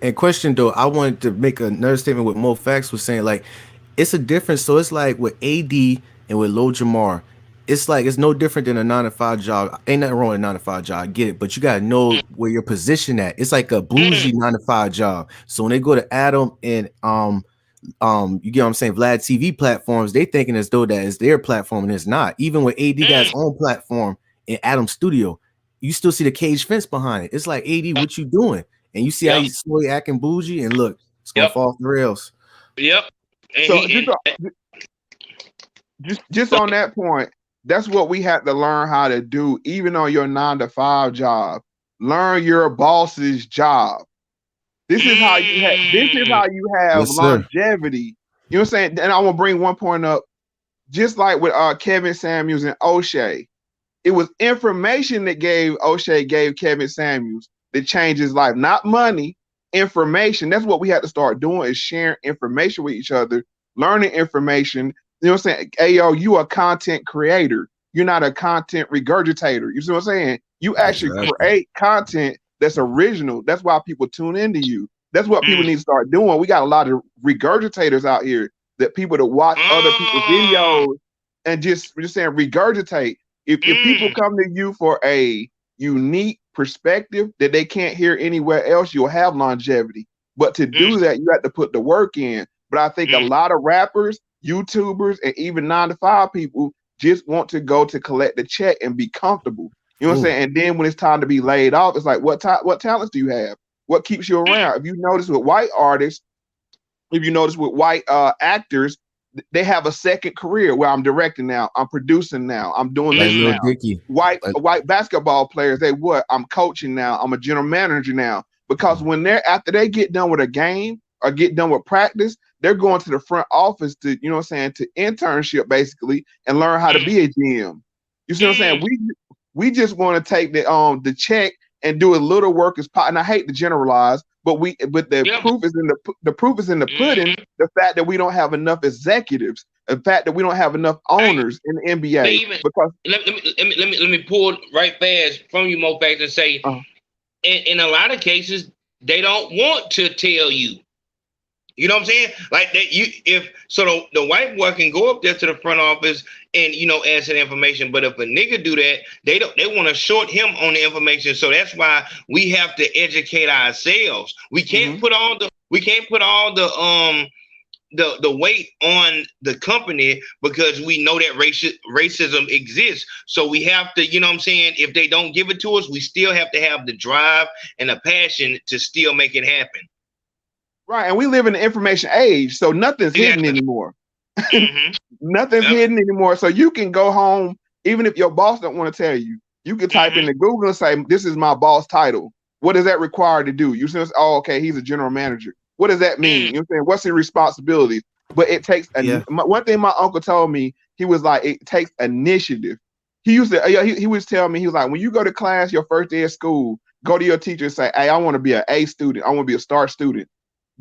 And question though, I wanted to make another statement with Moe Factz was saying like it's a difference. So it's like with AD and with Lil Jamar, it's like it's no different than a 9-to-5 job. Ain't nothing wrong with a 9-to-5 job, I get it, but you gotta know where your position at. It's like a bougie 9-to-5 job. So when they go to Adam and you get what I'm saying, Vlad TV platforms, they thinking as though that is their platform, and it's not. Even with AD got his own platform in Adam Studio, you still see the cage fence behind it. It's like, AD, what you doing? And you see how he's slowly acting bougie, and look, it's gonna fall off the rails. Yep. And so just on that point, that's what we have to learn how to do, even on your 9-to-5 job. Learn your boss's job. This is how you have. This is how you have longevity. You know what I'm saying? And I want to bring one point up. Just like with Kevin Samuels and O'Shea, it was information that O'Shea gave Kevin Samuels that changed his life, not money. Information. That's what we have to start doing, is sharing information with each other, learning information. You know what I'm saying? Ayo, you a content creator. You're not a content regurgitator. You see what I'm saying? You actually create content that's original. That's why people tune into you. That's what people need to start doing. We got a lot of regurgitators out here, that people that watch other people's videos and just saying regurgitate. If people come to you for a unique perspective that they can't hear anywhere else, you'll have longevity. But to do that, you have to put the work in. But I think a lot of rappers, YouTubers, and even 9-to-5 people just want to go to collect the check and be comfortable. You know what I'm saying? And then when it's time to be laid off, it's like, what talents do you have? What keeps you around? If you notice with white artists, if you notice with white actors, they have a second career where I'm directing now, I'm producing now, I'm doing this Lil now. Dicky. White basketball players, I'm coaching now, I'm a general manager now. Because when after they get done with a game or get done with practice, they're going to the front office to, you know what I'm saying, to internship basically and learn how to be a GM. You see what I'm saying? We just want to take the check and do a little work as part. And I hate to generalize, but the proof is in the pudding. The fact that we don't have enough executives, the fact that we don't have enough owners in the NBA. Because let me pull right fast from you, Moe Factz, and say, in a lot of cases, they don't want to tell you. You know what I'm saying? Like that, the white boy can go up there to the front office and ask that information. But if a nigga do that, they want to short him on the information. So that's why we have to educate ourselves. We can't put all the weight on the company because we know that racism exists. So we have to, you know what I'm saying? If they don't give it to us, we still have to have the drive and the passion to still make it happen. Right, and we live in the information age, so nothing's hidden anymore. Nothing's hidden anymore. So you can go home, even if your boss don't want to tell you. You can type into Google and say, "This is my boss title. What does that require to do?" You say, "Oh, okay, he's a general manager. What does that mean?" You know what I'm saying? What's his responsibility? But it takes one thing my uncle told me. He was like, it takes initiative. He used to. He was telling me, he was like, when you go to class, your first day of school, go to your teacher and say, "Hey, I want to be an A student. I want to be a star student."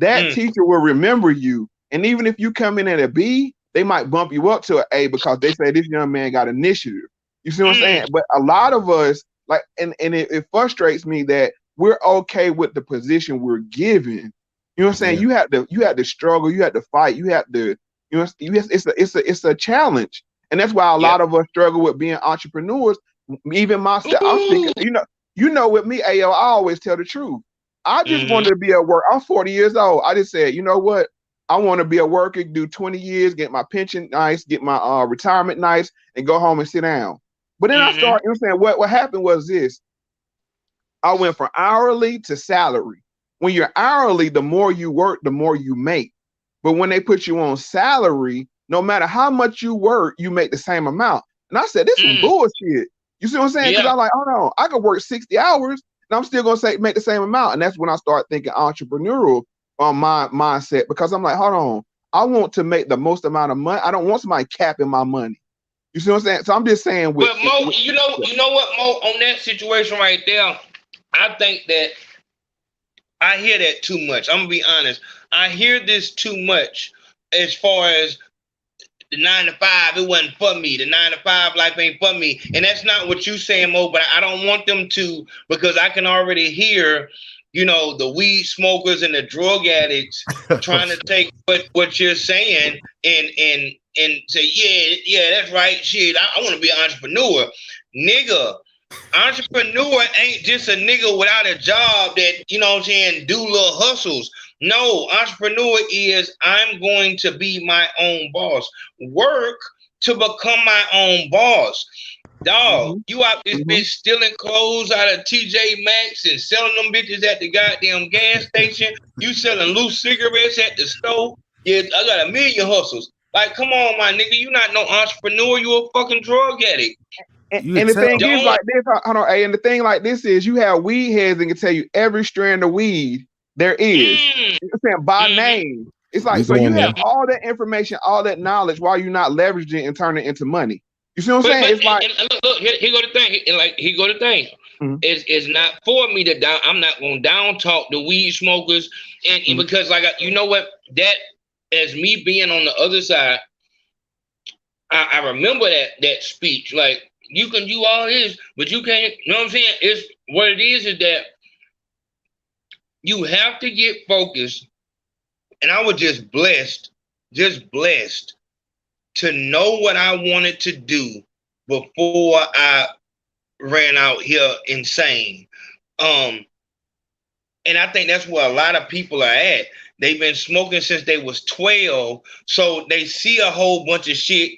That teacher will remember you. And even if you come in at a B, they might bump you up to an A because they say this young man got initiative. You see what I'm saying? But a lot of us, like, and it frustrates me that we're okay with the position we're given. You know what I'm saying? You had to struggle, you had to fight, you had to, it's a challenge. And that's why a lot of us struggle with being entrepreneurs. Even myself, I'm speaking, with me, Ayo, I always tell the truth. I just wanted to be at work. I'm 40 years old. I just said, you know what? I want to be a worker, do 20 years, get my pension nice, get my retirement nice, and go home and sit down. But then I started, you know what I'm saying? What happened was this. I went from hourly to salary. When you're hourly, the more you work, the more you make. But when they put you on salary, no matter how much you work, you make the same amount. And I said, this is bullshit. You see what I'm saying? Because I'm like, hold on, I could work 60 hours. And I'm still gonna make the same amount. And that's when I start thinking entrepreneurial on my mindset, because I'm like, hold on, I want to make the most amount of money. I don't want somebody capping my money. You see what I'm saying? So I'm just saying But Mo, you know what, Mo, on that situation right there, I think that I hear that too much. I'm gonna be honest. I hear this too much as far as the 9 to 5, it wasn't for me. The 9 to 5 life ain't for me. And that's not what you saying, Mo, but I don't want them to, because I can already hear, the weed smokers and the drug addicts trying to take what you're saying and say, yeah, that's right. Shit, I want to be an entrepreneur. Nigga, entrepreneur ain't just a nigga without a job that, do little hustles. No, entrepreneur is I'm going to be my own boss. Work to become my own boss. Dog, you out this bitch stealing clothes out of TJ Maxx and selling them bitches at the goddamn gas station. You selling loose cigarettes at the store. Yeah, I got a million hustles. Like, come on, my nigga. You not no entrepreneur. You a fucking drug addict. And the thing is like this, hold on, and the thing like this is you have weed heads that can tell you every strand of weed there is. You know what I'm saying? By name. It's like, so you have all that information, all that knowledge, while you're not leveraging it and turning it into money. You see what I'm saying? It's like, look, here go the thing. Here go the thing. It's not for me to down. I'm not gonna down talk the weed smokers, and because you know what, that as me being on the other side, I remember that speech. Like, you can do all this, but you can't. You know what I'm saying? It's what it is that you have to get focused. And I was just blessed to know what I wanted to do before I ran out here insane. And I think that's where a lot of people are at. They've been smoking since they was 12. So they see a whole bunch of shit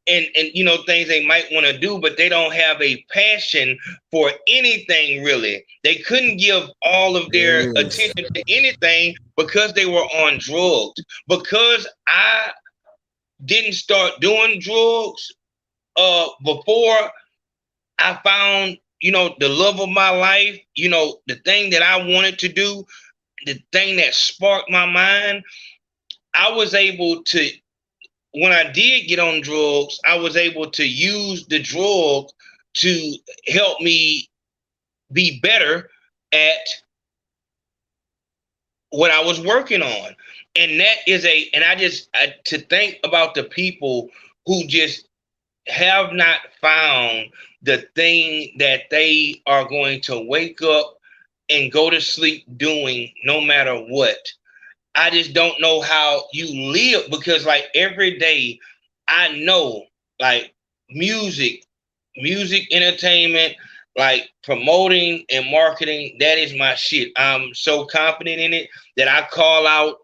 and you know, things they might want to do, but they don't have a passion for anything really. They couldn't give all of their attention to anything because they were on drugs. Because I didn't start doing drugs before I found, you know, the love of my life, you know, the thing that I wanted to do, the thing that sparked my mind. I was able to, when I did get on drugs, I was able to use the drug to help me be better at what I was working on. And that is to think about the people who just have not found the thing that they are going to wake up and go to sleep doing no matter what. I just don't know how you live, because like every day I know like music, entertainment, like promoting and marketing, that is my shit. I'm so confident in it that I call out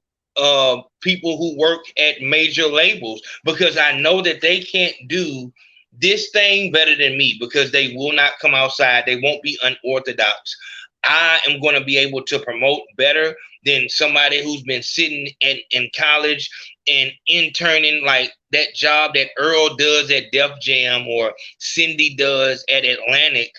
people who work at major labels, because I know that they can't do this thing better than me, because they will not come outside. They won't be unorthodox. I am going to be able to promote better than somebody who's been sitting in college and interning, like that job that Earl does at Def Jam or Cindy does at Atlantic.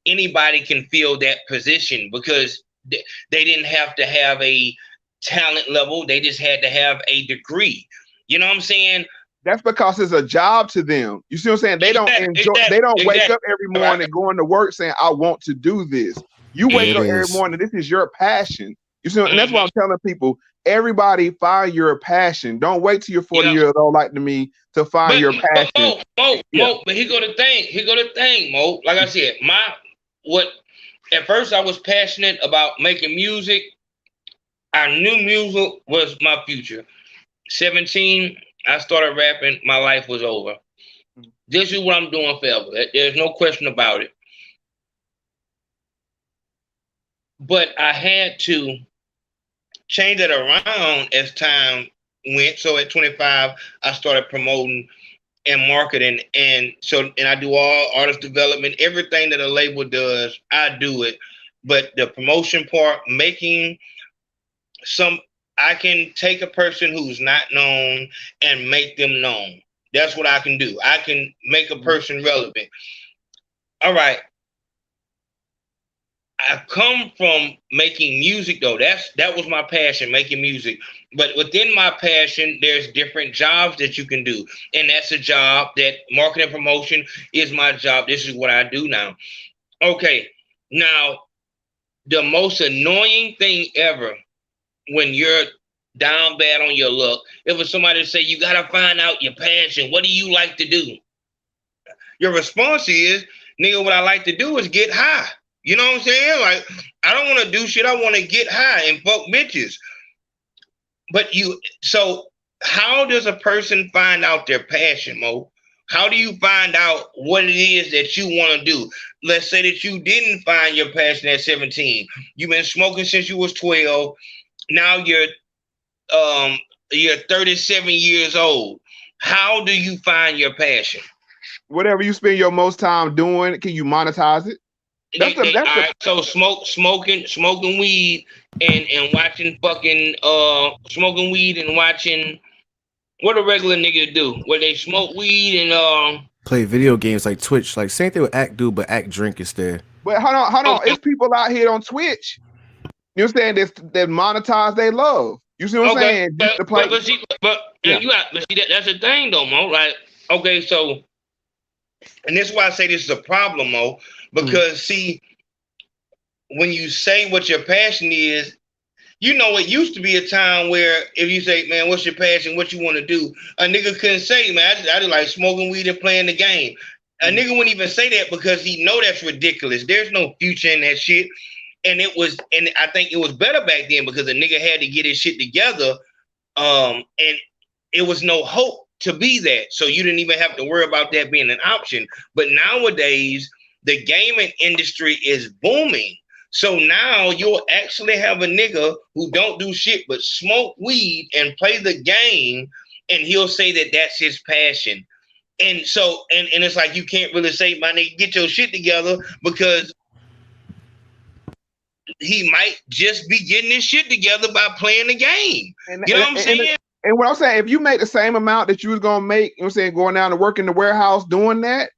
Anybody can fill that position because they didn't have to have a talent level. They just had to have a degree. You know what I'm saying? That's because it's a job to them. You see what I'm saying? They don't enjoy. They don't wake up every morning going to work saying, "I want to do this." You wake up every morning. This is your passion. You see, and that's why I'm telling people: everybody find your passion. Don't wait till you're 40 years old, like to me, to find your passion. Mo, but here go the thing, Mo. Like I said, at first I was passionate about making music. I knew music was my future. 17, I started rapping. My life was over. This is what I'm doing forever. There's no question about it. But I had to change it around as time went. So at 25, I started promoting and marketing. And I do all artist development, everything that a label does, I do it. But the promotion part, I can take a person who's not known and make them known. That's what I can do. I can make a person relevant. All right. I come from making music though. That was my passion, making music. But within my passion, there's different jobs that you can do. And that's a job that marketing and promotion is my job. This is what I do now. Okay. Now, the most annoying thing ever when you're down bad on your luck, if it's somebody say, you got to find out your passion. What do you like to do? Your response is, nigga, what I like to do is get high. You know what I'm saying? Like, I don't want to do shit. I want to get high and fuck bitches. So how does a person find out their passion, Mo? How do you find out what it is that you want to do? Let's say that you didn't find your passion at 17. You've been smoking since you was 12. Now you're 37 years old. How do you find your passion? Whatever you spend your most time doing, can you monetize it? So smoking weed and watching fucking smoking weed and watching what a regular nigga do, where they smoke weed and play video games like Twitch, like same thing with Act do, but Act drink instead. But hold on, it's people out here on Twitch. You know what I'm saying? That monetize they love. You see what I'm saying? That's the thing though, Mo. Like, okay, so, and this is why I say this is a problem, Mo, because see, when you say what your passion is, you know, it used to be a time where if you say, man, what's your passion? What you want to do? A nigga couldn't say, man, I just like smoking weed and playing the game. A nigga wouldn't even say that because he know that's ridiculous. There's no future in that shit. And I think it was better back then because a nigga had to get his shit together. And it was no hope to be that. So you didn't even have to worry about that being an option. But nowadays, the gaming industry is booming. So now you'll actually have a nigga who don't do shit but smoke weed and play the game, and he'll say that that's his passion. And so, and it's like, you can't really say, my nigga, get your shit together, because he might just be getting his shit together by playing the game. You know what I'm saying? And what I'm saying, if you make the same amount that you was gonna make, you know what I'm saying, going down to work in the warehouse doing that,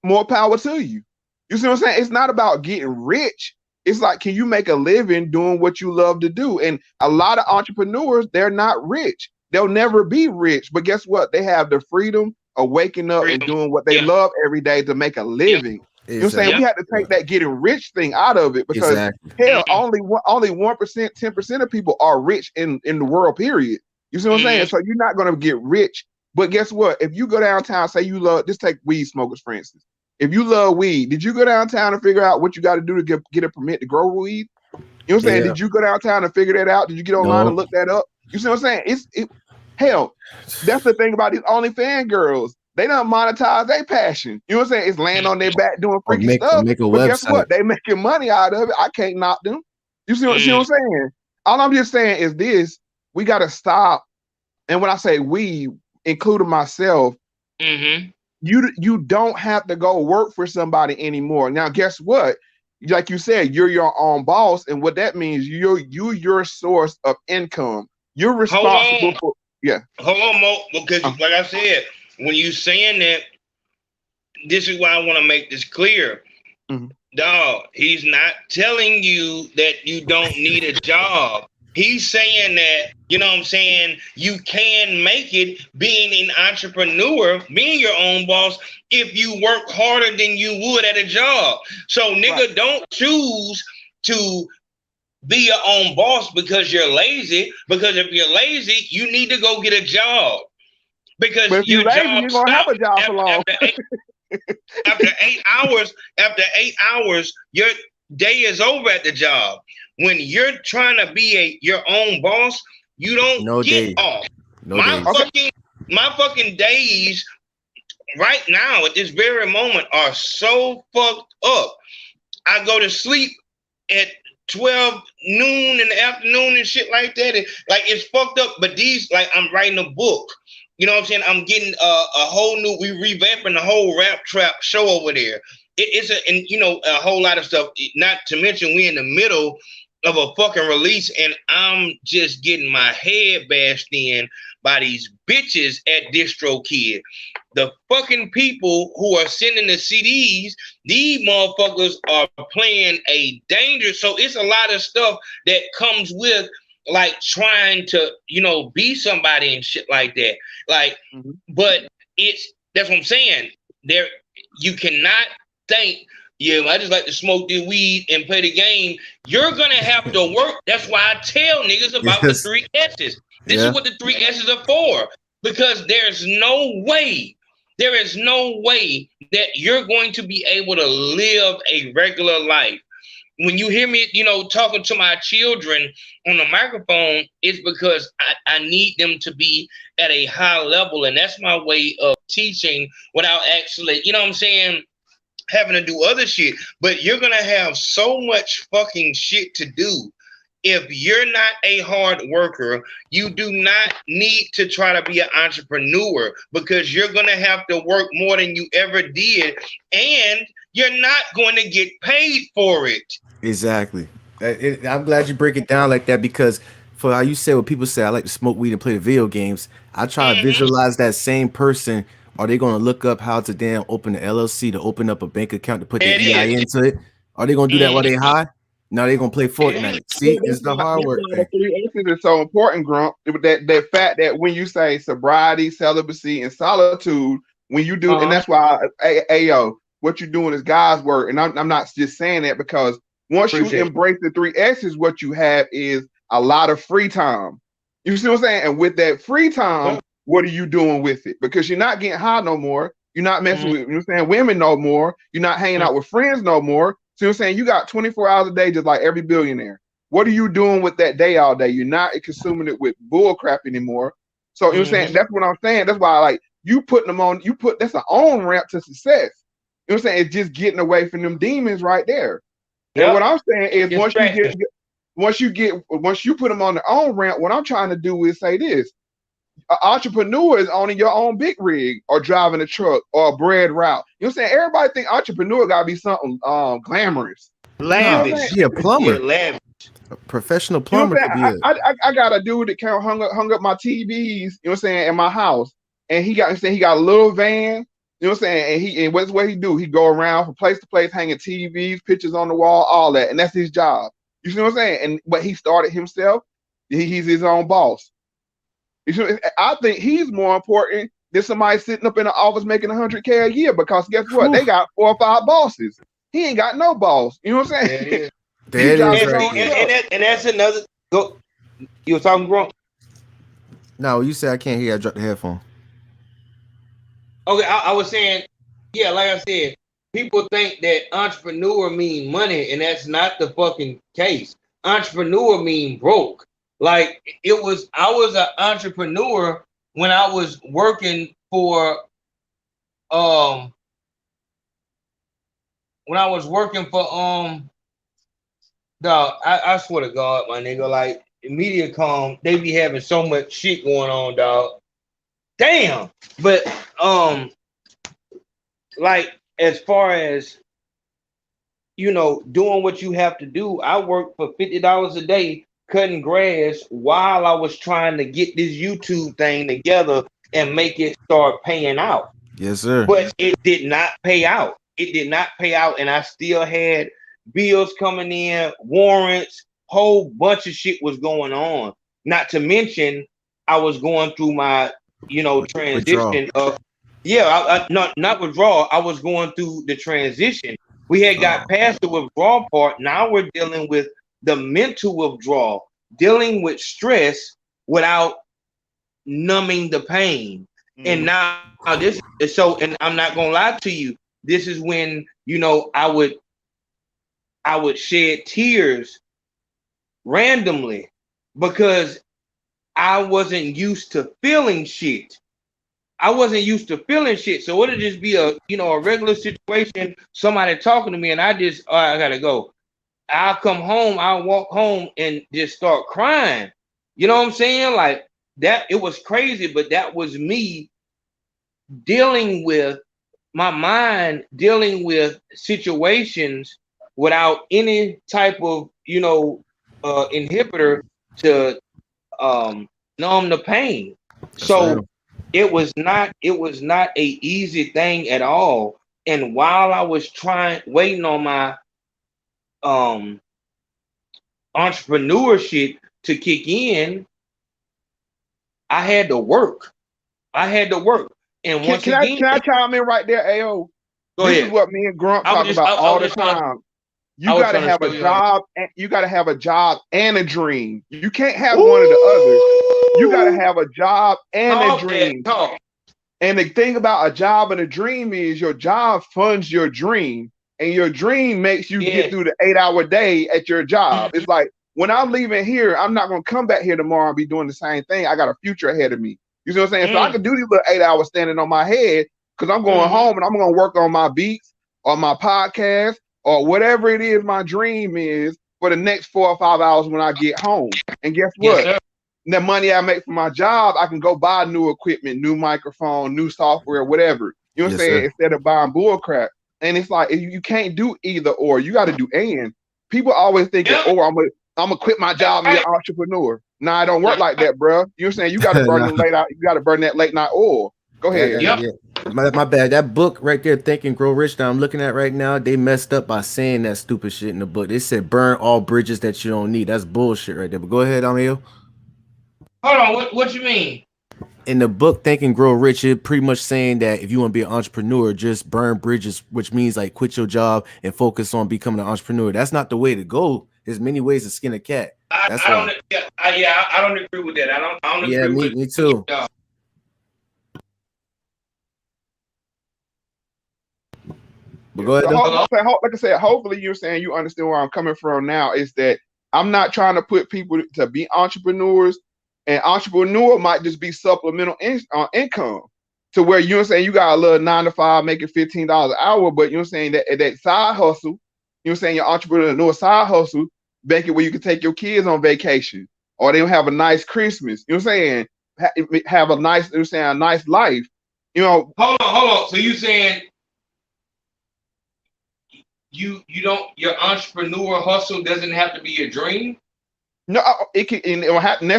more power to you. You see what I'm saying? It's not about getting rich. It's like, can you make a living doing what you love to do? And a lot of entrepreneurs, they're not rich. They'll never be rich. But guess what? They have the freedom of waking up and doing what they love every day to make a living. You know what I'm saying? We had to take that getting rich thing out of it, because hell, only 1%, 10% of people are rich in the world, period. You see what I'm saying? So you're not going to get rich. But guess what? If you go downtown, say you love, just take weed smokers, for instance. If you love weed, did you go downtown and figure out what you got to do to get a permit to grow weed? You know what I'm saying? Did you go downtown and figure that out? Did you get online and look that up? You see what I'm saying? Hell, that's the thing about these OnlyFans girls. They don't monetize their passion. You know what I'm saying? It's laying on their back doing freaky stuff. But guess what? They making money out of it. I can't knock them. You see what I'm saying? All I'm just saying is this: we got to stop. And when I say we, including myself, you don't have to go work for somebody anymore. Now, guess what? Like you said, you're your own boss, and what that means, you're your source of income. You're responsible for. Yeah. Hold on, Mo, because like I said, when you saying that, this is why I want to make this clear. Dog, he's not telling you that you don't need a job. He's saying that, you know what I'm saying, you can make it being an entrepreneur, being your own boss, if you work harder than you would at a job. So, nigga, don't choose to be your own boss because you're lazy. Because if you're lazy, you need to go get a job. Because if you're lazy, you're gonna have a job for long. After 8 hours, your day is over at the job. When you're trying to be your own boss, you don't get off. My fucking days right now at this very moment are so fucked up. I go to sleep at 12 noon in the afternoon and shit like that. Like, it's fucked up. But these, like, I'm writing a book. You know what I'm saying? I'm getting a whole new, we revamping the whole rap trap show over there. It's a whole lot of stuff. Not to mention, we in the middle of a fucking release, and I'm just getting my head bashed in by these bitches at DistroKid. The fucking people who are sending the CDs, these motherfuckers are playing a danger. So it's a lot of stuff that comes with, like, trying to, be somebody and shit like that. Like, but that's what I'm saying. You cannot think, I just like to smoke the weed and play the game. You're gonna have to work. That's why I tell niggas about the 3 S's. This is what the 3 S's are for. Because there is no way that you're going to be able to live a regular life. When you hear me, talking to my children on the microphone, it's because I need them to be at a high level. And that's my way of teaching without actually, you know what I'm saying, having to do other shit. But you're going to have so much fucking shit to do. If you're not a hard worker, you do not need to try to be an entrepreneur, because you're going to have to work more than you ever did. And you're not going to get paid for it. Exactly. I'm glad you break it down like that, because for how you say what people say, I like to smoke weed and play the video games. I try to visualize that same person. Are they going to look up how to damn open the LLC, to open up a bank account, to put their EIN into it? Are they going to do that while they high? No, they're going to play Fortnite. See, it's the hard work thing. The 3 S's is so important, Grump. That fact that when you say sobriety, celibacy, and solitude, when you do, and that's why, Ayo, what you're doing is God's work. And I'm not just saying that, because once you embrace the 3 S's, what you have is a lot of free time. You see what I'm saying? And with that free time, what are you doing with it? Because you're not getting high no more. You're not messing with, women no more. You're not hanging out with friends no more. So you're saying you got 24 hours a day, just like every billionaire. What are you doing with that day all day? You're not consuming it with bull crap anymore. So you know what I'm saying? That's what I'm saying. That's why, like, you putting them on, that's an on ramp to success. You know what I'm saying? It's just getting away from them demons right there. And what I'm saying is once you put them on their own ramp, what I'm trying to do is say this. An entrepreneur is owning your own big rig or driving a truck or a bread route. You know what I'm saying? Everybody think entrepreneur gotta be something glamorous. Lavish. Yeah, plumber. Yeah, lavish. A professional You know plumber what could I'm be saying? it. I got a dude that hung up my TVs, you know what I'm saying, in my house. And he got a little van, you know what I'm saying? And what's what he do? He go around from place to place hanging TVs, pictures on the wall, all that. And that's his job. You see what I'm saying? But he started himself. He's his own boss. I think he's more important than somebody sitting up in the office making $100K a year, because guess what? They got 4 or 5 bosses. He ain't got no boss. You know what I'm saying? And that's another. Go. You were talking wrong. No, you said I can't hear. I dropped the headphone. Okay, I was saying, yeah, like I said, people think that entrepreneur mean money, and that's not the fucking case. Entrepreneur mean broke. Like I was an entrepreneur when I was working for I swear to God, my nigga, like MediaCom, they be having so much shit going on, dog. Damn. But like as far as doing what you have to do, I worked for $50 a day cutting grass while I was trying to get this YouTube thing together and make it start paying out. Yes, sir. But it did not pay out. It did not pay out, and I still had bills coming in, warrants, whole bunch of shit was going on. Not to mention, I was going through my, transition of, not withdrawal. I was going through the transition. We had got past the withdrawal part. Now we're dealing with the mental withdrawal, dealing with stress without numbing the pain. And now and I'm not gonna lie to you, this is when I would shed tears randomly because I wasn't used to feeling shit. So it'll just be a regular situation, somebody talking to me, and I gotta go. I'll come home, I'll walk home and just start crying. You know what I'm saying? Like that, it was crazy, but that was me dealing with my mind, dealing with situations without any type of, inhibitor to numb the pain. So it was not a easy thing at all. And while I was waiting on my entrepreneurship to kick in, I had to work. And once can I chime in right there, Ayo? This is what me and Grunt talk about all the time. You gotta have a job, and you gotta have a job and a dream. You can't have one or the other. You gotta have a job and a dream. And the thing about a job and a dream is your job funds your dream, and your dream makes you get through the 8-hour day at your job. It's like, when I'm leaving here, I'm not gonna come back here tomorrow and be doing the same thing. I got a future ahead of me. You see what I'm saying? So I can do these little 8 hours standing on my head because I'm going home and I'm gonna work on my beats or my podcast or whatever it is my dream is for the next 4 or 5 hours when I get home. And guess what? Yes, the money I make from my job, I can go buy new equipment, new microphone, new software, whatever. You know what I'm saying? Instead of buying bull crap. And it's like, you can't do either or. You got to do and. People always think that, I'm gonna quit my job and be an entrepreneur. Nah, it don't work like that, bro. You know what I'm saying? You got to burn that late night oil. Go ahead. My bad. That book right there, Think and Grow Rich, that I'm looking at right now, they messed up by saying that stupid shit in the book. They said burn all bridges that you don't need. That's bullshit right there. But go ahead, Ayo. Hold on, what you mean? In the book Think and Grow Rich, it pretty much saying that if you want to be an entrepreneur, just burn bridges, which means like quit your job and focus on becoming an entrepreneur. That's not the way to go. There's many ways to skin a cat. I don't agree with that. I don't agree with me too. But go ahead. Like I said, hopefully you're saying you understand where I'm coming from now. Is that I'm not trying to put people to be entrepreneurs. And entrepreneur might just be supplemental income to where, you know what I'm saying, you got a little 9 to 5 making $15 an hour, but you know what I'm saying, that side hustle You know what I'm saying? Your entrepreneur side hustle, make it where you can take your kids on vacation, or they'll have a nice Christmas. You know what I'm saying? Have a nice, you know what I'm saying, a nice life. You know. Hold on. So you saying you don't, your entrepreneur hustle doesn't have to be your dream? No, it can. And it will happen.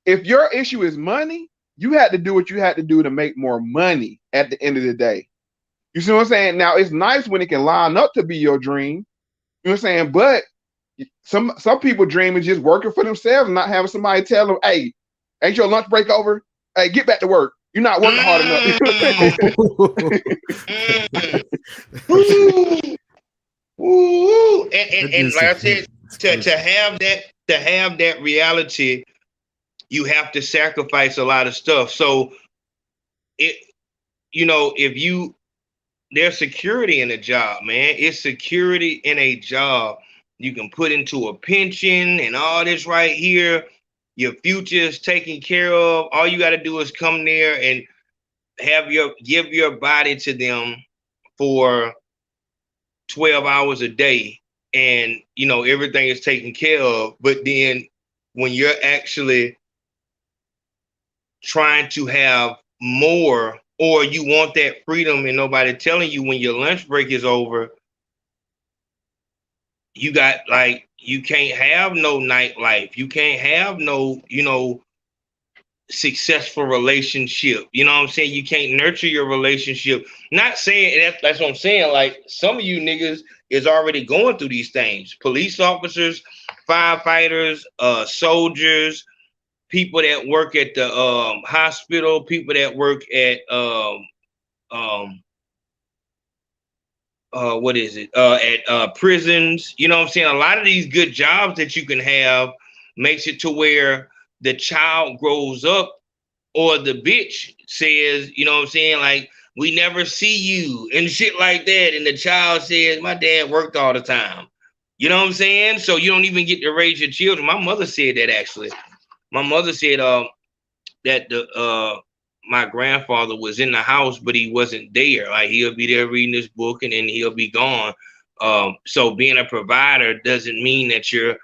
If your issue is money, you had to do what you had to do to make more money at the end of the day. You see what I'm saying? Now it's nice when it can line up to be your dream. You know what I'm saying? But some people dream is just working for themselves and not having somebody tell them, "Hey, ain't your lunch break over? Hey, get back to work. You're not working hard enough." Ooh. And like I said, to have that reality, you have to sacrifice a lot of stuff. So if there's security in a job, man. It's security in a job. You can put into a pension and all this right here. Your future is taken care of. All you got to do is come there and give your body to them for 12 hours a day, and everything is taken care of. But then when you're actually trying to have more, or you want that freedom and nobody telling you when your lunch break is over, you can't have no nightlife. You can't have no, successful relationship. You know what I'm saying? You can't nurture your relationship. Not saying that's what I'm saying. Like, some of you niggas is already going through these things. Police officers, firefighters, soldiers, people that work at the hospital, people that work at prisons. You know what I'm saying? A lot of these good jobs that you can have makes it to where the child grows up, or the bitch says, you know what I'm saying, like, we never see you and shit like that. And the child says, my dad worked all the time. You know what I'm saying? So you don't even get to raise your children. My mother said that, actually. My mother said that my grandfather was in the house, but he wasn't there. Like, he'll be there reading this book and then he'll be gone. So being a provider doesn't mean that you're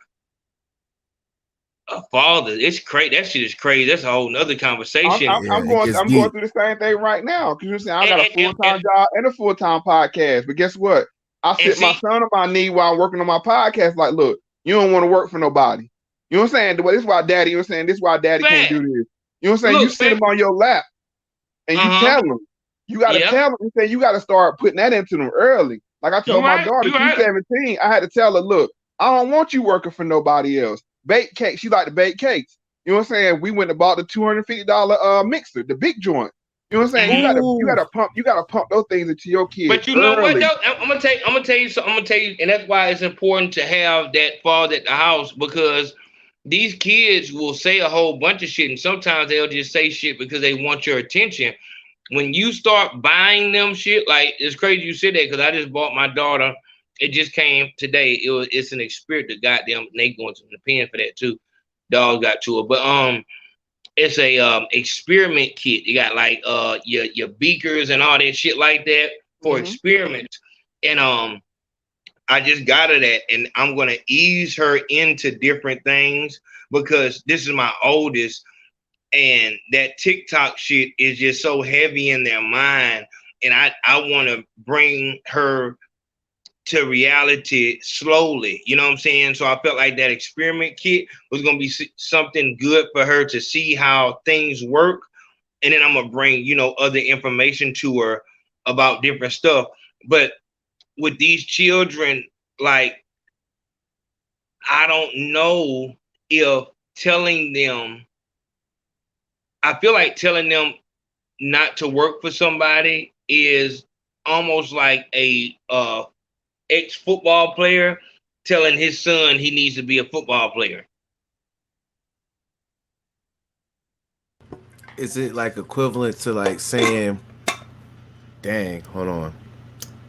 a father. It's crazy. That shit is crazy. That's a whole nother conversation. I'm going through the same thing right now. Because you're saying I got a full-time job and a full-time podcast. But guess what? I sit my son on my knee while I'm working on my podcast. Like, look, you don't want to work for nobody. You know what I'm saying? This is why daddy, you know what I'm saying? This is why daddy can't do this. You know what I'm saying? Look, you sit him on your lap and you tell him. You got to tell him. You say you got to start putting that into them early. Like I told my daughter, she's 17. I had to tell her, look, I don't want you working for nobody else. Bake cakes. She like to bake cakes. You know what I'm saying? We went and bought the $250 mixer, the big joint. You know what I'm saying? You gotta pump those things into your kids. But you know what though? I'm gonna tell you something. I'm gonna tell you, and that's why it's important to have that father at the house, because these kids will say a whole bunch of shit, and sometimes they'll just say shit because they want your attention. When you start buying them shit, like, it's crazy you said that, because I just bought my daughter. It just came today. It's an experience. Goddamn, they going to the pen for that too. Dog got to it, but it's a experiment kit. You got like your beakers and all that shit like that for experiments. And I just got her that, and I'm gonna ease her into different things, because this is my oldest, and that TikTok shit is just so heavy in their mind, and I want to bring her to reality slowly. You know what I'm saying? So I felt like that experiment kit was going to be something good for her to see how things work. And then I'm going to bring, other information to her about different stuff. But with these children, like, I don't know if telling them, I feel like telling them not to work for somebody is almost like a ex-football player telling his son he needs to be a football player. Is it like equivalent to like saying, dang, hold on.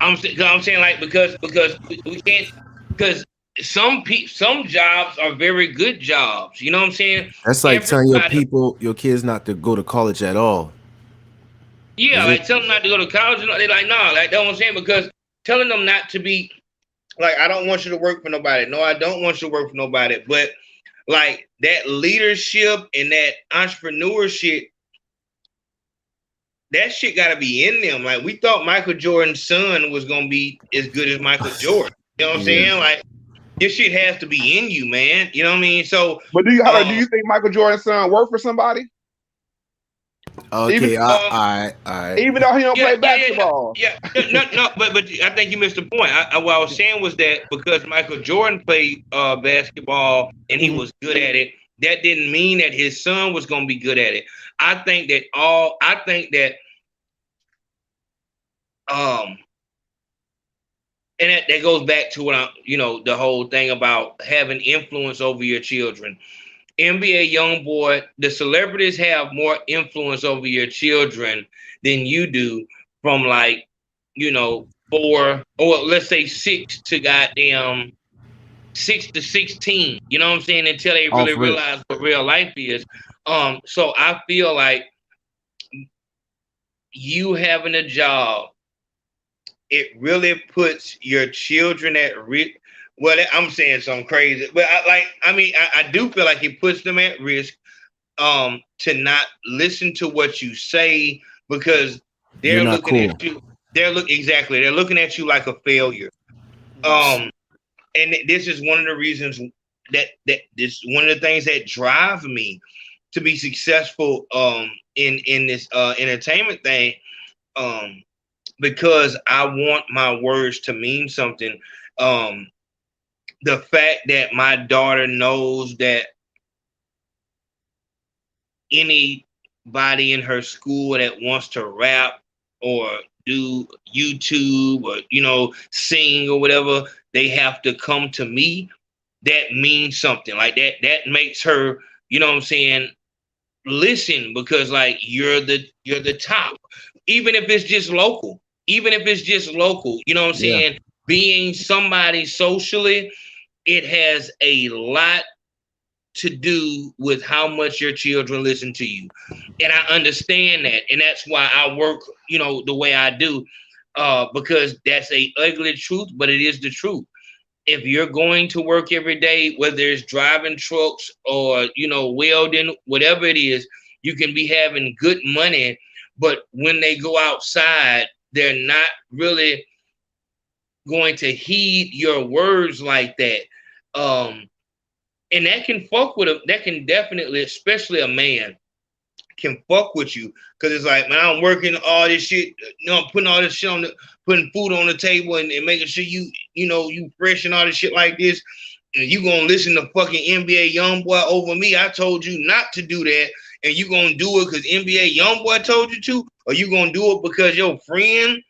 I'm saying, like, because we can't, because some jobs are very good jobs. You know what I'm saying? That's like telling your kids not to go to college at all. Yeah, like tell them not to go to college. They're like, nah, like, that's what I'm saying, because telling them not to be Like, I don't want you to work for nobody. No, I don't want you to work for nobody. But like that leadership and that entrepreneurship, that shit gotta be in them. Like, we thought Michael Jordan's son was gonna be as good as Michael Jordan. You know what I'm saying? Like, this shit has to be in you, man. You know what I mean? So, but do you think Michael Jordan's son work for somebody? Okay, all right. Even though he don't play basketball. No, but I think you missed the point. What I was saying was that because Michael Jordan played basketball and he was good at it, that didn't mean that his son was going to be good at it. I think that and that goes back to what the whole thing about having influence over your children. NBA YoungBoy, the celebrities have more influence over your children than you do from 4 or let's say 6 to 16, you know what I'm saying, until they really realize what real life is. So I feel like you having a job, it really puts your children at risk. Well, I'm saying something crazy, but I do feel like it puts them at risk to not listen to what you say, because they're looking at you. They're looking at you like a failure. And this is one of the reasons that this one of the things that drive me to be successful in this entertainment thing, because I want my words to mean something. The fact that my daughter knows that anybody in her school that wants to rap or do YouTube or, sing or whatever, they have to come to me, that means something. Like that makes her, you know what I'm saying, listen, because like you're the top. Even if it's just local, you know what I'm saying? Being somebody socially, it has a lot to do with how much your children listen to you. And I understand that. And that's why I work, the way I do, because that's a ugly truth, but it is the truth. If you're going to work every day, whether it's driving trucks or, welding, whatever it is, you can be having good money, but when they go outside, they're not really going to heed your words like that. And that can fuck with that can definitely, especially a man, can fuck with you, because it's like, man, I'm working all this shit, I'm putting all this shit putting food on the table and making sure you fresh and all this shit like this, and you gonna listen to fucking NBA YoungBoy over me. I told you not to do that, and you gonna do it because NBA YoungBoy told you to, or you gonna do it because your friend,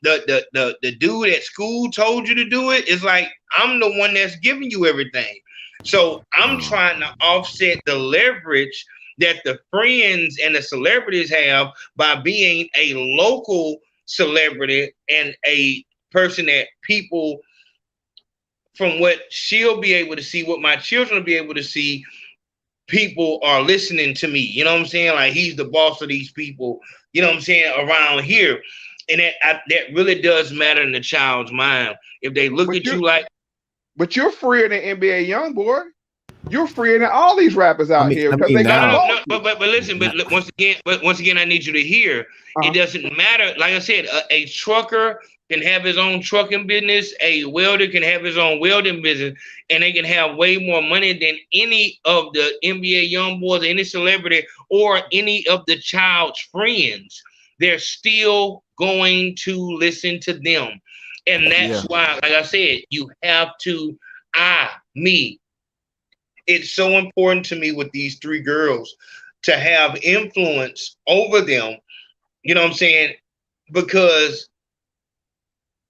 the dude at school told you to do it. It's like, I'm the one that's giving you everything. So I'm trying to offset the leverage that the friends and the celebrities have by being a local celebrity and a person that people, from what she'll be able to see, what my children will be able to see, people are listening to me. You know what I'm saying? Like, he's the boss of these people, you know what I'm saying, around here. And that really does matter in the child's mind. If they look at you like... But you're freer than NBA YoungBoy. You're freer than all these rappers out here. Because they got but listen, but once again, I need you to hear, it doesn't matter. Like I said, a trucker can have his own trucking business. A welder can have his own welding business, and they can have way more money than any of the NBA YoungBoys, any celebrity, or any of the child's friends. They're still going to listen to them. And that's why, like I said, you have to, it's so important to me with these 3 girls to have influence over them, you know what I'm saying, because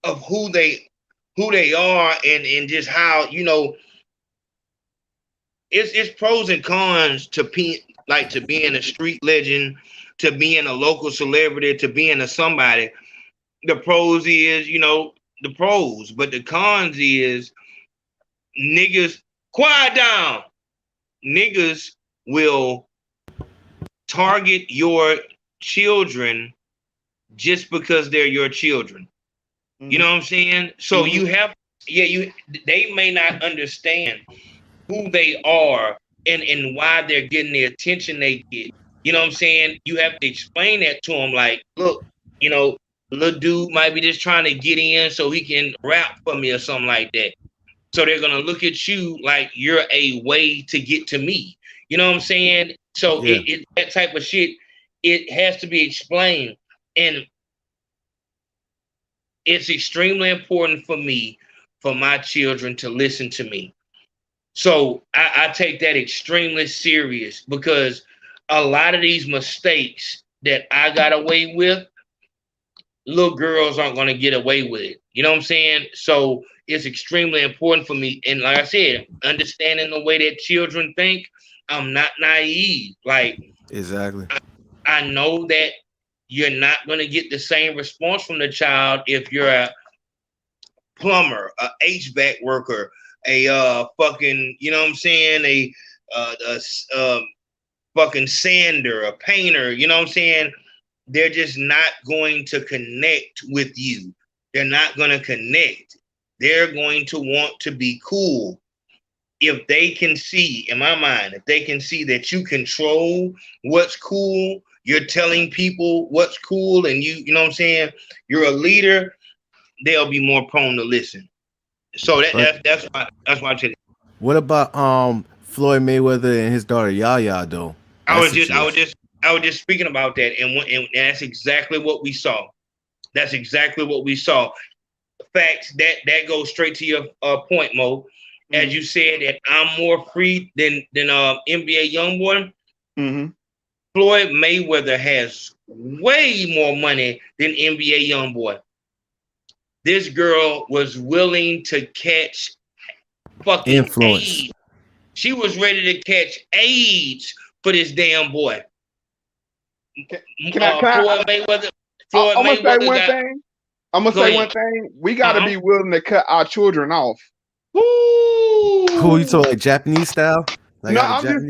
of who they are and just how, it's pros and cons to being a street legend, to being a local celebrity, to being a somebody. The pros is, the pros, but the cons is niggas, quiet down. Niggas will target your children just because they're your children. You know what I'm saying? So you have, they may not understand who they are and why they're getting the attention they get. You know what I'm saying? You have to explain that to them. Like, look, you know, little dude might be just trying to get in so he can rap for me or something like that. So they're gonna look at you like you're a way to get to me. You know what I'm saying? So it that type of shit, it has to be explained. And it's extremely important for me, for my children to listen to me. So I take that extremely serious because a lot of these mistakes that I got away with, little girls aren't going to get away with it. You know what I'm saying? So it's extremely important for me. And like I said, understanding the way that children think, I'm not naive. Like, exactly. I know that you're not going to get the same response from the child if you're a plumber, a HVAC worker, a fucking, you know what I'm saying, a fucking sander, a painter, you know what I'm saying? They're just not going to connect with you. They're not going to connect. They're going to want to be cool. If they can see, in my mind, if they can see that you control what's cool, you're telling people what's cool, and you know what I'm saying, you're a leader, they'll be more prone to listen. So that's why I tell you. What about Floyd Mayweather and his daughter Yaya though? I was just speaking about that, and that's exactly what we saw. That's exactly what we saw. Facts, that goes straight to your point, Mo. As you said, that I'm more free than NBA YoungBoy. Mm-hmm. Floyd Mayweather has way more money than NBA YoungBoy. This girl was willing to catch fucking influence. AIDS. She was ready to catch AIDS for this damn boy. Floyd Mayweather. I'm gonna say one thing. I'm gonna say one thing. We gotta be willing to cut our children off. Who you talking, like Japanese style? Like no, I'm just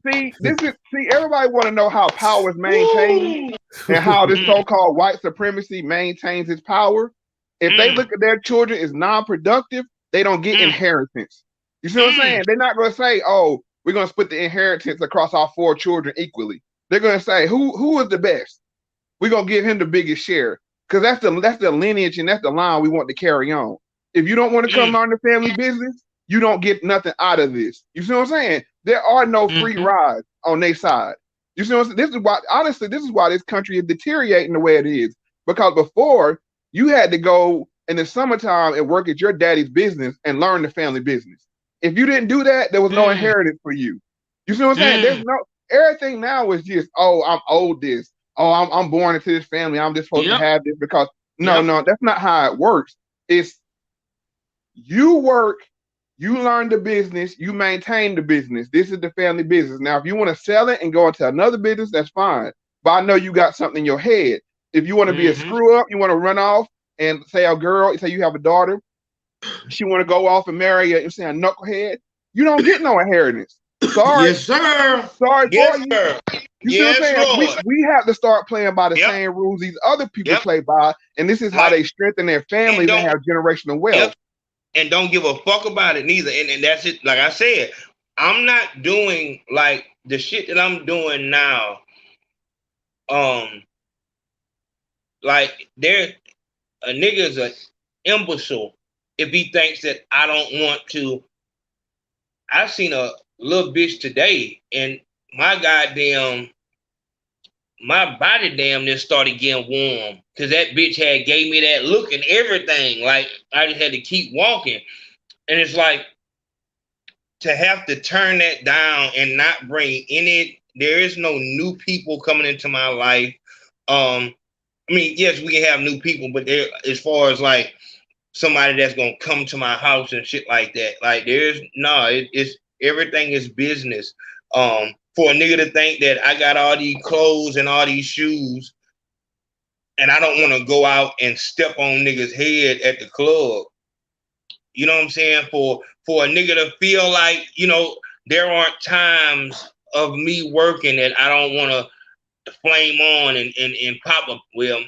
saying. See, everybody want to know how power is maintained and how this so-called white supremacy maintains its power. If they look at their children as non-productive, they don't get inheritance. You see what I'm saying? They're not going to say, "Oh, we're going to split the inheritance across our 4 children equally." They're going to say, "Who is the best? We're going to give him the biggest share," because that's the lineage and that's the line we want to carry on. If you don't want to come learn the family business, you don't get nothing out of this. You see what I'm saying? There are no free rides on their side. You see what I'm saying? This is why, honestly, this is why this country is deteriorating the way it is. Because before, you had to go in the summertime and work at your daddy's business and learn the family business. If you didn't do that, there was no inheritance for you. You see what I'm saying? There's no, everything now is just, oh, I'm owed this. Oh, I'm born into this family. I'm just supposed to have this because, no, that's not how it works. It's you work, you learn the business, you maintain the business. This is the family business. Now, if you want to sell it and go into another business, that's fine. But I know you got something in your head. If you want to be a screw up, you want to run off and say a girl, say you have a daughter, she want to go off and marry a knucklehead, you don't get no inheritance. Sorry. Yes, sir. Sorry yes, for you. Sir. You see what I'm saying? We have to start playing by the same rules these other people play by, and this is how they strengthen their families and have generational wealth. And don't give a fuck about it neither. And that's it. Like I said, I'm not doing like the shit that I'm doing now. Like a nigga is an imbecile if he thinks that I don't want to. I seen a little bitch today, and my body damn near started getting warm because that bitch had gave me that look and everything. Like I just had to keep walking, and it's like to have to turn that down and not bring any. There is no new people coming into my life. I mean, yes, we can have new people, but there, as far as like somebody that's gonna come to my house and shit like that, like it's everything is business. For a nigga to think that I got all these clothes and all these shoes and I don't want to go out and step on niggas' head at the club. You know what I'm saying? For a nigga to feel like, you know, there aren't times of me working that I don't want to flame on and pop up. Well,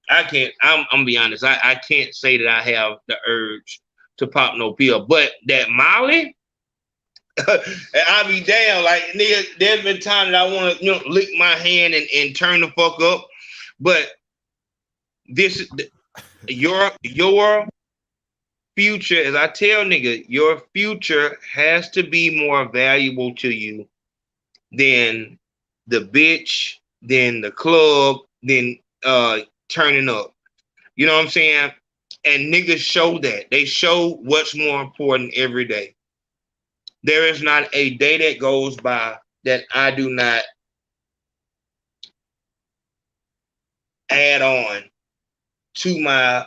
I can't, I'm gonna be honest. I can't say that I have the urge to pop no pill. But that Molly, I be damn, like nigga, there's been times that I want to, lick my hand and turn the fuck up. But this, your future, as I tell nigga, your future has to be more valuable to you than the bitch, than the club, than turning up. You know what I'm saying? And niggas show that. They show what's more important every day. There is not a day that goes by that I do not add on to my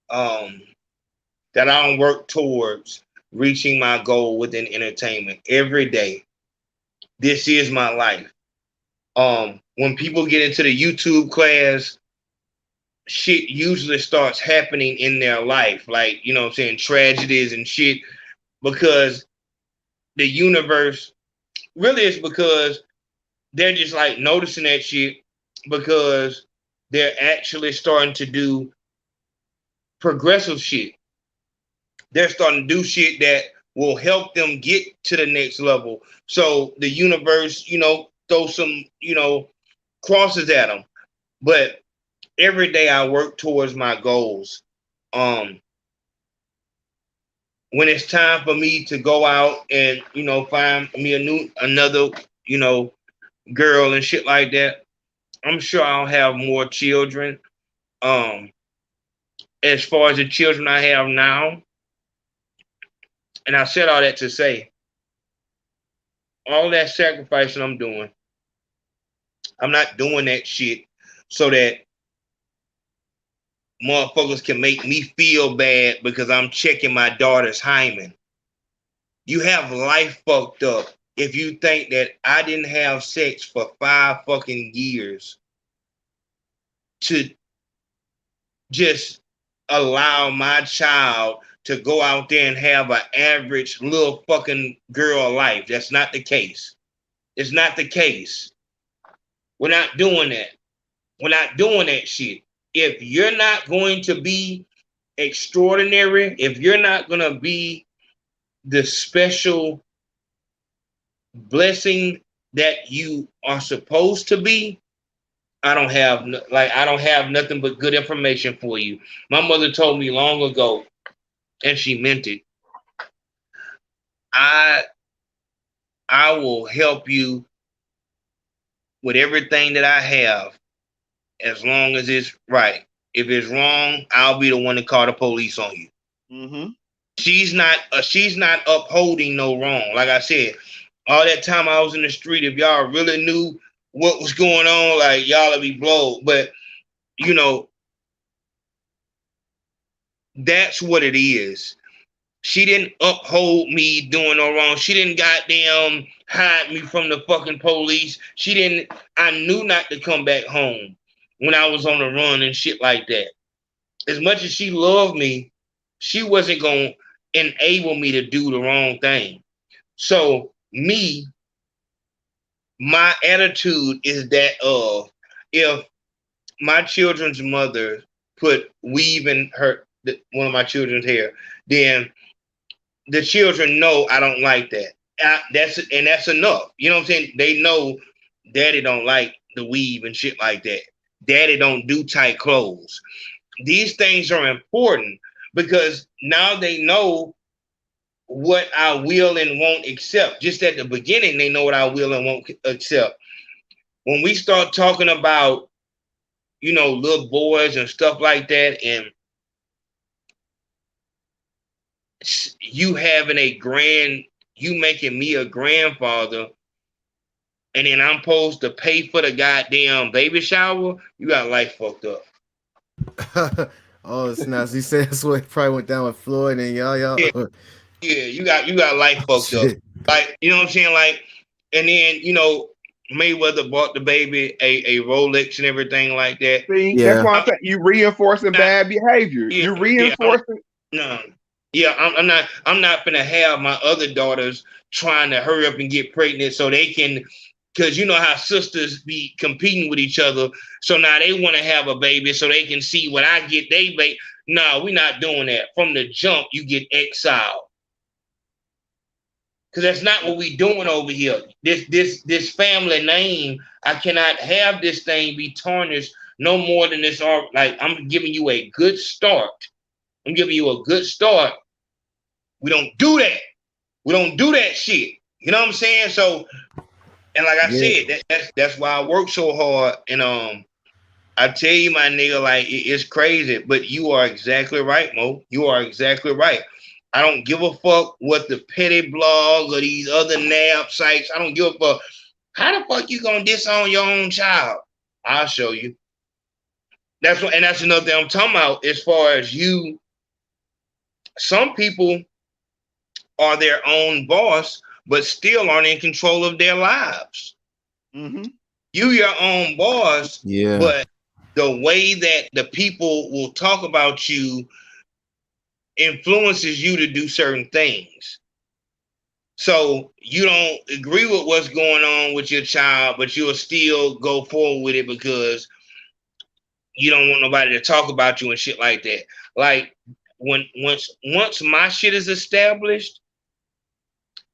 that I don't work towards reaching my goal within entertainment every day. This is my life. When people get into the YouTube class, shit usually starts happening in their life, like, you know what I'm saying, tragedies and shit, because the universe really is, because they're just like noticing that shit, because they're actually starting to do progressive shit. They're starting to do shit that will help them get to the next level. So the universe, throw some, crosses at them. But every day I work towards my goals. When it's time for me to go out and, find me another, girl and shit like that, I'm sure I'll have more children. As far as the children I have now, and I said all that to say, all that sacrificing I'm doing, I'm not doing that shit so that motherfuckers can make me feel bad because I'm checking my daughter's hymen. You have life fucked up if you think that I didn't have sex for 5 fucking years to just allow my child to go out there and have an average little fucking girl life. That's not the case. It's not the case. We're not doing that. We're not doing that shit. If you're not going to be extraordinary, if you're not going to be the special blessing that you are supposed to be, I don't have nothing but good information for you. My mother told me long ago, and she meant it. I will help you with everything that I have, as long as it's right. If it's wrong, I'll be the one to call the police on you. Mm-hmm. She's not upholding no wrong. Like I said, all that time I was in the street, if y'all really knew what was going on, like, y'all would be blowed. But that's what it is. She didn't uphold me doing no wrong. She didn't goddamn hide me from the fucking police. I knew not to come back home when I was on the run and shit like that. As much as she loved me, she wasn't going to enable me to do the wrong thing. So my attitude is that of, if my children's mother put weave in one of my children's hair, then the children know I don't like that. That's enough. You know what I'm saying? They know daddy don't like the weave and shit like that. Daddy don't do tight clothes. These things are important because now they know what I will and won't accept. Just at the beginning, they know what I will and won't accept. When we start talking about, little boys and stuff like that, and you making me a grandfather, and then I'm supposed to pay for the goddamn baby shower, you got life fucked up. Oh, snap. He said that's what probably went down with Floyd and y'all. Yeah, you got life fucked up. Like, you know what I'm saying? Like, and then, Mayweather bought the baby a Rolex and everything like that. See, that's why I'm saying you reinforcing bad behavior. You're reinforcing. I'm not gonna have my other daughters trying to hurry up and get pregnant so they can, because you know how sisters be competing with each other. So now they want to have a baby so they can see what I get. No, we're not doing that. From the jump, you get exiled. Because that's not what we doing over here. This family name, I cannot have this thing be tarnished no more than this. Like, I'm giving you a good start. I'm giving you a good start. We don't do that. We don't do that shit. You know what I'm saying? So, and like I said, that's why I work so hard. And I tell you, my nigga, like it's crazy, but you are exactly right, Mo. You are exactly right. I don't give a fuck what the petty blogs or these other nab sites. I don't give a fuck. How the fuck you gonna disown your own child? I'll show you. That's what, and that's another thing I'm talking about. As far as you, some people are their own boss, but still aren't in control of their lives. Mm-hmm. You your own boss, but the way that the people will talk about you influences you to do certain things. So you don't agree with what's going on with your child, but you'll still go forward with it because you don't want nobody to talk about you and shit like that. Like once my shit is established,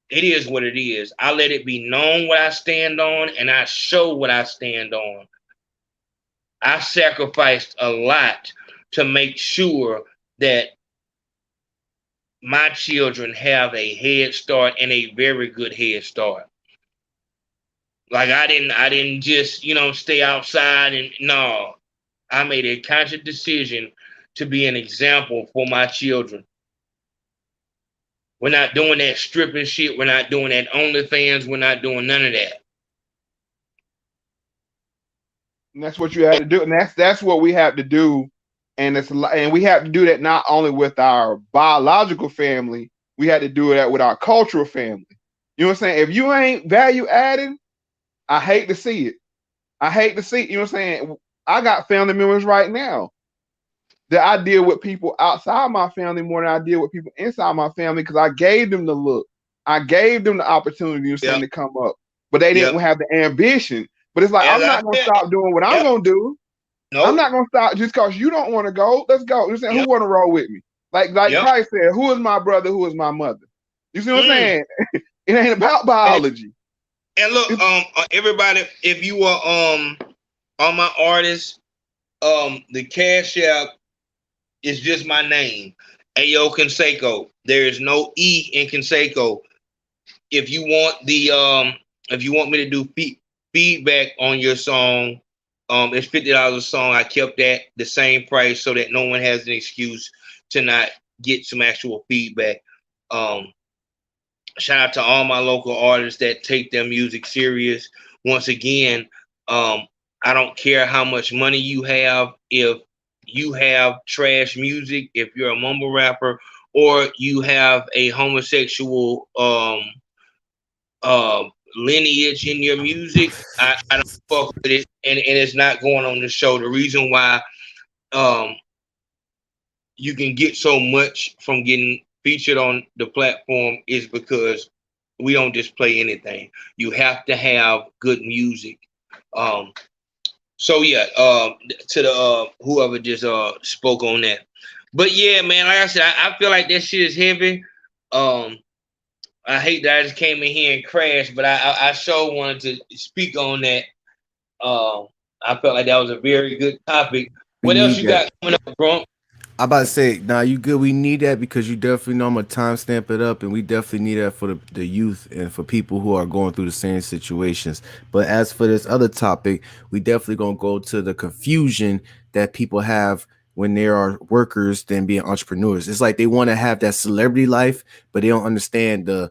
it is what it is. I let it be known what I stand on, and I show what I stand on. I sacrificed a lot to make sure that my children have a head start and a very good head start. Like I didn't just, stay outside and no. I made a conscious decision to be an example for my children. We're not doing that stripping shit. We're not doing that OnlyFans. We're not doing none of that. And that's what you have to do, and that's what we have to do, and we have to do that not only with our biological family, we had to do that with our cultural family. You know what I'm saying? If you ain't value adding, I hate to see it. I hate to see it. You know what I'm saying? I got family members right now that I deal with people outside my family more than I deal with people inside my family because I gave them the look. I gave them the opportunity to come up, but they didn't have the ambition. But it's like, I'm not going to stop doing what I'm going to do. Nope. I'm not going to stop just because you don't want to go. Let's go. You know what I'm saying? Who want to roll with me? Like Christ said, who is my brother? Who is my mother? You see what I'm saying? It ain't about biology. And look, everybody, if you are on my artists, the Cash App is just my name, Ayo Consaco. There is no E in Consaco. If you want if you want me to do feedback on your song, it's $50 a song. I kept that the same price so that no one has an excuse to not get some actual feedback. Shout out to all my local artists that take their music serious. Once again, I don't care how much money you have. If you have trash music, if you're a mumble rapper, or you have a homosexual lineage in your music, I don't fuck with it, and it's not going on the show. The reason why you can get so much from getting featured on the platform is because we don't just play anything. You have to have good music. So yeah, to the whoever just spoke on that. But yeah, man, like I said, I feel like that shit is heavy. I hate that I just came in here and crashed, but I sure wanted to speak on that. I felt like that was a very good topic. What else you got coming up, bro? I'm about to say, nah, you good. We need that because you definitely know I'm going to timestamp it up, and we definitely need that for the youth and for people who are going through the same situations. But as for this other topic, we definitely going to go to the confusion that people have when they are workers than being entrepreneurs. It's like they want to have that celebrity life, but they don't understand the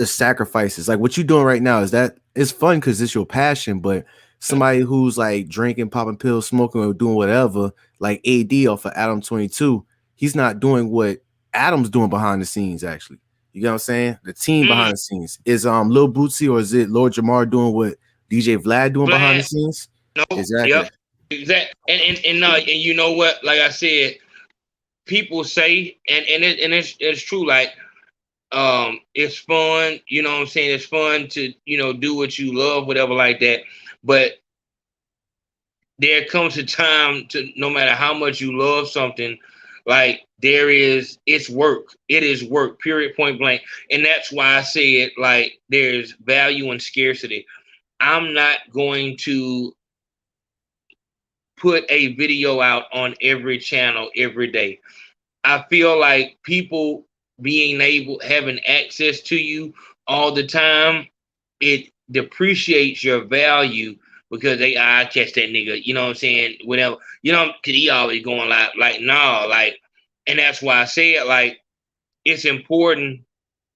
sacrifices. Like what you're doing right now is that it's fun because it's your passion, but somebody who's like drinking, popping pills, smoking, or doing whatever, like AD off of Adam 22, he's not doing what Adam's doing behind the scenes, actually. You know what I'm saying? The team behind the scenes. Is Lil Boosie or is it Lord Jamar doing what DJ Vlad doing behind the scenes? No, exactly. Yep, exactly. And you know what? Like I said, people say, and it's true, like it's fun, you know what I'm saying? It's fun to, do what you love, whatever like that. But there comes a time to, no matter how much you love something, Like it's work. It is work, period, point blank. And that's why I said, like, there's value and scarcity. I'm not going to put a video out on every channel every day. I feel like people having access to you all the time, it depreciates your value because I catch that nigga, you know what I'm saying? Whatever, you know, cause he always going like, nah, like, and that's why I said, like, it's important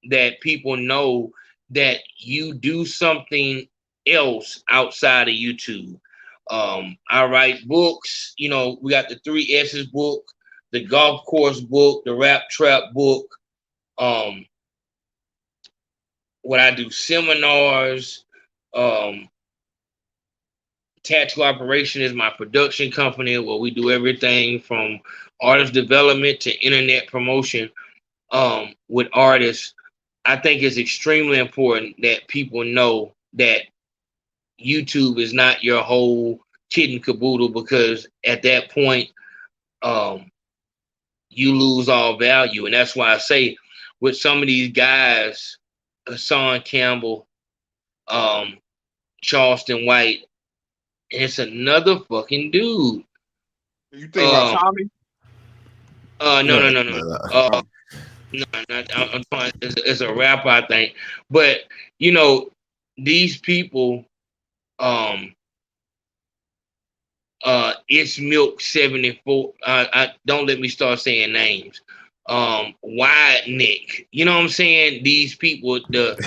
that people know that you do something else outside of YouTube. I write books, you know, we got the 3 S's book, the golf course book, the rap trap book. What I do seminars, Tactical Operation is my production company where we do everything from artist development to internet promotion with artists. I think it's extremely important that people know that YouTube is not your whole kit and caboodle, because at that point, you lose all value. And that's why I say with some of these guys, Hassan Campbell, Charleston White, it's another fucking dude. You think about Tommy? No. No, I'm talking, it's a rapper, I think. But you know, these people, it's Milk 74. Don't let me start saying names. Wide Nick, you know what I'm saying? These people, the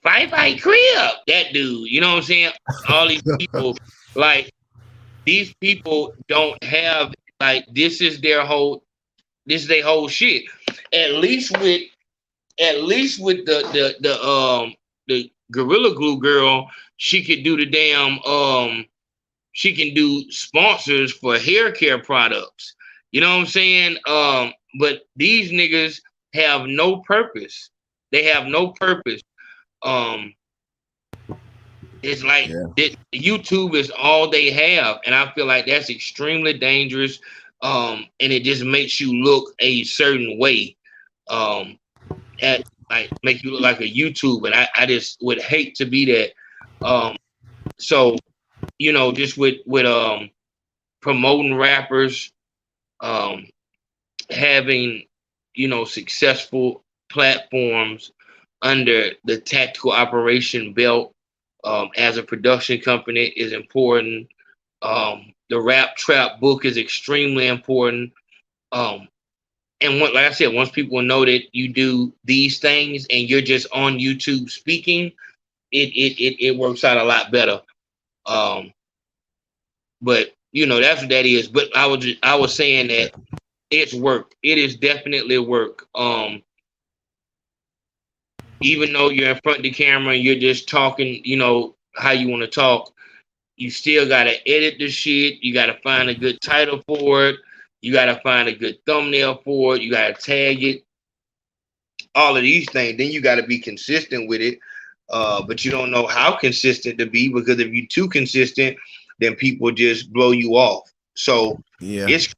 fight crib, that dude, you know what I'm saying? All these people, like, these people don't have, like, this is their whole shit. At least with the Gorilla Glue girl, she could do the damn she can do sponsors for hair care products. You know what I'm saying? But these niggas have no purpose. They have no purpose. It's like YouTube is all they have, and I feel like that's extremely dangerous. And it just makes you look a certain way. Make you look like a YouTube, and I just would hate to be that. So, you know, just with promoting rappers, having, you know, successful platforms under the Tactical Operation belt as a production company is important. The Rap Trap book is extremely important. And like I said, once people know that you do these things and you're just on YouTube speaking, it works out a lot better. But you know, that's what that is. But I was saying that it's work. It is definitely work. Even though you're in front of the camera and you're just talking, you know, how you want to talk, you still gotta edit the shit. You gotta find a good title for it. You gotta find a good thumbnail for it. You gotta tag it. All of these things. Then you gotta be consistent with it. But you don't know how consistent to be, because if you're too consistent, then people just blow you off. So it's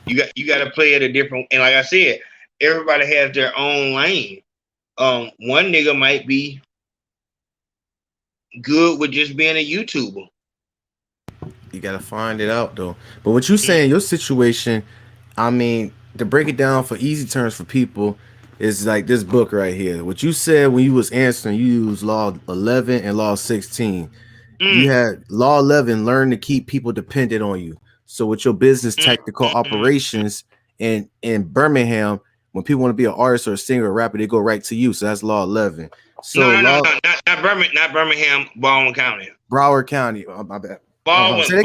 you got to play at a different. And like I said, everybody has their own lane. One nigga might be good with just being a YouTuber. You gotta find it out though. But what you saying, your situation, I mean, to break it down for easy terms for people, is like this book right here. What you said when you was answering, you used Law 11 and Law 16. You had Law 11, learn to keep people dependent on you. So with your business tactical operations in Birmingham, when people want to be an artist or a singer or rapper, they go right to you. So that's Law 11. So no, not Birmingham, Baldwin County. Broward County. Oh, my bad. Baldwin,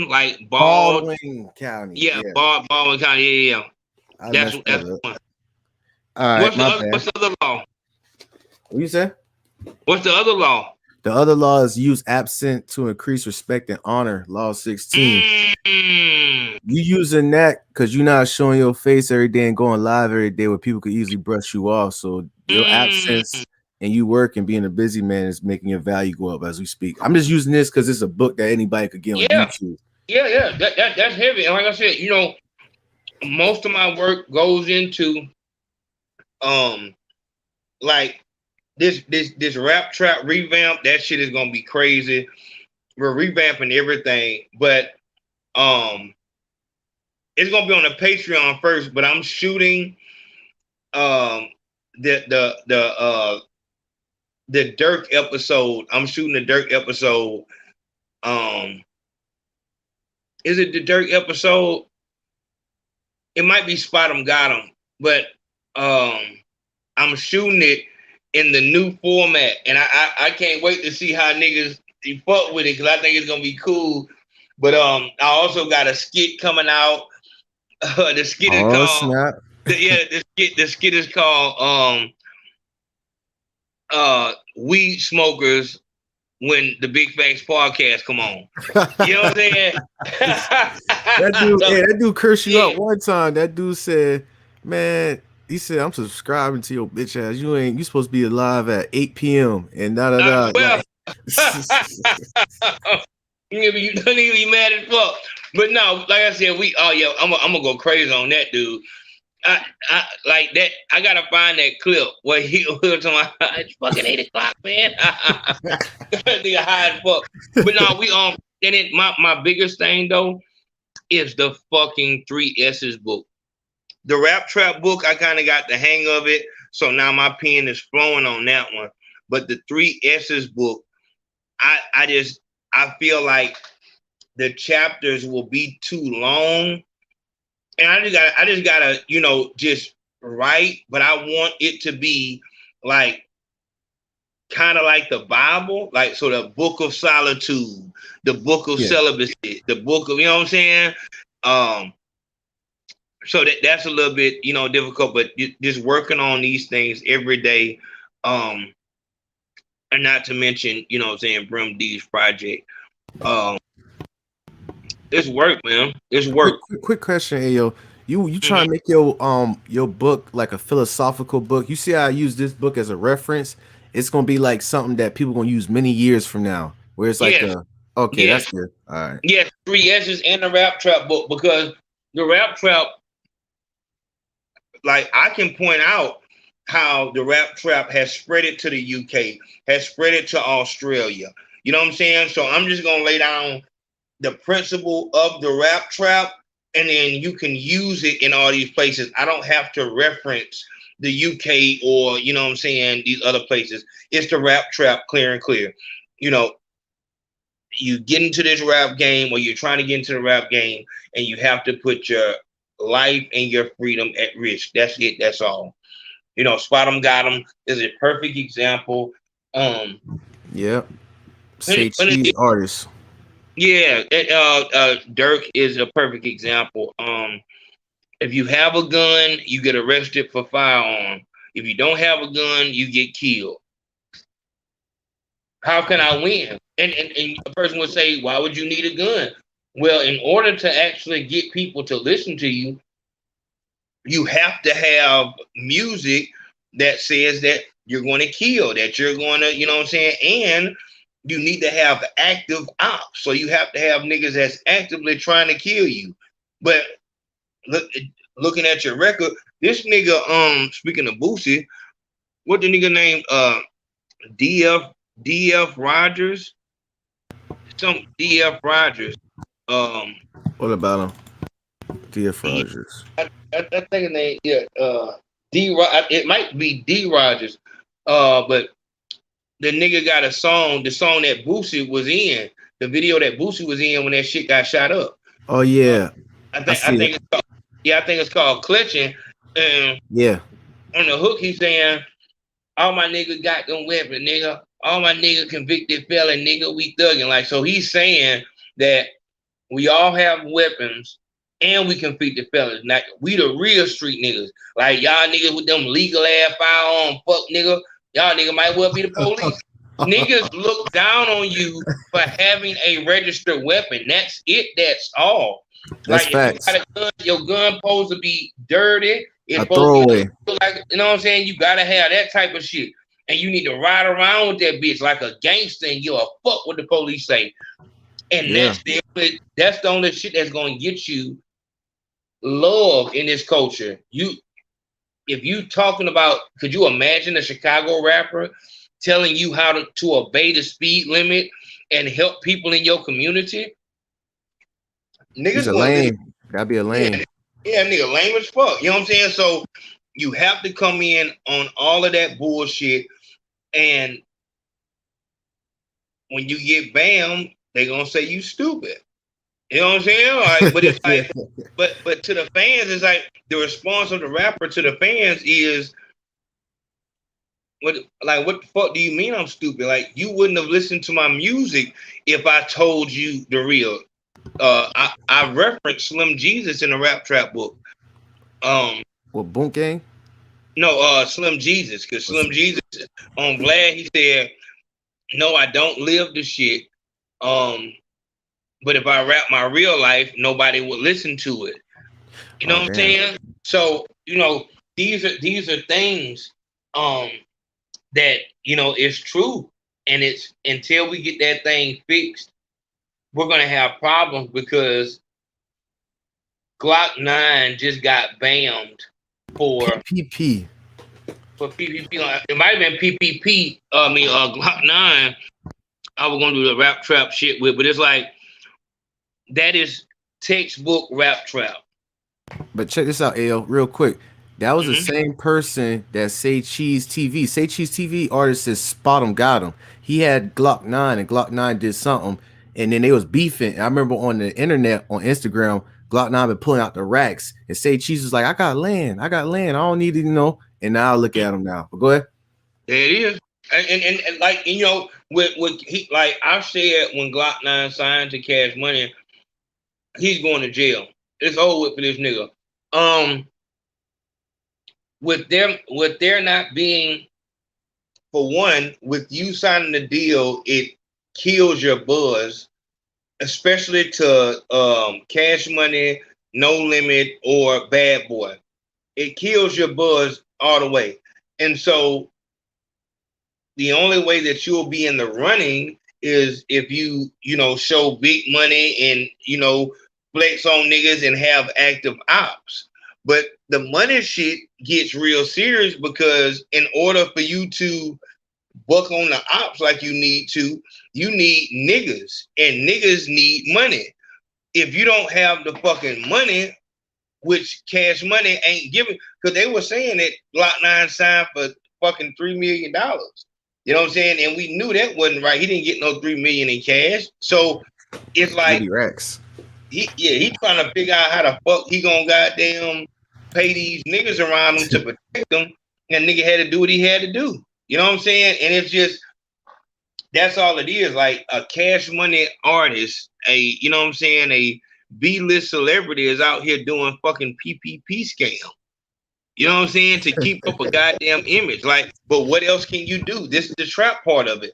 like Baldwin County. Yeah, Baldwin County. Yeah. That's one. All right, what's the other law? What you say? What's the other law? The other law is use absent to increase respect and honor. Law 16. You using that because you're not showing your face every day and going live every day where people could easily brush you off. So your absence and you work and being a busy man is making your value go up as we speak. I'm just using this because it's a book that anybody could get on YouTube. Yeah. That's heavy. And like I said, you know, most of my work goes into like this rap trap revamp. That shit is gonna be crazy. We're revamping everything, but it's gonna be on the Patreon first. But I'm shooting the Dirk episode. I'm shooting the Dirk episode. Is it the Dirk episode? It might be Spot 'em Got 'em, but I'm shooting it in the new format, and I can't wait to see how niggas fuck with it because I think it's gonna be cool. But I also got a skit coming out. The skit is called snap. the skit is called Weed Smokers when the Big Facts podcast come on. You know what I'm saying? That dude cursed you out one time. That dude said, man, he said, I'm subscribing to your bitch ass. You supposed to be alive at 8 p.m. and da. Well, you don't even be mad as fuck. But no, like I said, I'm gonna go crazy on that dude. I like that. I gotta find that clip where he was talking about it's fucking 8 o'clock, man. Nigga high as fuck. But no, and then my biggest thing though is the fucking 3 S's book. The Rap Trap book, I kind of got the hang of it, so now my pen is flowing on that one. But the 3 S's book, I feel like the chapters will be too long. And I just gotta, you know, just write, but I want it to be like kind of like the Bible, like so the book of solitude, the book of celibacy, the book of, you know what I'm saying? So that's a little bit, you know, difficult, but just working on these things every day. And not to mention, you know what I'm saying, Brim D's project. It's work, man. It's work. Quick question, Ayo. You trying to make your book like a philosophical book? You see how I use this book as a reference? It's gonna be like something that people gonna use many years from now. Where it's like that's good. All right. Yes, 3 S's and the Rap Trap book, because the Rap Trap, like I can point out how the Rap Trap has spread it to the UK, has spread it to Australia. You know what I'm saying? So I'm just gonna lay down the principle of the Rap Trap, and then you can use it in all these places. I don't have to reference the UK or, you know what I'm saying, these other places. It's the Rap Trap, clear and clear. You know, you get into this rap game, or you're trying to get into the rap game, and you have to put your life and your freedom at risk. That's it. That's all. You know, Spot 'em Got 'em is a perfect example. Yeah. Say cheese artist. Yeah, Dirk is a perfect example. If you have a gun, you get arrested for firearm. If you don't have a gun, you get killed. How can I win? And a person would say, why would you need a gun? Well, in order to actually get people to listen to you, you have to have music that says that you're going to kill, that you're going to, you know what I'm saying? And you need to have active ops. So you have to have niggas that's actively trying to kill you. But looking at your record, this nigga, speaking of Boosie, what the nigga named DF Rogers? Some DF Rogers. What about him? DF Rogers. I think they it might be D Rogers. But the nigga got a song, the song that Boosie was in, the video that Boosie was in when that shit got shot up. Oh yeah. I think it's called Clutching. And on the hook he's saying, all my niggas got them weapons, nigga. All my niggas convicted felon, nigga, we thugging. Like, so he's saying that we all have weapons and we convicted felons. Like, we the real street niggas. Like, y'all niggas with them legal ass firearm fuck nigga. Y'all nigga might well be the police. Niggas look down on you for having a registered weapon. That's it. That's all. That's like, facts. If you got a gun, your gun supposed to be dirty. It's A supposed to throwaway. be like, you know what I'm saying? You gotta have that type of shit. And you need to ride around with that bitch like a gangster and give a fuck what the police say. And that's the only shit that's gonna get you love in this culture. If you talking about, could you imagine a Chicago rapper telling you how to obey the speed limit and help people in your community? Niggas He's a gonna lame. Gotta be a lame. Yeah, nigga, lame as fuck. You know what I'm saying? So you have to come in on all of that bullshit, and when you get bammed, they gonna say you stupid. You know what I'm saying? Like, but it's like, but to the fans, it's like the response of the rapper to the fans is, what the fuck do you mean I'm stupid? Like, you wouldn't have listened to my music if I told you the real. I referenced Slim Jesus in the Rap Trap book. What, Boom Gang? No, Slim Jesus, because Slim Jesus on Vlad, he said, "No, I don't live the shit. But if I rap my real life, nobody would listen to it." You know what I'm saying? So, you know, these are things that, you know, is true. And it's until we get that thing fixed, we're gonna have problems, because Glock 9 just got banned for PPP. For PPP. It might have been PPP. Glock 9. I was gonna do the Rap Trap shit with, but it's like, that is textbook Rap Trap. But check this out, Ayo, real quick. That was the same person that Say Cheese TV. Say Cheese TV artist says Spot 'em got him. He had Glock 9 and Glock 9 did something, and then they was beefing. And I remember on the internet, on Instagram, Glock 9 been pulling out the racks, and Say Cheese was like, I got land. I don't need to know. And now look at him now. But go ahead. There it is. And like, you know, with he, like I said, when Glock 9 signed to Cash Money, he's going to jail. It's over with for this nigga. With there not being, for one, with you signing the deal, it kills your buzz, especially to Cash Money, No Limit, or Bad Boy. It kills your buzz all the way. And so the only way that you'll be in the running is if you know, show big money and, you know, flex on niggas and have active ops. But the money shit gets real serious, because in order for you to buck on the ops like you need to, you need niggas, and niggas need money. If you don't have the fucking money, which Cash Money ain't giving, because they were saying that Glock 9 signed for fucking $3 million. You know what I'm saying? And we knew that wasn't right. He didn't get no $3 million in cash. So it's like, Rex. He trying to figure out how the fuck he gonna goddamn pay these niggas around him to protect them. And nigga had to do what he had to do. You know what I'm saying? And it's just, that's all it is. Like a Cash Money artist, you know what I'm saying, a B-list celebrity is out here doing fucking PPP scam. You know what I'm saying? To keep up a goddamn image. Like, but what else can you do? This is the trap part of it.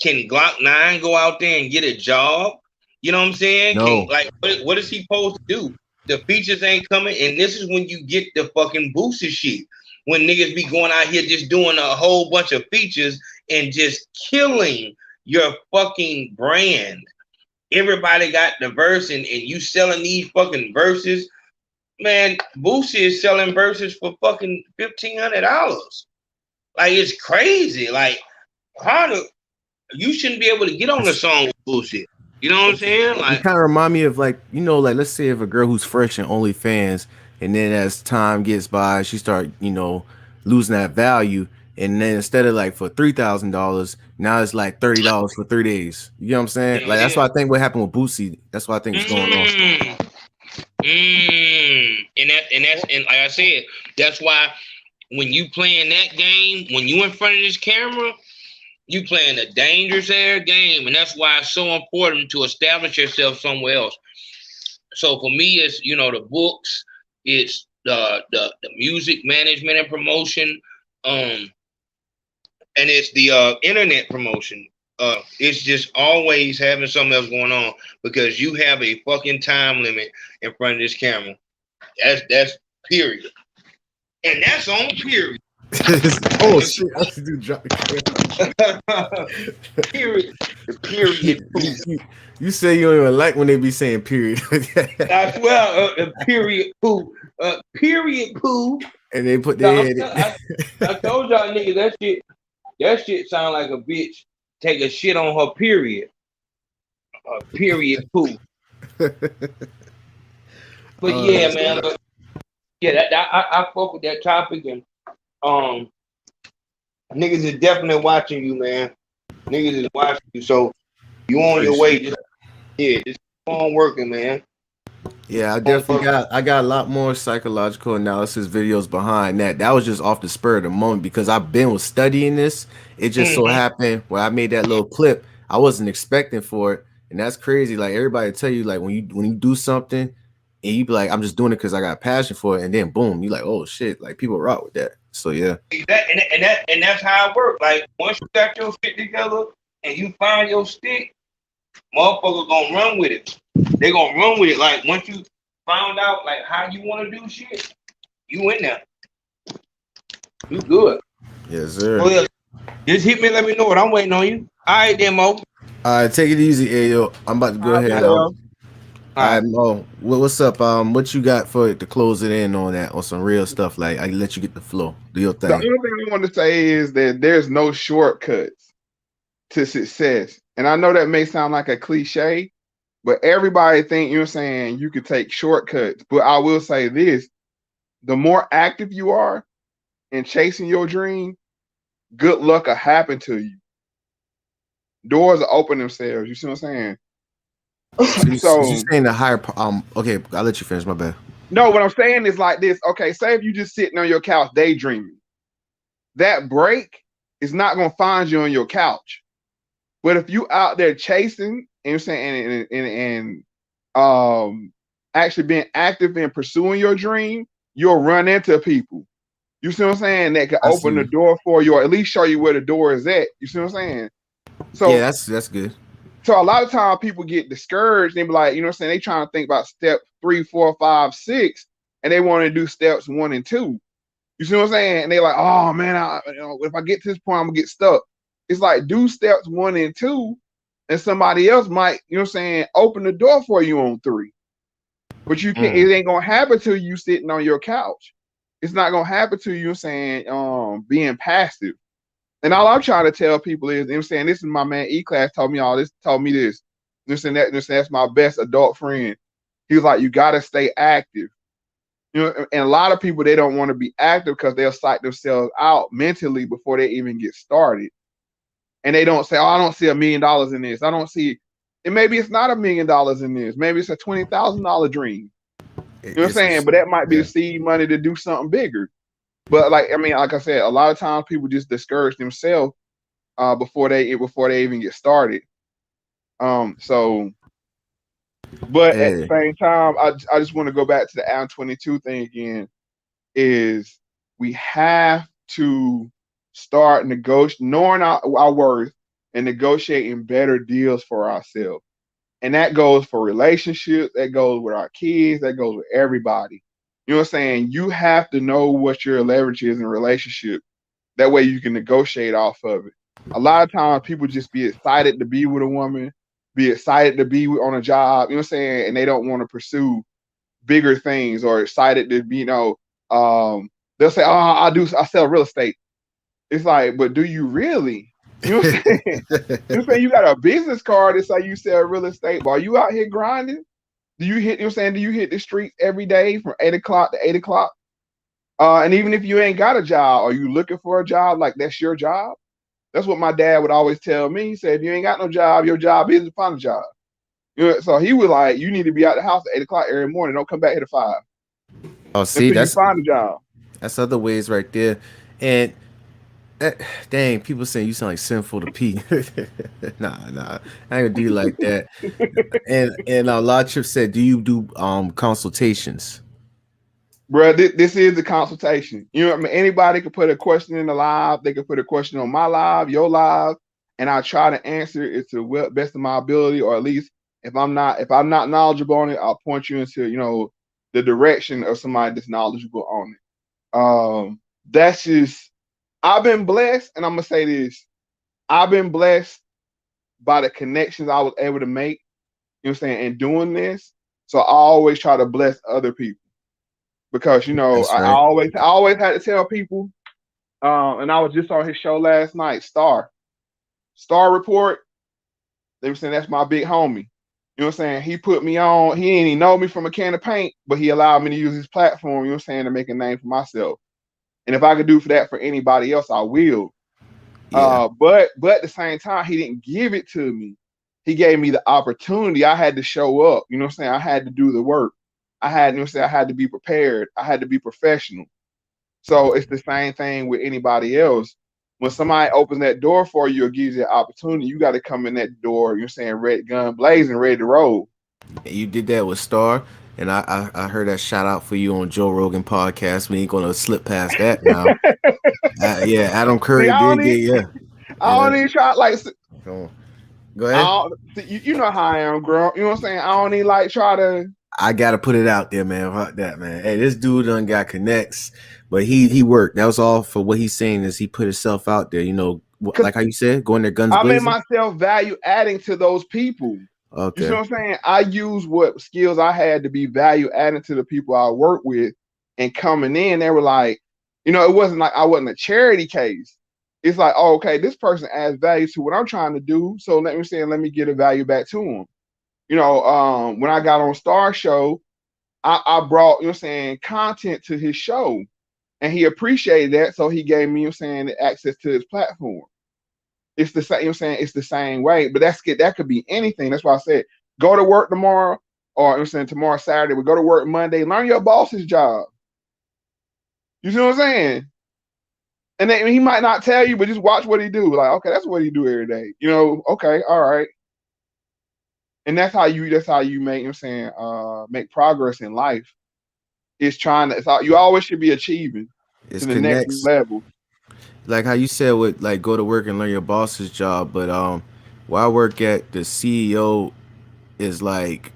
Can Glock 9 go out there and get a job? You know what I'm saying? No. What is he supposed to do? The features ain't coming, and this is when you get the fucking Boosie shit. When niggas be going out here just doing a whole bunch of features and just killing your fucking brand. Everybody got the verse, and you selling these fucking verses. Man, Boosie is selling verses for fucking $1,500. Like, it's crazy. Like, you shouldn't be able to get on the song with Boosie. You know what I'm saying? Like, it kind of remind me of, like, you know, like, let's say if a girl who's fresh in OnlyFans, and then as time gets by, she start, you know, losing that value, and then instead of like for $3,000, now it's like $30 for 3 days. You know what I'm saying? Yeah, like that's what I think what happened with Boosie. That's what I think is going on. And like I said, that's why when you playing that game, when you in front of this camera, you playing a dangerous air game, and that's why it's so important to establish yourself somewhere else. So for me, it's, you know, the books, it's the music management and promotion, and it's the internet promotion. It's just always having something else going on, because you have a fucking time limit in front of this camera. That's period. And that's on period. Oh shit! I should do drop. Period. Period. You say you don't even like when they be saying period. I swear, period poo. Period poo. And they put their head. I told y'all niggas that shit sound like a bitch take a shit on her period. Period poo. But yeah, man. I fuck with that topic, and niggas is definitely watching you, man. Niggas is watching you, so you on your way. Just keep on working, man. Yeah, I definitely got a lot more psychological analysis videos behind that. That was just off the spur of the moment because I've been studying this. It just so happened where I made that little clip. I wasn't expecting for it, and that's crazy. Like everybody tell you, like when you do something, and you be like, I'm just doing it because I got passion for it, and then boom, you like, oh shit, like people rock with that. So yeah, and that's how it works. Like once you got your shit together and you find your stick, motherfuckers gonna run with it. They gonna run with it. Like once you found out like how you want to do shit, you in there. You good. Yes, sir. Oh, yeah. Just hit me. Let me know what I'm waiting on you. All right, then, Mo. All right, take it easy, Ayo. I'm about to go ahead. All right, Mo. What's up? What you got for it to close it in on that, on some real stuff? Like I let you get the flow. Do your thing. The only thing I want to say is that there's no shortcuts to success. And I know that may sound like a cliche, but everybody think, you know what I'm saying, you could take shortcuts. But I will say this, the more active you are in chasing your dream, good luck will happen to you. Doors will open themselves. You see what I'm saying? So you saying the higher okay, I'll let you finish, my bad. No, what I'm saying is like this. Okay, say if you just sitting on your couch daydreaming, that break is not gonna find you on your couch. But if you out there chasing, and you're saying and actually being active in pursuing your dream, you'll run into people. You see what I'm saying? That can open the door for you, or at least show you where the door is at. You see what I'm saying? So yeah, that's good. So a lot of times people get discouraged. They be like, you know what I'm saying? They trying to think about step 3, 4, 5, 6, and they want to do steps 1 and 2. You see what I'm saying? And they like, oh man, if I get to this point, I'm gonna get stuck. It's like do steps 1 and 2, and somebody else might, you know what I'm saying, open the door for you on 3. But you can't. It ain't gonna happen to you sitting on your couch. It's not gonna happen to you, you know what I'm saying, being passive. And all I'm trying to tell people is, you know what I'm saying, this is my man E-Class told me all this, told me this. You know, that's my best adult friend. He was like, you gotta stay active. You know, and a lot of people, they don't want to be active because they'll psych themselves out mentally before they even get started. And they don't say, oh, I don't see $1 million in this. I don't see, and maybe it's not $1 million in this. Maybe it's a $20,000 dream. You know what I'm saying? But that might be the seed money to do something bigger. But like I said, a lot of times people just discourage themselves before they even get started. But at the same time, I just want to go back to the Adam 22 thing again. Is we have to start knowing our worth and negotiating better deals for ourselves. And that goes for relationships, that goes with our kids, that goes with everybody. You know what I'm saying? You have to know what your leverage is in a relationship. That way you can negotiate off of it. A lot of times people just be excited to be with a woman, be excited to be on a job, you know what I'm saying? And they don't want to pursue bigger things, or excited to be, they'll say, oh, I sell real estate. It's like, but do you really? You know what I'm saying? You know what I'm saying? You got a business card that say you sell real estate, but are you out here grinding? Do you hit, you know what I'm saying? Do you hit the streets every day from 8 o'clock to 8 o'clock? And even if you ain't got a job, are you looking for a job like that's your job? That's what my dad would always tell me. He said, if you ain't got no job, your job is to find a job. You know, so he was like, you need to be out the house at 8 o'clock every morning. Don't come back here to 5. Oh, see, that's you find a job. That's other ways right there. And dang, people saying you sound like Sinful to P. Nah, I ain't gonna do you like that. and a lot of trips said, do you do consultations? Bro, this is the consultation. You know what I mean? Anybody could put a question in the live. They could put a question on my live, your live, and I try to answer it to the best of my ability, or at least if I'm not knowledgeable on it, I'll point you into, you know, the direction of somebody that's knowledgeable on it. That's just I've been blessed, and I'm gonna say this. I've been blessed by the connections I was able to make, you know what I'm saying, and doing this. So I always try to bless other people because, you know, I always had to tell people, and I was just on his show last night, Star Report. They were saying that's my big homie. You know what I'm saying? He put me on. He ain't even know me from a can of paint, but he allowed me to use his platform, you know what I'm saying, to make a name for myself. And if I could do for that for anybody else, I will. Yeah. But at the same time, he didn't give it to me. He gave me the opportunity. I had to show up. You know what I'm saying? I had to do the work. I had, you know what I'm saying, I had to be prepared. I had to be professional. So it's the same thing with anybody else. When somebody opens that door for you or gives you an opportunity, you got to come in that door, you know what I'm saying, red gun blazing, ready to roll. You did that with Star, and I heard that shout out for you on Joe Rogan podcast. We ain't gonna slip past that now. Yeah, Adam Curry did get I don't even try like. Go ahead. You know how I am, girl. You know what I'm saying? I don't even like try to. I gotta put it out there, man. Fuck that, man. Hey, this dude done got connects, but he worked. That was all for what he's saying is he put himself out there. You know, like how you said, going there guns blazing. I made myself value adding to those people. Okay. You see what I'm saying? I use what skills I had to be value adding to the people I work with, and coming in, they were like, you know, it wasn't like I wasn't a charity case. It's like, oh, okay, this person adds value to what I'm trying to do, so let me get a value back to them. You know, when I got on Star Show, I brought, you know what I'm saying, content to his show, and he appreciated that, so he gave me, you know what I'm saying, access to his platform. It's the same, you know what I'm saying, it's the same way, but that could be anything. That's why I said, go to work tomorrow, or you know what I'm saying, tomorrow Saturday, we go to work Monday, learn your boss's job. You see what I'm saying? And then he might not tell you, but just watch what he do. Like, okay, that's what he do every day. You know, okay, all right. And that's how you make, you know what I'm saying, make progress in life. It's you always should be achieving to the next level. Like how you said with like go to work and learn your boss's job, but where I work at, the CEO is like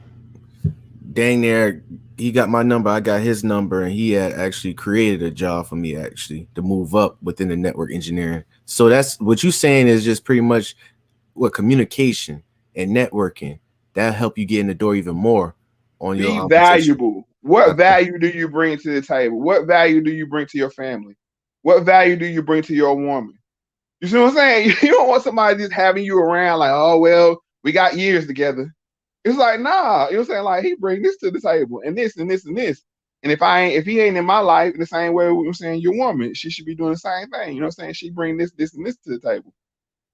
dang near he got my number, I got his number, and he had actually created a job for me actually to move up within the network engineering. So that's what you saying is just pretty much what communication and networking that help you get in the door even more on your valuable. What value do you bring to the table? What value do you bring to your family? What value do you bring to your woman? You see what I'm saying? You don't want somebody just having you around like, oh well, we got years together. It's like, nah, you know what I'm saying? Like, he bring this to the table and this and this and this. And if he ain't in my life in the same way, you know what I'm saying, your woman, she should be doing the same thing. You know what I'm saying? She bring this, this, and this to the table.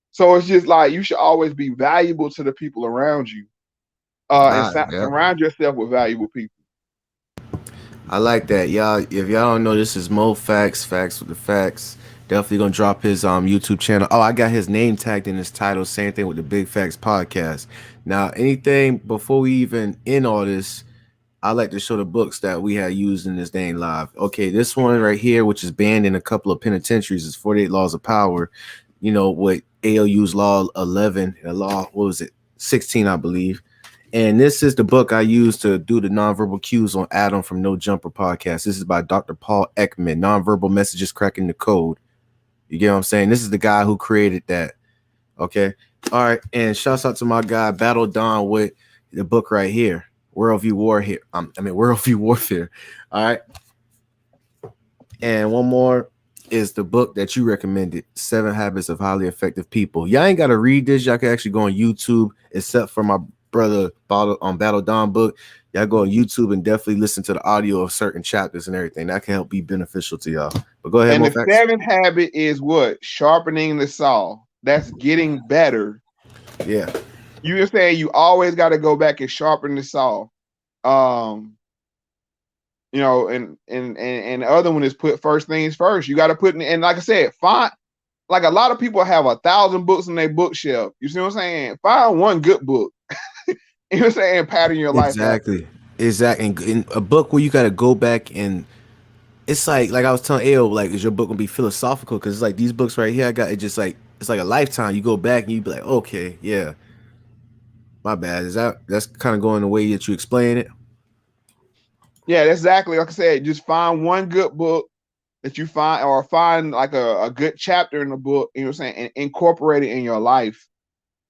So it's just like you should always be valuable to the people around you. And surround yourself with valuable people. I like that. Y'all, if y'all don't know, this is Moe Factz, Facts with the Facts. Definitely gonna drop his YouTube channel. Oh, I got his name tagged in his title. Same thing with the Big Facts podcast. Now, anything before we even end all this, I like to show the books that we had used in this dang live. Okay, this one right here, which is banned in a couple of penitentiaries, is 48 Laws of Power. You know, what AOU's Law 11 and Law, what was it, 16, I believe. And this is the book I used to do the nonverbal cues on Adam from No Jumper podcast. This is by Dr. Paul Ekman, Nonverbal Messages Cracking the Code. You get what I'm saying? This is the guy who created that. Okay. All right. And shouts out to my guy, Battle Don, with the book right here. Worldview Warfare. All right. And one more is the book that you recommended, 7 Habits of Highly Effective People. Y'all ain't got to read this. Y'all can actually go on YouTube, except for my brother on Battle Don book. Y'all go on YouTube and definitely listen to the audio of certain chapters and everything. That can help be beneficial to y'all. But go ahead. And the 7th habit is what? Sharpening the saw. That's getting better. Yeah. You were saying you always got to go back and sharpen the saw. You know, and the other one is put first things first. You got to put in, and like I said, find, like a lot of people have 1,000 books on their bookshelf. You see what I'm saying? Find one good book. You know what I'm saying? Pattern your life. Exactly. In a book where you got to go back and it's like I was telling Ayo, like, is your book gonna be philosophical? Because it's like these books right here, I got it just like it's like a lifetime. You go back and you be like, okay, yeah, my bad. That's kind of going the way that you explain it? Yeah, that's exactly like I said. Just find one good book that you find like a good chapter in the book, you know what I'm saying, and incorporate it in your life.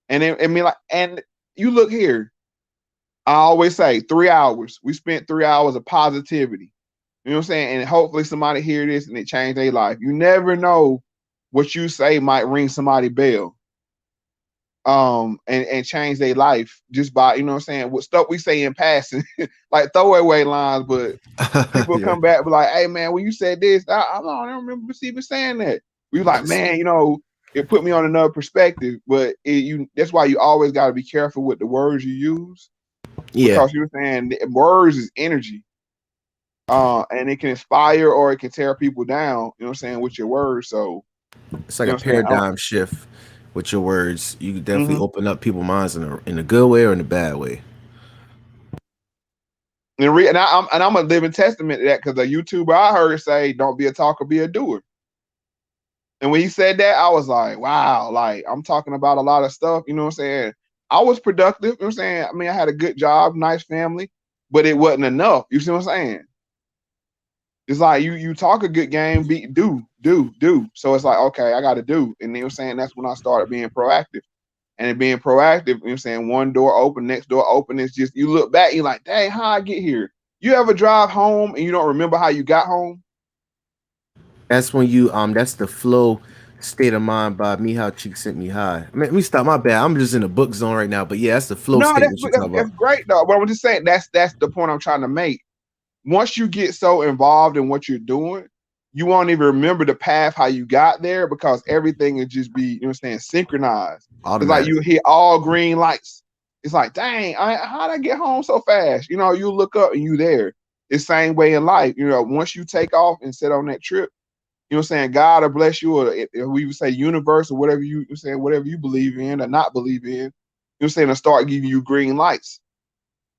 And and you look here, I always say 3 hours. We spent 3 hours of positivity. You know what I'm saying? And hopefully somebody hear this and it change their life. You never know what you say might ring somebody bell. And change their life just by, you know what I'm saying, what stuff we say in passing, like throwaway lines, but people come back and be like, hey man, when you said this, I don't remember even saying that. We like, man, you know, it put me on another perspective, but that's why you always got to be careful with the words you use. Yeah. Because you're saying words is energy. And it can inspire or it can tear people down, you know what I'm saying, with your words. So it's like a paradigm shift with your words. You could definitely open up people's minds in a good way or in a bad way. And I'm a living testament to that, because a YouTuber I heard say, don't be a talker, be a doer. And when he said that, I was like, wow, like I'm talking about a lot of stuff, you know what I'm saying? I was productive, you know what I'm saying? I mean, I had a good job, nice family, but it wasn't enough. You see what I'm saying? It's like you talk a good game, do. So it's like, okay, I got to do. And you know what I'm saying? That's when I started being proactive. And being proactive, you know what I'm saying? One door open, next door open. It's just, you look back, you're like, dang, how I get here? You ever drive home and you don't remember how you got home? That's when you that's the flow state of mind by me how Cheek sent me high. Let me stop, my bad. I'm just in the book zone right now. But yeah, that's the flow state that's great though. But I'm just saying that's the point I'm trying to make. Once you get so involved in what you're doing, you won't even remember the path how you got there, because everything will just be, you know what I'm saying, synchronized. It's like you hit all green lights. It's like, dang, how'd I get home so fast? You know, you look up and you there. It's the same way in life. You know, once you take off and sit on that trip, you know what I'm saying, God will bless you, or if we would say universe or whatever you saying, whatever you believe in or not believe in, you know what I'm saying, to start giving you green lights,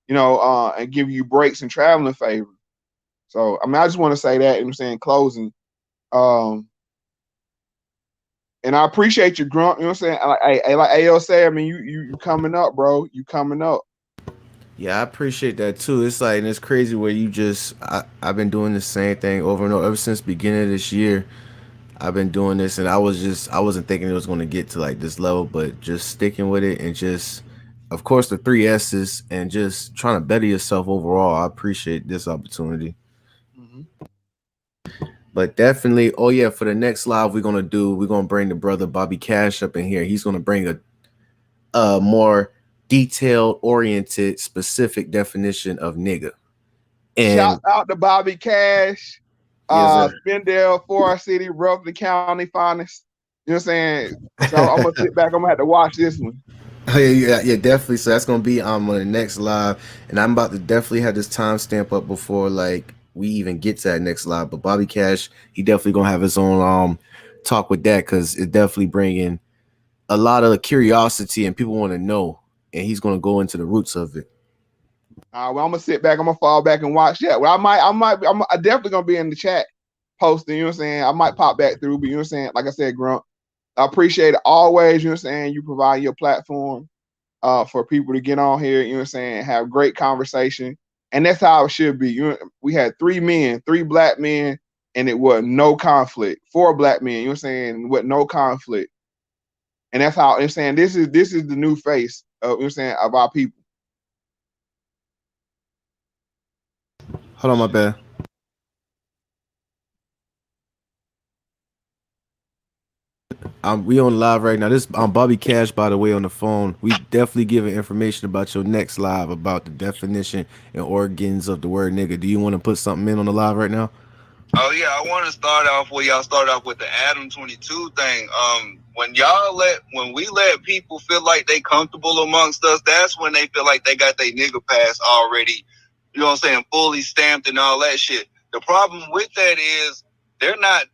you know, and give you breaks and traveling favor. So I mean, I just want to say that, you know what I'm saying, closing. And I appreciate your grunt, you know what I'm saying? Like Ayo said, I mean, you coming up, bro. You coming up. Yeah, I appreciate that too. It's like, and it's crazy where you just I've been doing the same thing over and over ever since the beginning of this year. I've been doing this, and I wasn't thinking it was going to get to like this level, but just sticking with it and just, of course, the 3 S's and just trying to better yourself overall. I appreciate this opportunity. But definitely, oh yeah, for the next live we're gonna bring the brother Bobby Cash up in here. He's gonna bring a more detailed, oriented, specific definition of nigga. And shout out to Bobby Cash, Spindale, Forest City, Ruffin County finest. You know what I'm saying? So I'm gonna sit back. I'm gonna have to watch this one. Yeah, definitely. So that's gonna be on the next live, and I'm about to definitely have this timestamp up before like we even get to that next live. But Bobby Cash, he definitely gonna have his own talk with that, because it's definitely bringing a lot of curiosity and people want to know, and he's gonna go into the roots of it. Well, I'm gonna sit back. I'm gonna fall back and watch that. Well, I'm definitely gonna be in the chat posting. You know what I'm saying? I might pop back through, but you know what I'm saying? Like I said, Grunt, I appreciate it always. You know what I'm saying? You provide your platform for people to get on here. You know what I'm saying? Have great conversation. And that's how it should be. You know, we had 3 black men, and it was no conflict. 4 black men, you know what I'm saying, with no conflict. And that's how I'm saying this is the new face of, you know what I'm saying, of our people. Hold on, my bad. We on live right now. This Bobby Cash, by the way, on the phone. We definitely giving information about your next live about the definition and organs of the word nigga. Do you want to put something in on the live right now? Oh yeah, I want to start off where y'all started off with the Adam 22 thing. When we let people feel like they comfortable amongst us, that's when they feel like they got their nigga pass already, you know what I'm saying, fully stamped and all that shit. The problem with that is they're not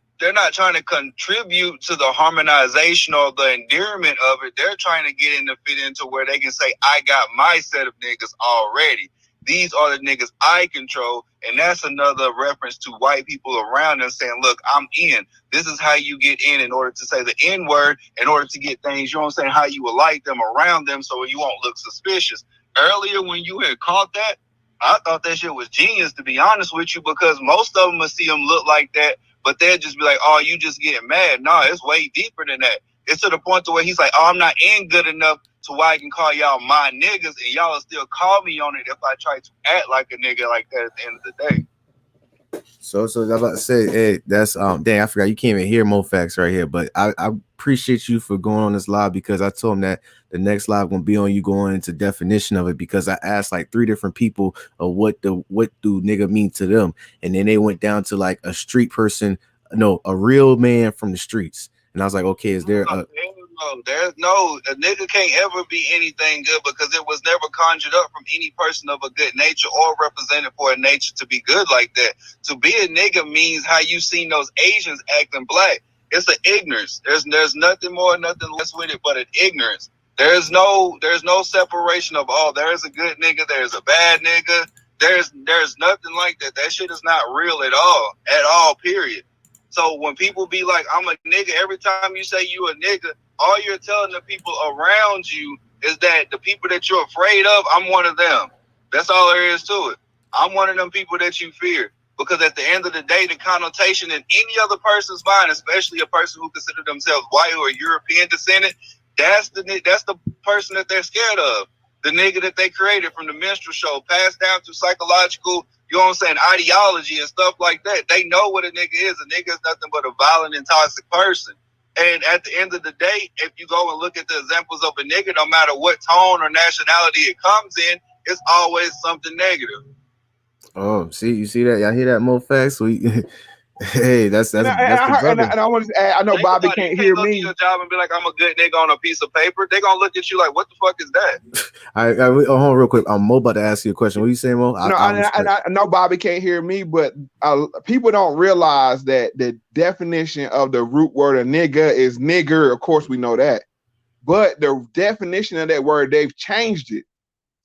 trying to contribute to the harmonization or the endearment of it. They're trying to get in to fit into where they can say, I got my set of niggas already. These are the niggas I control. And that's another reference to white people around us saying, look, I'm in. This is how you get in order to say the N word, in order to get things, you know what I'm saying, how you would like them around them so you won't look suspicious. Earlier when you had caught that, I thought that shit was genius, to be honest with you, because most of them will see them look like that but they'll just be like, oh, you just getting mad. No, it's way deeper than that. It's to the point to where he's like, oh, I'm not in good enough to why I can call y'all my niggas, and y'all will still call me on it if I try to act like a nigga like that at the end of the day. So I was about to say, hey, that's dang, I forgot you can't even hear Moe Factz right here, but I appreciate you for going on this live, because I told him that the next live gonna be on you going into definition of it, because I asked like 3 different people of what do nigga mean to them, and then they went down to like a street person, no, a real man from the streets, and I was like, okay, is there a There's no, a nigga can't ever be anything good because it was never conjured up from any person of a good nature or represented for a nature to be good like that. To be a nigga means how you seen those Asians acting black. It's an ignorance. There's nothing more, nothing less with it but an ignorance. There's no separation of, oh, there's a good nigga, there's a bad nigga. There's nothing like that. That shit is not real at all, period. So when people be like, I'm a nigga, every time you say you a nigga, all you're telling the people around you is that the people that you're afraid of, I'm one of them. That's all there is to it. I'm one of them people that you fear. Because at the end of the day, the connotation in any other person's mind, especially a person who considers themselves white or European descendant, that's the person that they're scared of. The nigga that they created from the minstrel show, passed down through psychological, you know what I'm saying, ideology and stuff like that. They know what a nigga is. A nigga is nothing but a violent and toxic person. And at the end of the day, if you go and look at the examples of a nigga, no matter what tone or nationality it comes in, it's always something negative. Oh, you see that? Y'all hear that, Moe Factz? Hey, that's the brother. And I want to add, I know Bobby can't hear me. Your job and be like, I'm a good nigga on a piece of paper. They gonna look at you like, what the fuck is that? Hold on real quick. I'm Mo about to ask you a question. What are you saying, Mo? I know Bobby can't hear me, but people don't realize that the definition of the root word of nigga is nigger. Of course, we know that. But the definition of that word, they've changed it.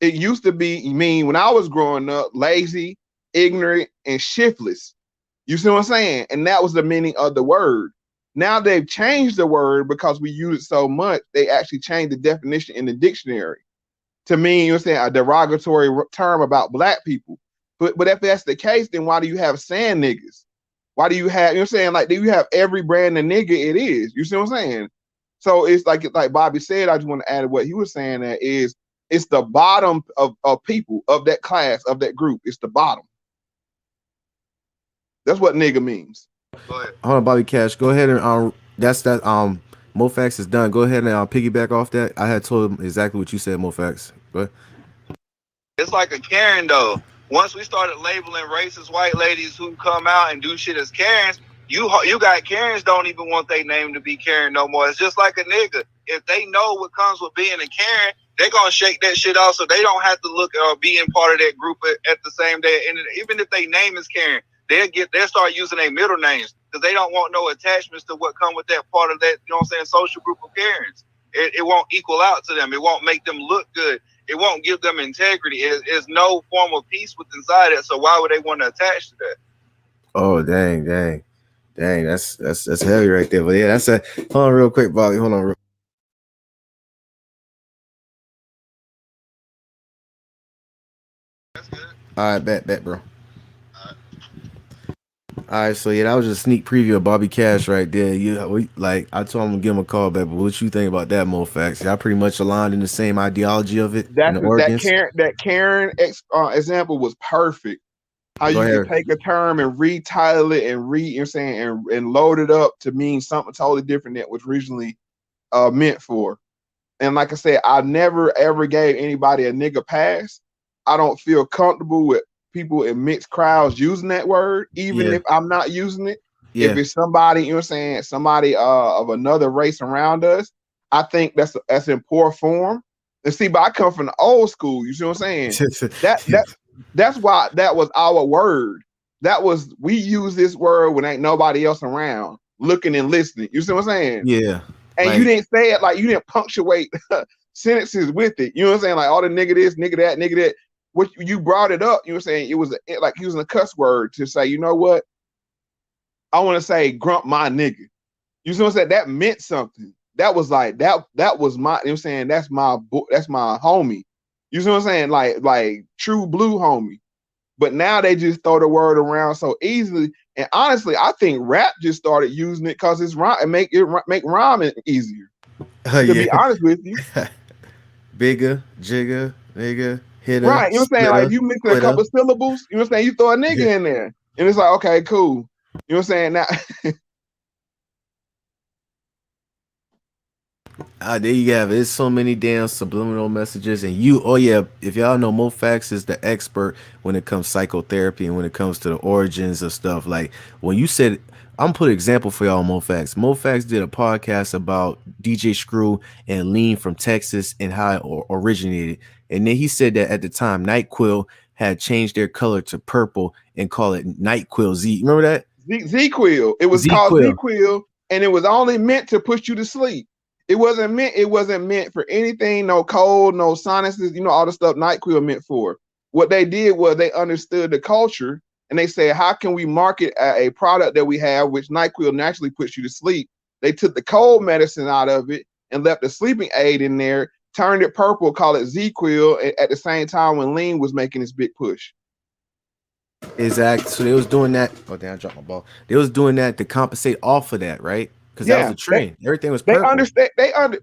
It used to mean when I was growing up, lazy, ignorant, and shiftless. You see what I'm saying? And that was the meaning of the word. Now they've changed the word because we use it so much. They actually changed the definition in the dictionary to mean, you know what I'm saying, a derogatory term about black people. But if that's the case, then why do you have sand niggas? Why do you have, you know what I'm saying, like, do you have every brand of nigga it is? You see what I'm saying? So it's like Bobby said, I just want to add what he was saying, that is, it's the bottom of people, of that class, of that group. It's the bottom. That's what nigga means. Hold on, Bobby Cash. Go ahead and Moe Factz is done. Go ahead and piggyback off that. I had told him exactly what you said, Moe Factz. But it's like a Karen though. Once we started labeling racist white ladies who come out and do shit as Karens, you got Karens don't even want their name to be Karen no more. It's just like a nigga. If they know what comes with being a Karen, they're gonna shake that shit off so they don't have to look or be in part of that group at the same day. And even if their name is Karen, they'll start using their middle names because they don't want no attachments to what come with that part of that, you know what I'm saying, social group of Karens. It won't equal out to them. It won't make them look good. It won't give them integrity. It's no form of peace with inside it. So why would they want to attach to that? Oh, dang. That's heavy right there. But yeah, that's a, hold on real quick, Bobby. Hold on real. That's good. All right, bet, bro. All right, so yeah, that was just a sneak preview of Bobby Cash right there. I told him to give him a call back, but what you think about that, Moe Factz? Y'all pretty much aligned in the same ideology of it. That Karen example was perfect. How you can take a term and retitle it and you know what I'm saying, and load it up to mean something totally different than it was originally meant for. And like I said, I never ever gave anybody a nigga pass. I don't feel comfortable with people in mixed crowds using that word, even if I'm not using it. If it's somebody, you know what I'm saying, somebody of another race around us, I think that's in poor form. And see, but I come from the old school, you see what I'm saying? That's why that was our word. We use this word when ain't nobody else around looking and listening. You see what I'm saying? Yeah. And you didn't say it, like, you didn't punctuate sentences with it. You know what I'm saying? Like, all the nigga this, nigga that, nigga that. What you brought it up, you were saying it was like using a cuss word to say, you know what? I want to say grump my nigga. You see what I'm saying? That meant something. That was like that was my, you know what I'm saying, that's my homie. You see what I'm saying? Like true blue homie. But now they just throw the word around so easily, And honestly, I think rap just started using it because it's rhyme and make rhyming easier. To be honest with you. Bigger, jigger, nigga, hitter. Right. You know what I'm saying? Like if you mix a couple syllables, you know what I'm saying? You throw a nigga in there. And it's like, okay, cool. You know what I'm saying? Now there you have it. There's so many damn subliminal messages, and if y'all know, Moe Factz is the expert when it comes to psychotherapy and when it comes to the origins of stuff. Like when you said, I'm gonna put an example for y'all. Moe Factz. Moe Factz did a podcast about DJ Screw and Lean from Texas and how it originated, and then he said that at the time NyQuil had changed their color to purple and call it NyQuil Z. Remember that? Z-Quil. It was called Z-Quil, and it was only meant to put you to sleep. It wasn't meant for anything, no cold, no sinuses, you know, all the stuff NyQuil meant for. What they did was they understood the culture and they said, how can we market a product that we have, which NyQuil naturally puts you to sleep? They took the cold medicine out of it and left the sleeping aid in there, turned it purple, called it Z-Quil, at the same time when Lean was making his big push. Exactly. So they was doing that. Oh, damn, I dropped my ball. They was doing that to compensate off of that, right? Because that was a trend. Everything was purple. They understand.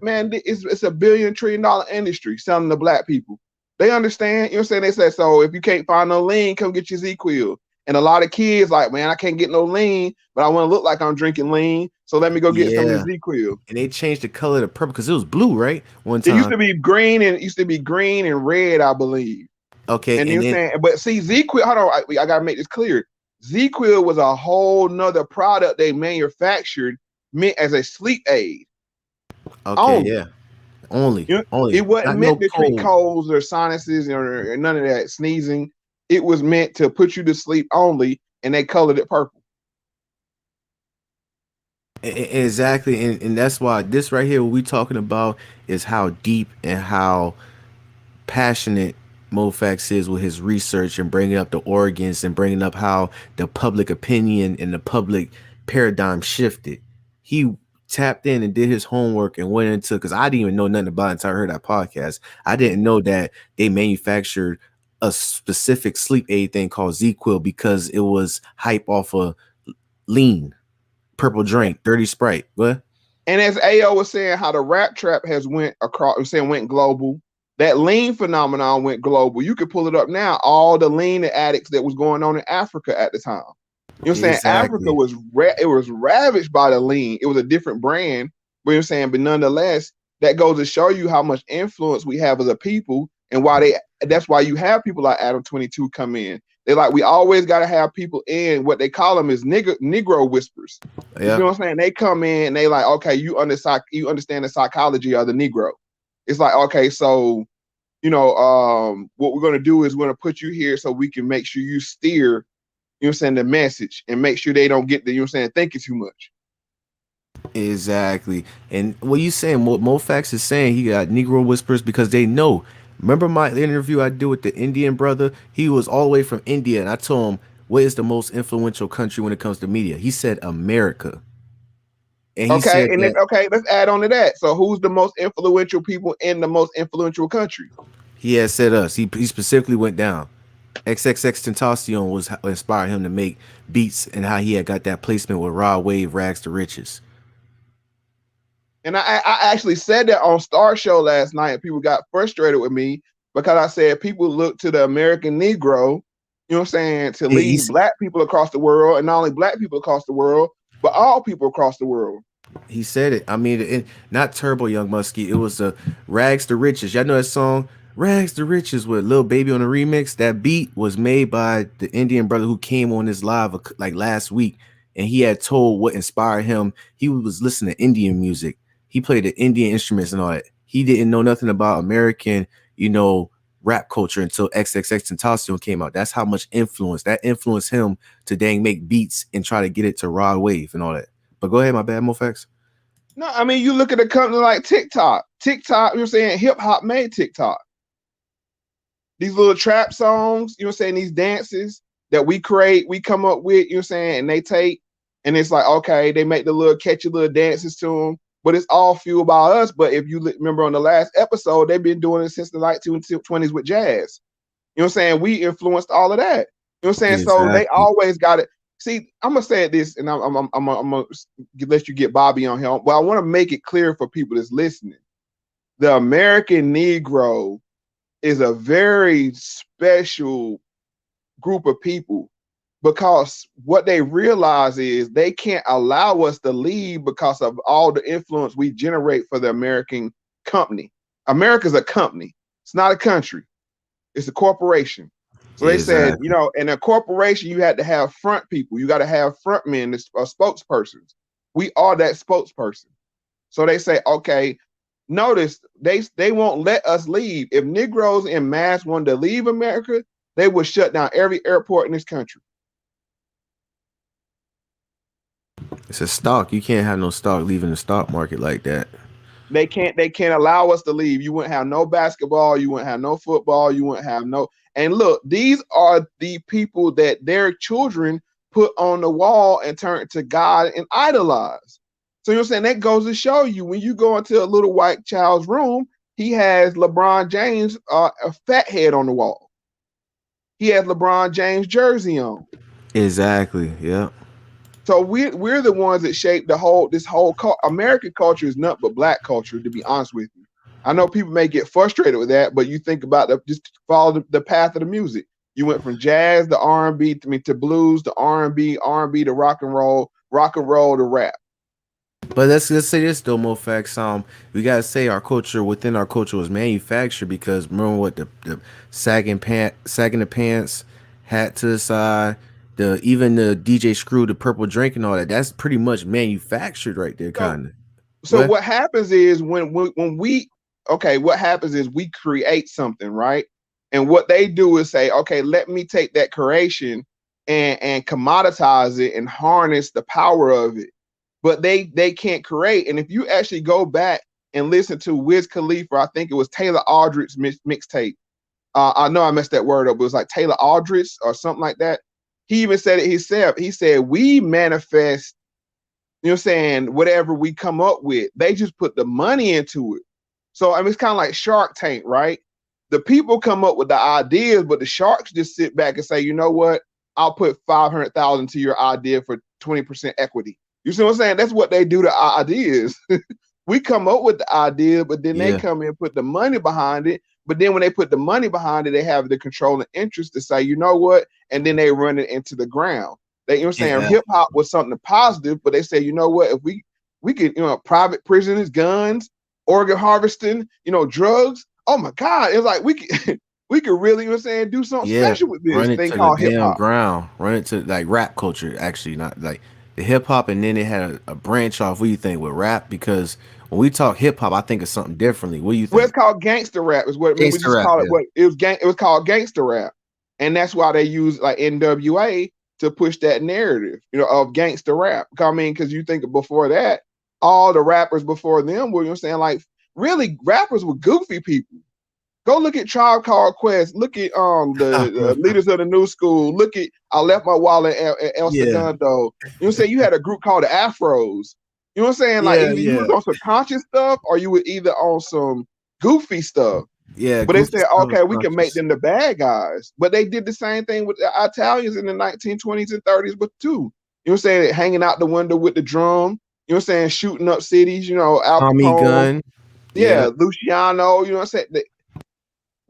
Man, it's a $1 billion trillion industry selling to black people. They understand. You know what I'm saying? They said, so if you can't find no Lean, come get your Z-Quil. And a lot of kids like, man, I can't get no Lean, but I want to look like I'm drinking Lean, so let me go get some of the Z-Quil. And they changed the color to purple because it was blue, right? One time it used to be green and red, I believe. Okay, and you know what I'm saying? But see, Z-Quil, hold on, I gotta make this clear. Z-Quil was a whole nother product they manufactured meant as a sleep aid. Okay, only. It wasn't meant to treat colds or sinuses or none of that, sneezing. It was meant to put you to sleep only, and they colored it purple. Exactly, and that's why this right here, what we talking about is how deep and how passionate Moe Factz is with his research and bringing up the organs and bringing up how the public opinion and the public paradigm shifted. He tapped in and did his homework and went into, because I didn't even know nothing about it until I heard that podcast. I didn't know that they manufactured a specific sleep aid thing called Z-Quil because it was hype off of Lean, purple drink, dirty Sprite. What? And as Ayo was saying, how the rap trap has went global. That Lean phenomenon went global. You could pull it up now. All the Lean addicts that was going on in Africa at the time. You know what I'm saying? Exactly. Africa was ravaged by the Lean. It was a different brand. But you know what I'm saying? But nonetheless, that goes to show you how much influence we have as a people and that's why you have people like Adam 22 come in. They're like, we always got to have people in. What they call them is Negro whispers. You know what I'm saying? They come in and they like, okay, you understand the psychology of the Negro. It's like, okay, so, you know, what we're going to do is we're going to put you here so we can make sure you steer, you know what I'm saying, the message and make sure they don't get the, you know what I'm saying, thinking too much. Exactly. And what you saying, Moe Factz is saying he got Negro whispers because they know. Remember my interview I did with the Indian brother? He was all the way from India, and I told him, what is the most influential country when it comes to media? He said America. And he said let's add on to that. So who's the most influential people in the most influential country? He had said us. He specifically went down. XXXTentacion was what inspired him to make beats and how he had got that placement with Rod Wave, Rags to Riches. And I actually said that on Star Show last night, and people got frustrated with me because I said people look to the American Negro, you know what I'm saying, to lead black people across the world, and not only black people across the world, but all people across the world. He said it. I mean, not Turbo Young Muskie. It was a Rags to Riches. Y'all know that song, Rags to Riches, with Lil Baby on the remix. That beat was made by the Indian brother who came on this live like last week, and he had told what inspired him. He was listening to Indian music. He played the Indian instruments and all that. He didn't know nothing about American, you know, rap culture until XXXTentacion came out. That's how much influence that influenced him to dang make beats and try to get it to Rod Wave and all that. But go ahead, my bad, Moe Factz. No, I mean, you look at a company like TikTok. TikTok, you know what I'm saying, hip hop made TikTok. These little trap songs, you know what I'm saying, these dances that we create, we come up with, you know what I'm saying, and they take, and it's like, okay, they make the little catchy little dances to them. But it's all fueled by us. But if you remember on the last episode, they've been doing it since the 1920s with jazz. You know what I'm saying? We influenced all of that. You know what I'm saying? Exactly. So they always got it. see, I'm gonna say this, and I'm gonna let you get Bobby on here. Well, I want to make it clear for people that's listening. The American Negro is a very special group of people because what they realize is they can't allow us to leave because of all the influence we generate for the American company. America's a company. It's not a country. It's a corporation. So they said, you know, in a corporation, you had to have front people. You got to have front men, spokespersons. We are that spokesperson. So they say, okay, notice they won't let us leave. If Negroes in mass wanted to leave America, they would shut down every airport in this country. It's a stock. You can't have no stock leaving the stock market like that. They can't allow us to leave. You wouldn't have no basketball, you wouldn't have no football, you wouldn't have no. And look, these are the people that their children put on the wall and turn to God and idolize. So you're saying that goes to show you when you go into a little white child's room, he has LeBron James a fat head on the wall. He has LeBron James jersey on. Exactly. Yeah. So we're the ones that shape this whole American culture is nothing but black culture, to be honest with you. I know people may get frustrated with that, but you think about just follow the path of the music. You went from jazz to R&B to blues to R&B to rock and roll to rap. But let's say this though, Moe Factz. We gotta say our culture within our culture was manufactured because remember what the sagging the pants, hat to the side, even the DJ Screw, the purple drink and all that. That's pretty much manufactured right there, kind of. So what happens is what happens is we create something, right? And what they do is say, okay, let me take that creation and commoditize it and harness the power of it. But they can't create. And if you actually go back and listen to Wiz Khalifa, I think it was Taylor Aldridge's mixtape. I know I messed that word up, but it was like Taylor Aldridge or something like that. He even said it himself. He said, we manifest, you know what I'm saying, whatever we come up with. They just put the money into it. So I mean, it's kind of like Shark Tank, right? The people come up with the ideas, but the sharks just sit back and say, you know what? I'll put 500,000 to your idea for 20% equity. You see what I'm saying? That's what they do to our ideas. We come up with the idea, but then they come in and put the money behind it. But then when they put the money behind it, they have the controlling interest to say, you know what? And then they run it into the ground. They, you know what I'm saying? Hip hop was something positive, but they say, you know what? If we could, you know, private prisons, guns, organ harvesting, you know, drugs. Oh my God. It's like we could really, you know what I'm saying, do something special with this thing called hip hop. Run it to like rap culture, actually, not like the hip hop, and then they had a branch off. What do you think with rap? Because when we talk hip hop, I think of something differently. What do you think? Well, it's called gangster rap. Is what we just call it. It was called gangster rap, and that's why they use like NWA to push that narrative, you know, of gangster rap. I mean, because you think before that, all the rappers before them were, you know what I'm saying, like really rappers were goofy people. Go look at Tribe Called Quest. Look at the leaders of the new school. Look at I Left My Wallet at El Segundo. You know what I'm saying? You had a group called the Afros. You know what I'm saying? Like either you was on some conscious stuff or you were either on some goofy stuff. Yeah. But they said, okay, we can make them the bad guys. But they did the same thing with the Italians in the 1920s and 30s, but too. You know what I'm saying? Hanging out the window with the drum. You know what I'm saying? Shooting up cities, you know, Al Capone. Gun. Yeah, Luciano, you know what I'm saying?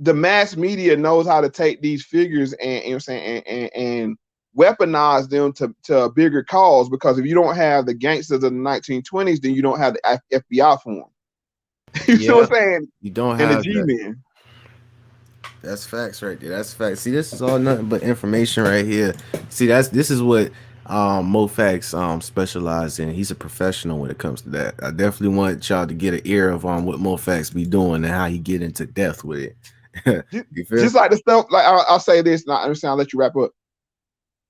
The mass media knows how to take these figures and, you know what I'm saying, and weaponize them to a bigger cause, because if you don't have the gangsters of the 1920s, then you don't have the FBI for them. You see what I'm saying? You don't and have the G-men. That's facts right there. That's facts. See, this is all nothing but information right here. See, this is what Moe Factz specializes in. He's a professional when it comes to that. I definitely want y'all to get an ear of what Moe Factz be doing and how he get into depth with it. Just like the stuff, like I'll say this, and I understand, I'll let you wrap up.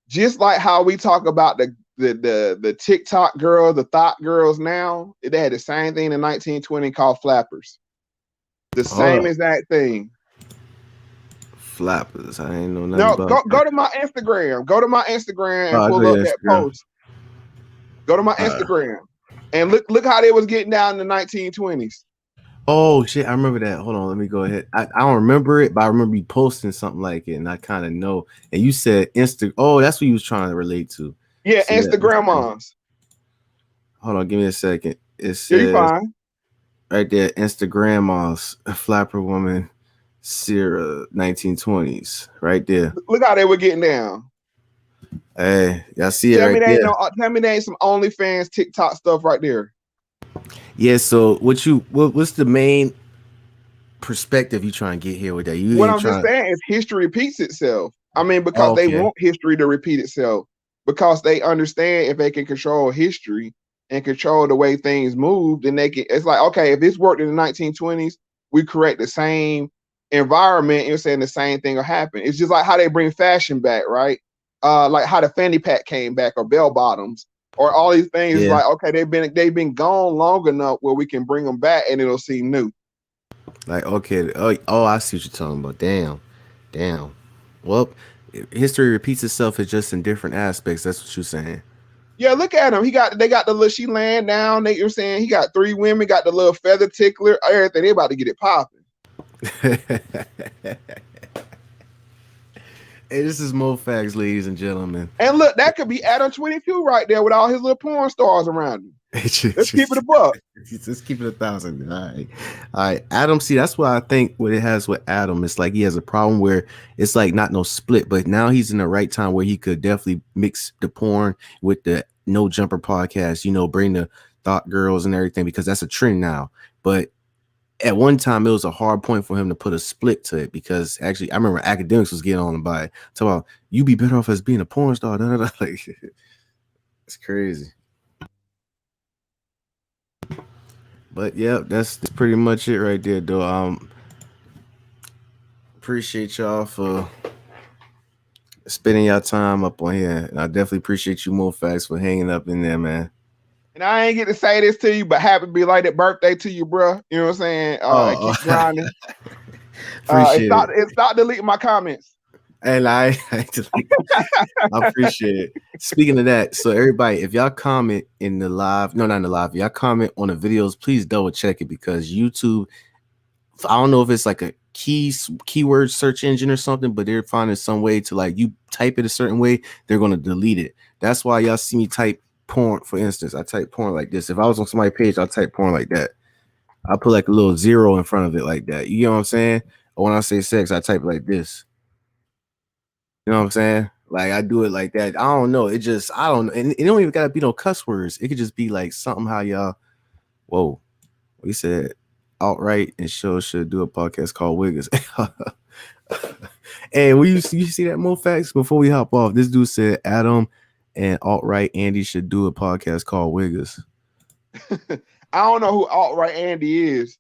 Just like how we talk about the TikTok girls, the thought girls now, they had the same thing in 1920 called flappers. The same exact thing. Flappers. I ain't know nothing about go to my Instagram. Go to my Instagram and pull up that post. Go to my Instagram and look how they was getting down in the 1920s. Oh shit, I remember that. Hold on, let me go ahead. I don't remember it, but I remember you posting something like it, and I kind of know. And you said Oh, that's what you was trying to relate to. Yeah, See that? Instagram. Hold on, give me a second. It Yeah, you says fine. right there, Instagram flapper woman, Sierra 1920s. Right there. Look how they were getting down. Hey, y'all see it Tell right me there. tell me there ain't some OnlyFans TikTok stuff right there. Yeah, so what's the main perspective you trying to get here with that? You What ain't I'm just trying saying is history repeats itself. I mean, because they okay. want history to repeat itself, because they understand if they can control history and control the way things move, then they can. It's like, okay, if this worked in the 1920s, we correct the same environment. You're saying the same thing will happen. It's just like how they bring fashion back, right? Like how the fanny pack came back, or bell bottoms, or all these things. Yeah. Like, okay, they've been gone long enough where we can bring them back and it'll seem new. Like, okay, oh, I see what you're talking about. Damn. Well, history repeats itself. It's just in different aspects. That's what you're saying. Yeah, look at him. They got the little, she laying down. You're saying he got 3 women, got the little feather tickler, everything. They about to get it popping. Hey, this is Moe Factz, ladies and gentlemen. And look, that could be Adam 22 right there with all his little porn stars around him. Let's keep it a buck. Let's keep it 1,000. All right. Adam, see, that's what I think what it has with Adam. It's like he has a problem where it's like not no split, but now he's in the right time where he could definitely mix the porn with the No Jumper podcast, you know, bring the thought girls and everything, because that's a trend now. But at one time, it was a hard point for him to put a split to it, because actually, I remember academics was getting on by it. Talk about, you be better off as being a porn star. Like, it's crazy. But yeah, that's pretty much it right there, though. Appreciate y'all for spending your time up on here, and I definitely appreciate you, Moe Factz, for hanging up in there, man. And I ain't get to say this to you, but happy belated birthday to you, bro. You know what I'm saying? Keep grinding. Stop deleting my comments. And I appreciate it. Speaking of that, so everybody, if y'all comment in the live, no, not in the live, if y'all comment on the videos, please double check it, because YouTube, I don't know if it's like a keyword search engine or something, but they're finding some way to, like, you type it a certain way, they're going to delete it. That's why y'all see me type porn. For instance, I type porn like this. If I was on somebody's page, I'll type porn like that. I put like a little 0 in front of it like that. You know what I'm saying? Or when I say sex, I type it like this. You know what I'm saying? Like, I do it like that. I don't know. It just, I don't know. And it don't even gotta be no cuss words. It could just be like something how y'all, whoa, we said outright and should do a podcast called Wiggers. Hey, you see that, Moe Factz? Before we hop off, this dude said Adam and alt-right Andy should do a podcast called Wiggers. I don't know who alt-right Andy is,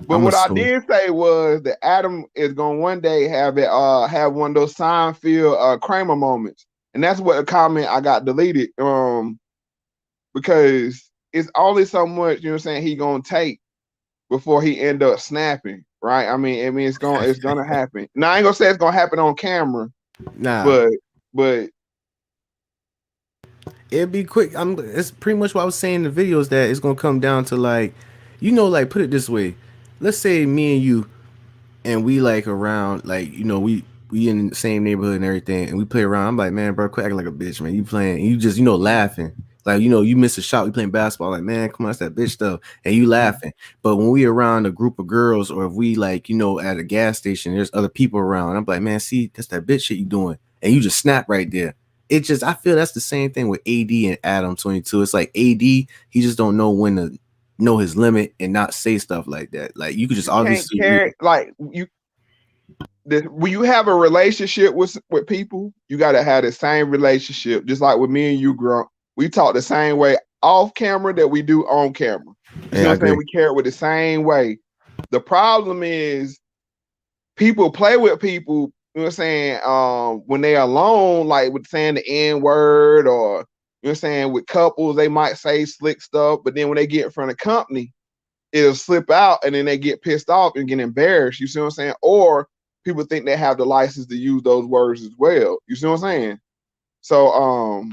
but what I did say was that Adam is gonna one day have one of those Seinfeld Kramer moments, and that's what a comment I got deleted. Because it's only so much, you know what I'm saying, he gonna take before he end up snapping, right? I mean it's gonna happen. Now I ain't gonna say it's gonna happen on camera, nah, but it'd be quick. It's pretty much what I was saying in the videos, that it's gonna come down to, like, you know, like, put it this way. Let's say me and you, and we like around, like, you know, we in the same neighborhood and everything, and we play around. I'm like, man, bro, quit acting like a bitch, man. You playing, and you just, you know, laughing. Like, you know, you miss a shot, we playing basketball. Like, man, come on, that's that bitch stuff. And you laughing. But when we around a group of girls, or if we, like, you know, at a gas station, there's other people around, I'm like, man, see, that's that bitch shit you doing. And you just snap right there. It just, I feel that's the same thing with AD and Adam 22. It's like AD, he just don't know when to know his limit and not say stuff like that. Like, you could just obviously carry, like, when you have a relationship with people, you gotta have the same relationship. Just like with me and you, Grump, we talk the same way off camera that we do on camera. You know what I'm saying? We carry it with the same way. The problem is people play with people, you know what I'm saying, when they're alone, like with saying the N-word, or, you know what I'm saying, with couples, they might say slick stuff, but then when they get in front of company, it'll slip out, and then they get pissed off and get embarrassed. You see what I'm saying? Or people think they have the license to use those words as well. You see what I'm saying? So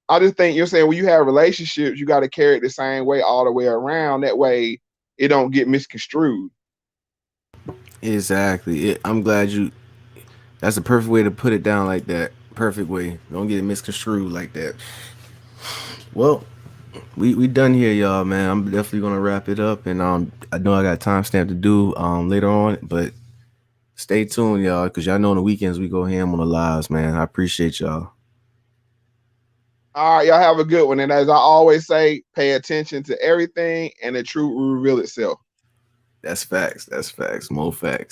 I just think, you're saying, when you have relationships, you got to carry it the same way all the way around. That way it don't get misconstrued. Exactly. I'm glad that's the perfect way to put it down like that. perfect way. Don't get it misconstrued like that. Well, we done here, y'all, man. I'm definitely gonna wrap it up, and I know I got timestamp to do later on, but stay tuned, y'all, because y'all know on the weekends we go ham on the lives, man. I appreciate y'all. All right, y'all have a good one. And as I always say, pay attention to everything, and the truth will reveal itself. That's facts. That's facts. Moe Factz.